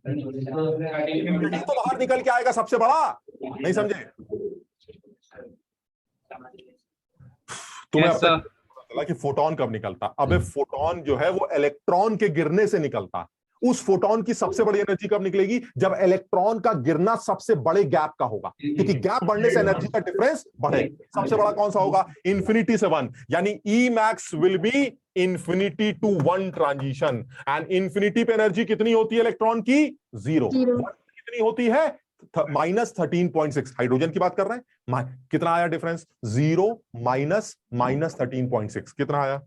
इंफिनिटी तो बाहर निकल के आएगा सबसे बड़ा। नहीं समझे? तुम्हें पता चला कि फोटॉन कब निकलता? अबे फोटॉन जो है वो इलेक्ट्रॉन के गिरने से निकलता। उस फोटॉन की सबसे बड़ी एनर्जी कब निकलेगी? जब इलेक्ट्रॉन का गिरना सबसे बड़े गैप का होगा, क्योंकि गैप बढ़ने से एनर्जी का डिफरेंस बढ़ेगा। सबसे बड़ा कौन सा होगा? इंफिनिटी से 1, यानी E max will be infinity to 1 transition. And infinity पे एनर्जी कितनी होती है इलेक्ट्रॉन की? 0। कितनी होती है? -13.6। हाइड्रोजन की बात कर रहे हैं। कितना आया डिफरेंस? 0 माइनस -13.6। कितना आया?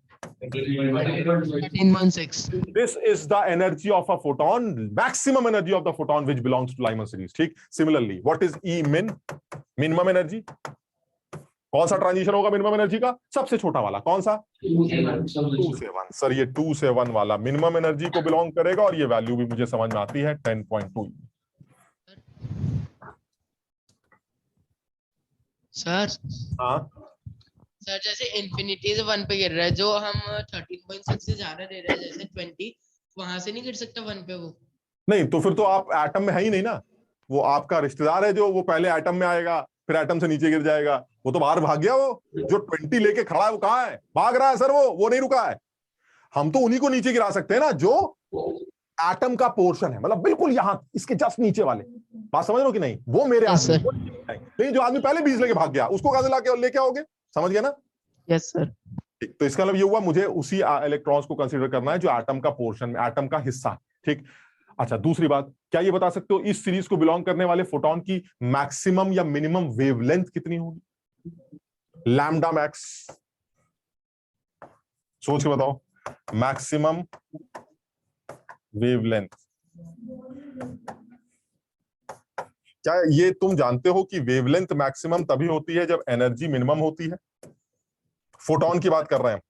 13.6. This is the energy of a photon, maximum energy of the photon which belongs to Lyman series. ठीक? Similarly, what is E min? Minimum energy? कौन सा ट्रांजिशन होगा मिनिमम एनर्जी का? सबसे छोटा वाला। कौन सा? 2 से 1। सर ये 2 से 1 वाला मिनिमम एनर्जी को बिलोंग करेगा, और ये वैल्यू भी मुझे समझ में आती है 10.2। सर हाँ सर, जैसे इंफिनिटी से 1 पे गिर रहा है, जो हम 13.6 से ज्यादा दे रहे हैं जैसे 20, वहां से नहीं गिर सकता 1 पे वो? नहीं, तो फिर तो आप एटम में है ही नहीं ना। वो आपका रिश्तेदार है जो वो पहले एटम में आएगा, फिर एटम से नीचे गिर जाएगा। वो तो बाहर भाग गया। वो जो 20 लेके खड़ा है वो कहाँ है? भाग रहा है सर, वो नहीं रुका है। हम तो उन्हीं को नीचे गिरा सकते हैं ना जो एटम का पोर्शन है, मतलब बिल्कुल यहां इसके जस्ट नीचे वाले। बात समझ रहे हो कि नहीं? वो मेरे आदमी। नहीं, जो आदमी पहले 20 लेके भाग गया उसको कहां से लाके लेके आओगे? समझ गया ना? Yes sir. तो इसका मतलब ये हुआ मुझे उसी इलेक्ट्रॉन्स को कंसीडर करना है जो एटम का पोर्शन में, एटम का हिस्सा। ठीक। अच्छा, दूसरी बात, क्या ये बता सकते हो इस सीरीज को बिलोंग करने वाले फोटॉन की मैक्सिमम या मिनिमम वेवलेंथ कितनी होगी? Lambda max. सोच के बताओ। Maximum wavelength. क्या ये तुम जानते हो कि वेवलेंथ मैक्सिमम तभी होती है जब एनर्जी मिनिमम होती है? फोटॉन की बात कर रहे हैं।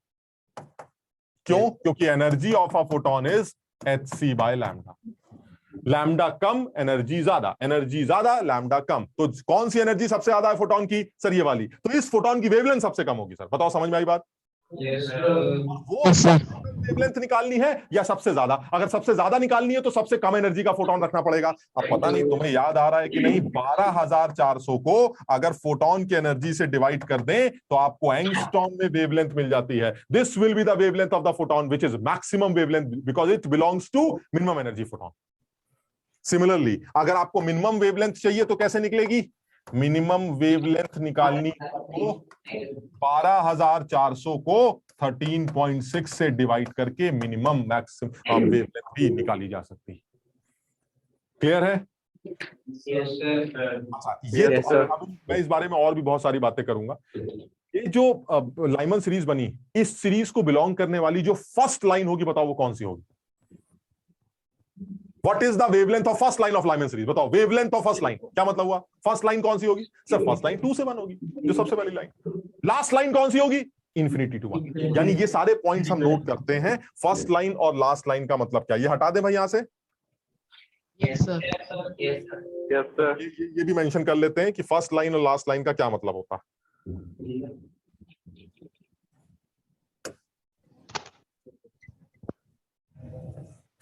क्यों? क्योंकि energy of a photon is hc by lambda. Lambda come, energy ज्यादा, एनर्जी ज्यादा, लैम्डा कम। तो कौन सी एनर्जी सबसे ज्यादा है फोटॉन की? सर ये वाली। तो इस फोटॉन की वेवलेंथ सबसे कम होगी। सर बताओ, समझ में आई बात? Yes, वो वेवलेंथ निकालनी है या सबसे ज्यादा? अगर सबसे ज्यादा निकालनी है तो सबसे कम एनर्जी का फोटोन रखना पड़ेगा। अब पता नहीं तुम्हें याद आ रहा है कि नहीं, 12400 को अगर फोटोन की एनर्जी से डिवाइड कर दें तो आपको एंगस्ट्रॉम में वेवलेंथ मिल जाती है। This will be the wavelength of the photon which is maximum wavelength because it belongs to minimum energy photon. Similarly अगर आपको मिनिमम वेवलेंथ चाहिए तो कैसे निकलेगी? मिनिमम वेवलेंथ निकालनी तो 12400 को 13.6 से डिवाइड करके मिनिमम मैक्सिमम वेवलेंथ भी निकाली जा सकती है। क्लियर है? अच्छा, ये तो अब मैं इस बारे में और भी बहुत सारी बातें करूंगा। ये जो लाइमन सीरीज बनी, इस सीरीज को बिलोंग करने वाली जो फर्स्ट लाइन होगी, बताओ वो कौन सी होगी? What is the wavelength of first line of Lyman series? बताओ wavelength of first line क्या मतलब हुआ? फर्स्ट लाइन कौन सी होगी? सर फर्स्ट लाइन 2 से 1 होगी, जो सबसे पहली लाइन। लास्ट लाइन कौन सी होगी? Infinity to 1। यानी ये सारे पॉइंट्स हम नोट करते हैं। फर्स्ट लाइन और लास्ट लाइन का मतलब क्या? ये हटा दें भाई यहां से। Yes sir. ये भी मेंशन कर लेते हैं कि फर्स्ट लाइन और लास्ट लाइन का क्या मतलब होता है।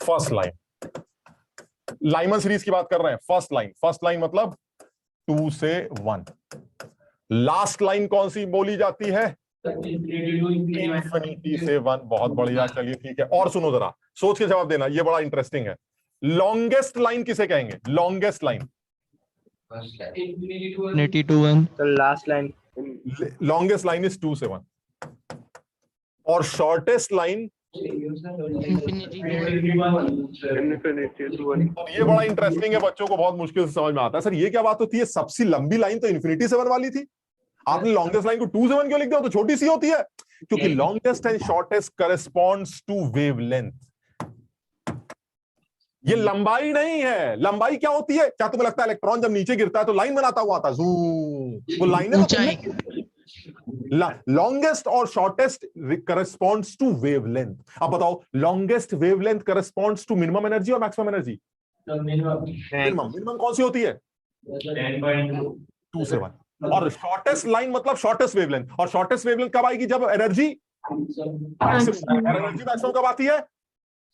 फर्स्ट लाइन, लाइमन सीरीज की बात कर रहे हैं। फर्स्ट लाइन मतलब 2 से 1। लास्ट लाइन कौन सी बोली जाती है? इन्फिनिटी से 1। बहुत बढ़िया, चलिए ठीक है। और सुनो जरा, सोच के जवाब देना, ये बड़ा इंटरेस्टिंग है। लॉन्गेस्ट लाइन किसे कहेंगे? Longest line infinity to 1। Last line longest line is 2 से 1 और शॉर्टेस्ट लाइन इन्फिनिटी टू 1। और ये बड़ा इंटरेस्टिंग है, बच्चों को बहुत मुश्किल से समझ में आता है। सर ये क्या बात होती है? सबसे लंबी लाइन तो इन्फिनिटी से 1 वाली थी, आपने लॉन्गेस्ट लाइन को 2 से 1 क्यों लिख दिया? तो छोटी सी होती है। क्योंकि longest and shortest corresponds to wavelength. ये लंबाई नहीं है। लंबाई क्या होती है? क्या तुम्हें लगता है इलेक्ट्रॉन जब नीचे गिरता है तो लाइन बनाता हुआ आता है? वो लाइन है। लॉन्गेस्ट और शॉर्टेस्ट करस्पॉन्ड्स टू वेवलेंथ। अब बताओ, longest wavelength corresponds to minimum energy और मैक्सिमम एनर्जी? मिनिमम कौन सी होती है? 2 से 1। और शॉर्टेस्ट लाइन मतलब शॉर्टेस्ट वेवलेंथ। और शॉर्टेस्ट वेवलेंथ कब आएगी? जब एनर्जी मैक्सिमम कब आती है?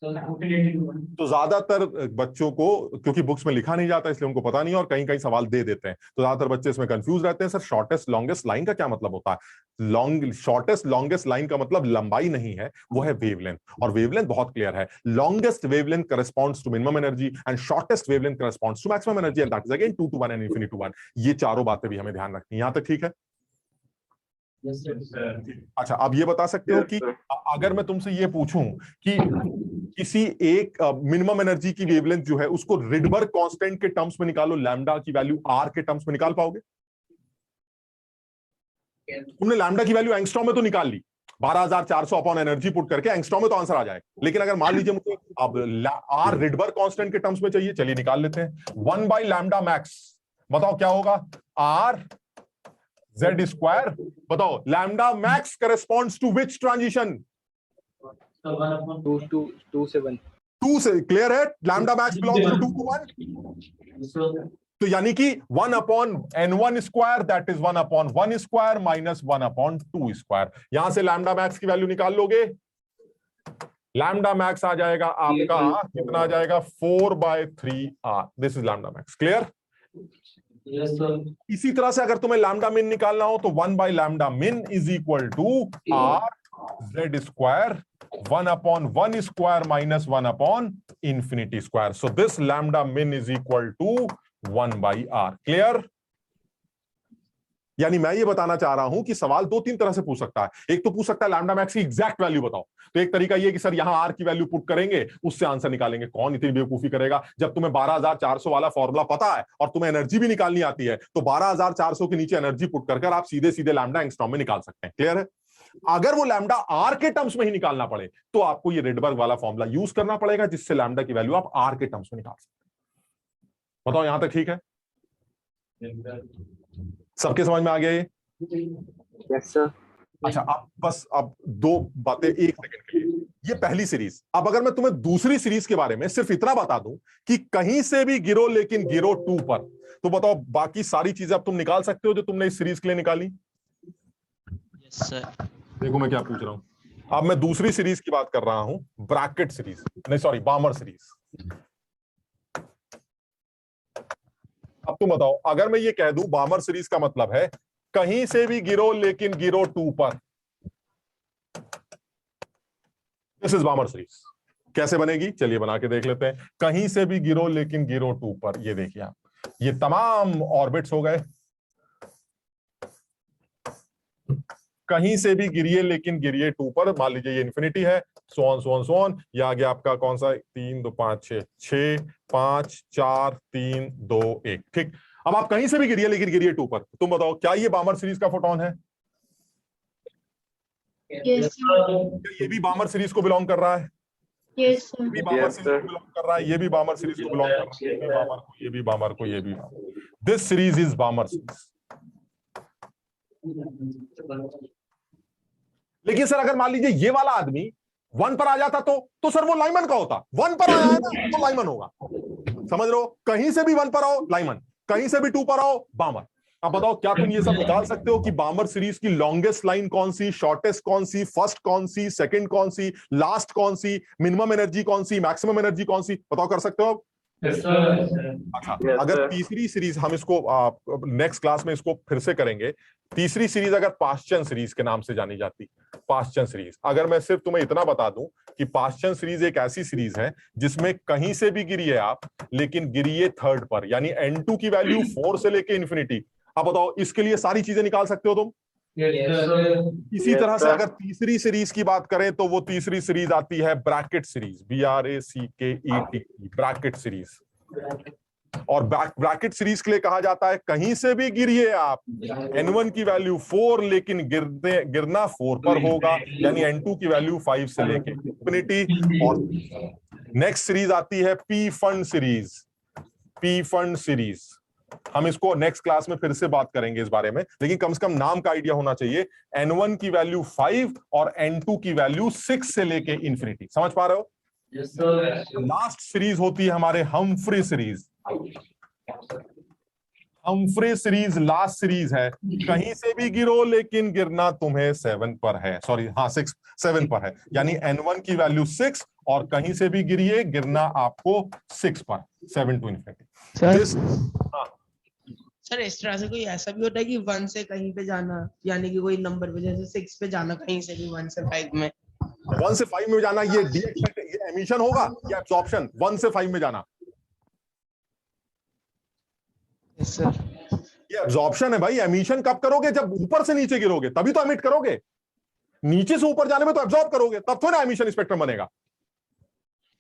तो ज्यादातर बच्चों को, क्योंकि बुक्स में लिखा नहीं जाता इसलिए उनको पता नहीं, और कहीं कहीं सवाल दे देते हैं, तो ज्यादातर बच्चे इसमें कंफ्यूज रहते हैं। सर शॉर्टेस्ट लॉन्गेस्ट लाइन का क्या मतलब होता है? शॉर्टेस्ट लॉन्गेस्ट लाइन का मतलब लंबाई नहीं है, वो है वेवलेंथ। और वेवलेंथ बहुत क्लियर है। Longest wavelength corresponds to minimum energy and shortest wavelength corresponds to maximum energy and that is again 2 to 1 and infinity to 1। ये चारों बातें भी हमें ध्यान रखनी है। यहां तक ठीक है? अच्छा, अब ये बता सकते हो कि अगर मैं तुमसे ये पूछूं कि किसी एक मिनिमम एनर्जी की वेवलेंथ जो है उसको रिडबर्ग कांस्टेंट के टर्म्स में निकालो, लैम्डा की वैल्यू आर के टर्म्स में निकाल पाओगे? तुमने लैम्डा की वैल्यू एंगस्ट्रॉम में तो निकाल ली, 12400 अपॉन एनर्जी पुट करके एंगस्ट्रॉम में तो आंसर आ जाए। लेकिन अगर मान लीजिए मुझे अब आर रिडबर्ग कांस्टेंट के टर्म्स में चाहिए, चलिए निकाल लेते हैं। 1/λ मैक्स, बताओ क्या होगा? R Z square. बताओ lambda max corresponds to which transition? 2 से 1। 2 से। क्लियर है? Lambda max belongs to 2 to 1। तो यानी कि 1/n1 square that is 1/1 square minus 1/2 square. यहां से लैम्डा मैक्स की वैल्यू निकाल लोगे, लैम्डा मैक्स आ जाएगा आपका, कितना आ जाएगा? 4/3r। This is lambda max. Clear? इसी तरह से अगर तुम्हें लैम्डा मिन निकालना हो तो 1/λ min is equal to r z square 1/1 square minus 1/infinity square. So this lambda min is equal to 1/r। Clear? यानी मैं ये बताना चाह रहा हूं कि सवाल 2-3 तरह से पूछ सकता है। एक तो पूछ सकता है लैम्डा मैक्स की एग्जैक्ट वैल्यू बताओ, तो एक तरीका ये कि सर यहां आर की वैल्यू पुट करेंगे, उससे आंसर निकालेंगे। कौन इतनी बेवकूफी करेगा? जब तुम्हें 12400 वाला फॉर्मूला पता है और तुम्हें एनर्जी भी निकालनी आती है, तो 12400 के नीचे एनर्जी पुट कर आप सीधे सीधे लैम्डा एंगस्ट्रॉम में निकाल सकते हैं। क्लियर है? अगर वो लैम्डा आर के टर्म्स में ही निकालना पड़े तो आपको ये रिडबर्ग वाला फॉर्मूला यूज करना पड़ेगा, जिससे लैम्डा की वैल्यू आप आर के टर्म्स में निकाल सकते हैं। बताओ यहां तक ठीक है? सबके समझ में आ गया ये? Yes sir. अच्छा, अब 2 बातें 1 सेकंड के लिए। ये पहली सीरीज। अब अगर मैं तुम्हें दूसरी सीरीज के बारे में सिर्फ इतना बता दूं कि कहीं से भी गिरो लेकिन गिरो 2 पर, तो बताओ बाकी सारी चीजें अब तुम निकाल सकते हो जो तुमने इस सीरीज के लिए निकाली? Yes sir. देखो मैं क्या पूछ रहा हूं। अब मैं दूसरी सीरीज की बात कर रहा हूं, ब्रैकेट सीरीज, नहीं सॉरी बामर सीरीज। अब तुम बताओ, अगर मैं ये कह दूं बामर सीरीज का मतलब है कहीं से भी गिरो लेकिन गिरो 2 पर, दिस इज बामर सीरीज। कैसे बनेगी चलिए बना के देख लेते हैं। कहीं से भी गिरो लेकिन गिरो 2 पर, ये देखिए आप, ये तमाम ऑर्बिट्स हो गए, कहीं से भी गिरिए लेकिन गिरिए 2 पर। मान लीजिए ये इन्फिनिटी है, so on so on so on. ये आ गया आपका कौन सा, 3 2 5 6 6 5 4 3 2 1, ठीक। अब आप कहीं से भी गिरिए लेकिन गिरिए 2 पर। तुम बताओ क्या ये बामर सीरीज का फोटोन है? Yes, sir. क्या ये भी बामर सीरीज को बिलोंग कर रहा है? Yes, sir. ये भी बामर Yes, सीरीज को बिलोंग कर रहा है, ये भी बामर सीरीज को बिलोंग कर रहा है, ये भी बामर को, ये भी बामर को, ये भी। This series is बामर series. लेकिन सर अगर मान लीजिए ये वाला आदमी 1 पर आ जाता तो सर वो लाइमन का होता। 1 पर आया है ना तो लाइमन होगा, समझ रहे हो? कहीं से भी 1 पर आओ लाइमन, कहीं से भी 2 पर आओ बामर। अब बताओ क्या तुम ये सब निकाल सकते हो कि बामर सीरीज की लॉन्गेस्ट लाइन कौन सी, शॉर्टेस्ट कौन सी, फर्स्ट कौन सी, सेकंड कौन सी, लास्ट कौन सी, मिनिमम एनर्जी कौन सी, मैक्सिमम एनर्जी कौन सी, बताओ कर सकते हो? अच्छा, अगर तीसरी सीरीज हम इसको नेक्स्ट क्लास में इसको फिर से करेंगे। तीसरी सीरीज अगर पाश्चन सीरीज के नाम से जानी जाती, पाश्चन सीरीज। अगर मैं सिर्फ तुम्हें इतना बता दूं कि पाश्चन सीरीज एक ऐसी सीरीज है जिसमें कहीं से भी गिरिए आप लेकिन गिरिए 3rd पर, यानी n2 की वैल्यू 4 से लेके इंफिनिटी। अब बताओ इसके लिए सारी चीजें निकाल सकते हो तुम? इसी तरह से अगर तीसरी सीरीज की बात करें तो वो तीसरी सीरीज आती है Brackett series, BRACKET, Brackett series. और ब्रैकेट सीरीज के लिए कहा जाता है कहीं से भी गिरिए आप, n1 की वैल्यू 4 लेकिन गिरना 4 पर होगा, यानी n2 की वैल्यू 5 से लेके इंफिनिटी। और नेक्स्ट सीरीज आती है P fund series, P fund series. हम इसको नेक्स्ट क्लास में फिर से बात करेंगे इस बारे में, लेकिन कम से कम नाम का आइडिया होना चाहिए। n1 की वैल्यू 5 और n2 की वैल्यू 6 से लेके इंफिनिटी, समझ पा रहे हो? लास्ट सीरीज होती है हमारे Humphry series. Humphry series last series है, कहीं से भी गिरो लेकिन गिरना तुम्हें 7 पर है, सॉरी हाँ 7 पर है, यानी n1 की वैल्यू 6 और कहीं से भी गिरिए गिरना आपको 6 पर, 7 to infinity। सर इस तरह से कोई ऐसा भी होता है कि 1 से कहीं पे जाना, यानी कि कोई नंबर पे जैसे 6 पे जाना कहीं से भी 1 से 5 में? 1 से 5 में जाना ये ये एमिशन होगा या एब्जॉर्प्शन? 1 से 5 में जाना सर ये एब्जॉर्प्शन है भाई। एमिशन कब करोगे? जब ऊपर से नीचे गिरोगे तभी तो एमिट करोगे। नीचे से ऊपर जाने में तो एब्जॉर्ब करोगे, तब तो ना एमिशन स्पेक्ट्रम बनेगा।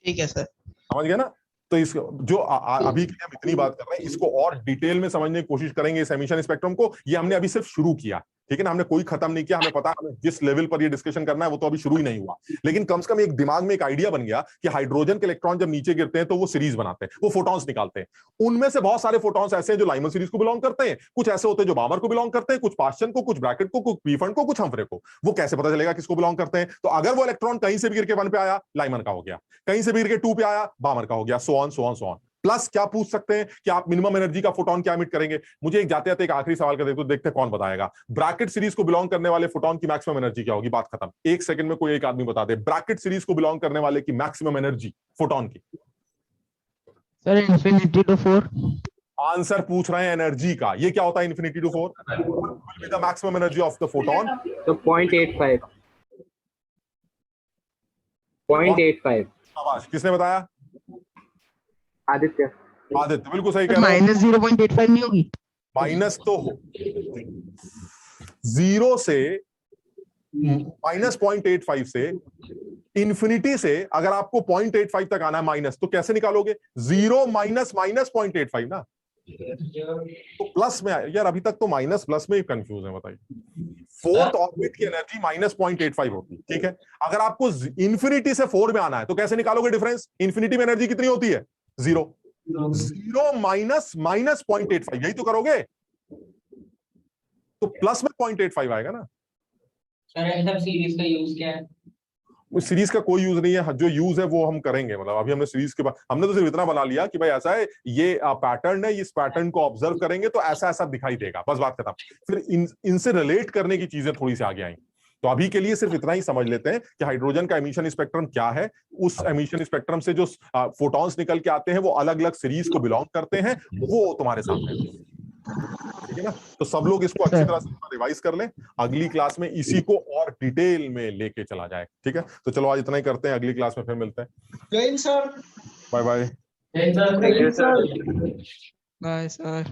ठीक है सर, समझ गए ना? तो इस जो अभी के लिए हम इतनी बात कर रहे हैं, इसको और डिटेल में समझने की कोशिश करेंगे इस एमिशन स्पेक्ट्रम को। ये हमने अभी सिर्फ शुरू किया, ठीक है ना, हमने कोई खत्म नहीं किया। हमें पता है हमें जिस लेवल पर ये डिस्कशन करना है वो तो अभी शुरू ही नहीं हुआ, लेकिन कम से कम एक दिमाग में एक आइडिया बन गया कि हाइड्रोजन के इलेक्ट्रॉन जब नीचे गिरते हैं तो वो सीरीज बनाते हैं, वो फोटॉन्स निकालते हैं। उनमें से बहुत सारे फोटॉन्स ऐसे हैं जो लाइमन सीरीज को बिलोंग करते हैं, कुछ ऐसे होते हैं जो बामर को बिलोंग करते हैं, कुछ पाश्चन को, कुछ ब्रैकेट को, कुछ पी फंड को, कुछ हम्फ्रे को। वो कैसे पता चलेगा किसको बिलोंग करते हैं? तो अगर वो इलेक्ट्रॉन कहीं से भी गिर के 1 पे आया, लाइमन का हो गया, कहीं से भी गिर के 2 पे आया, बामर का हो गया, so on so on so on. Plus क्या पूछ सकते हैं कि आप मिनिमम एनर्जी का फोटोन क्या एमिट करेंगे? मुझे एक जाते जाते एक आखिरी सवाल कर देखते हैं कौन बताएगा। ब्रैकेट सीरीज को बिलोंग करने वाले फोटोन की मैक्सिमम एनर्जी क्या होगी? बात खत्म। 1 सेकंड में कोई एक आदमी बता दे ब्रैकेट सीरीज को बिलोंग करने वाले की मैक्सिमम एनर्जी फोटोन की। Sir infinity to 4। आंसर पूछ रहे हैं एनर्जी का। ये क्या होता है infinity to 4? Will be the maximum energy of the photon. तो 0.85 0.85। शाबाश, किसने बताया? आदित्य। आदित्य बिल्कुल सही कह रहा है। माइनस 0.85 नहीं होगी? माइनस तो हो 0 से माइनस 0.85 से इंफिनिटी से अगर आपको 0.85 तक आना है माइनस, तो कैसे निकालोगे? 0 माइनस माइनस 0.85 ना, तो प्लस में यार अभी तक तो माइनस प्लस में ही कंफ्यूज है, बताइए। 4th ऑर्बिट की एनर्जी माइनस 0.85 होती है, ठीक है। अगर आपको इंफिनिटी से 4 में आना है तो कैसे निकालोगे डिफरेंस? इंफिनिटी में एनर्जी कितनी होती है? 0 माइनस माइनस 0.85, यही तो करोगे, तो प्लस में 0.85 आएगा ना। सर सीरीज का यूज क्या है? उस सीरीज का कोई यूज नहीं है, जो यूज है वो हम करेंगे। मतलब अभी हमने सीरीज के बाद हमने तो सिर्फ इतना बना लिया कि भाई ऐसा है, ये पैटर्न है, इस पैटर्न को ऑब्जर्व करेंगे तो ऐसा ऐसा दिखाई देगा, बस बात खत्म। फिर इनसे रिलेट करने की चीजें थोड़ी सी आगे आई। तो अभी के लिए सिर्फ इतना ही समझ लेते हैं कि हाइड्रोजन का एमिशन स्पेक्ट्रम क्या है। उस एमिशन स्पेक्ट्रम से जो फोटॉन्स निकल के आते हैं वो अलग अलग सीरीज को बिलोंग करते हैं, वो तुम्हारे सामने है। ठीक है ना? तो सब लोग इसको अच्छी तरह से रिवाइज कर लें, अगली क्लास में इसी को और डिटेल में लेके चला जाए। ठीक है, तो चलो आज इतना ही करते हैं, अगली क्लास में फिर मिलते हैं। जय हिंद sir. Bye bye. Yes, sir. Thank you, sir. Bye sir.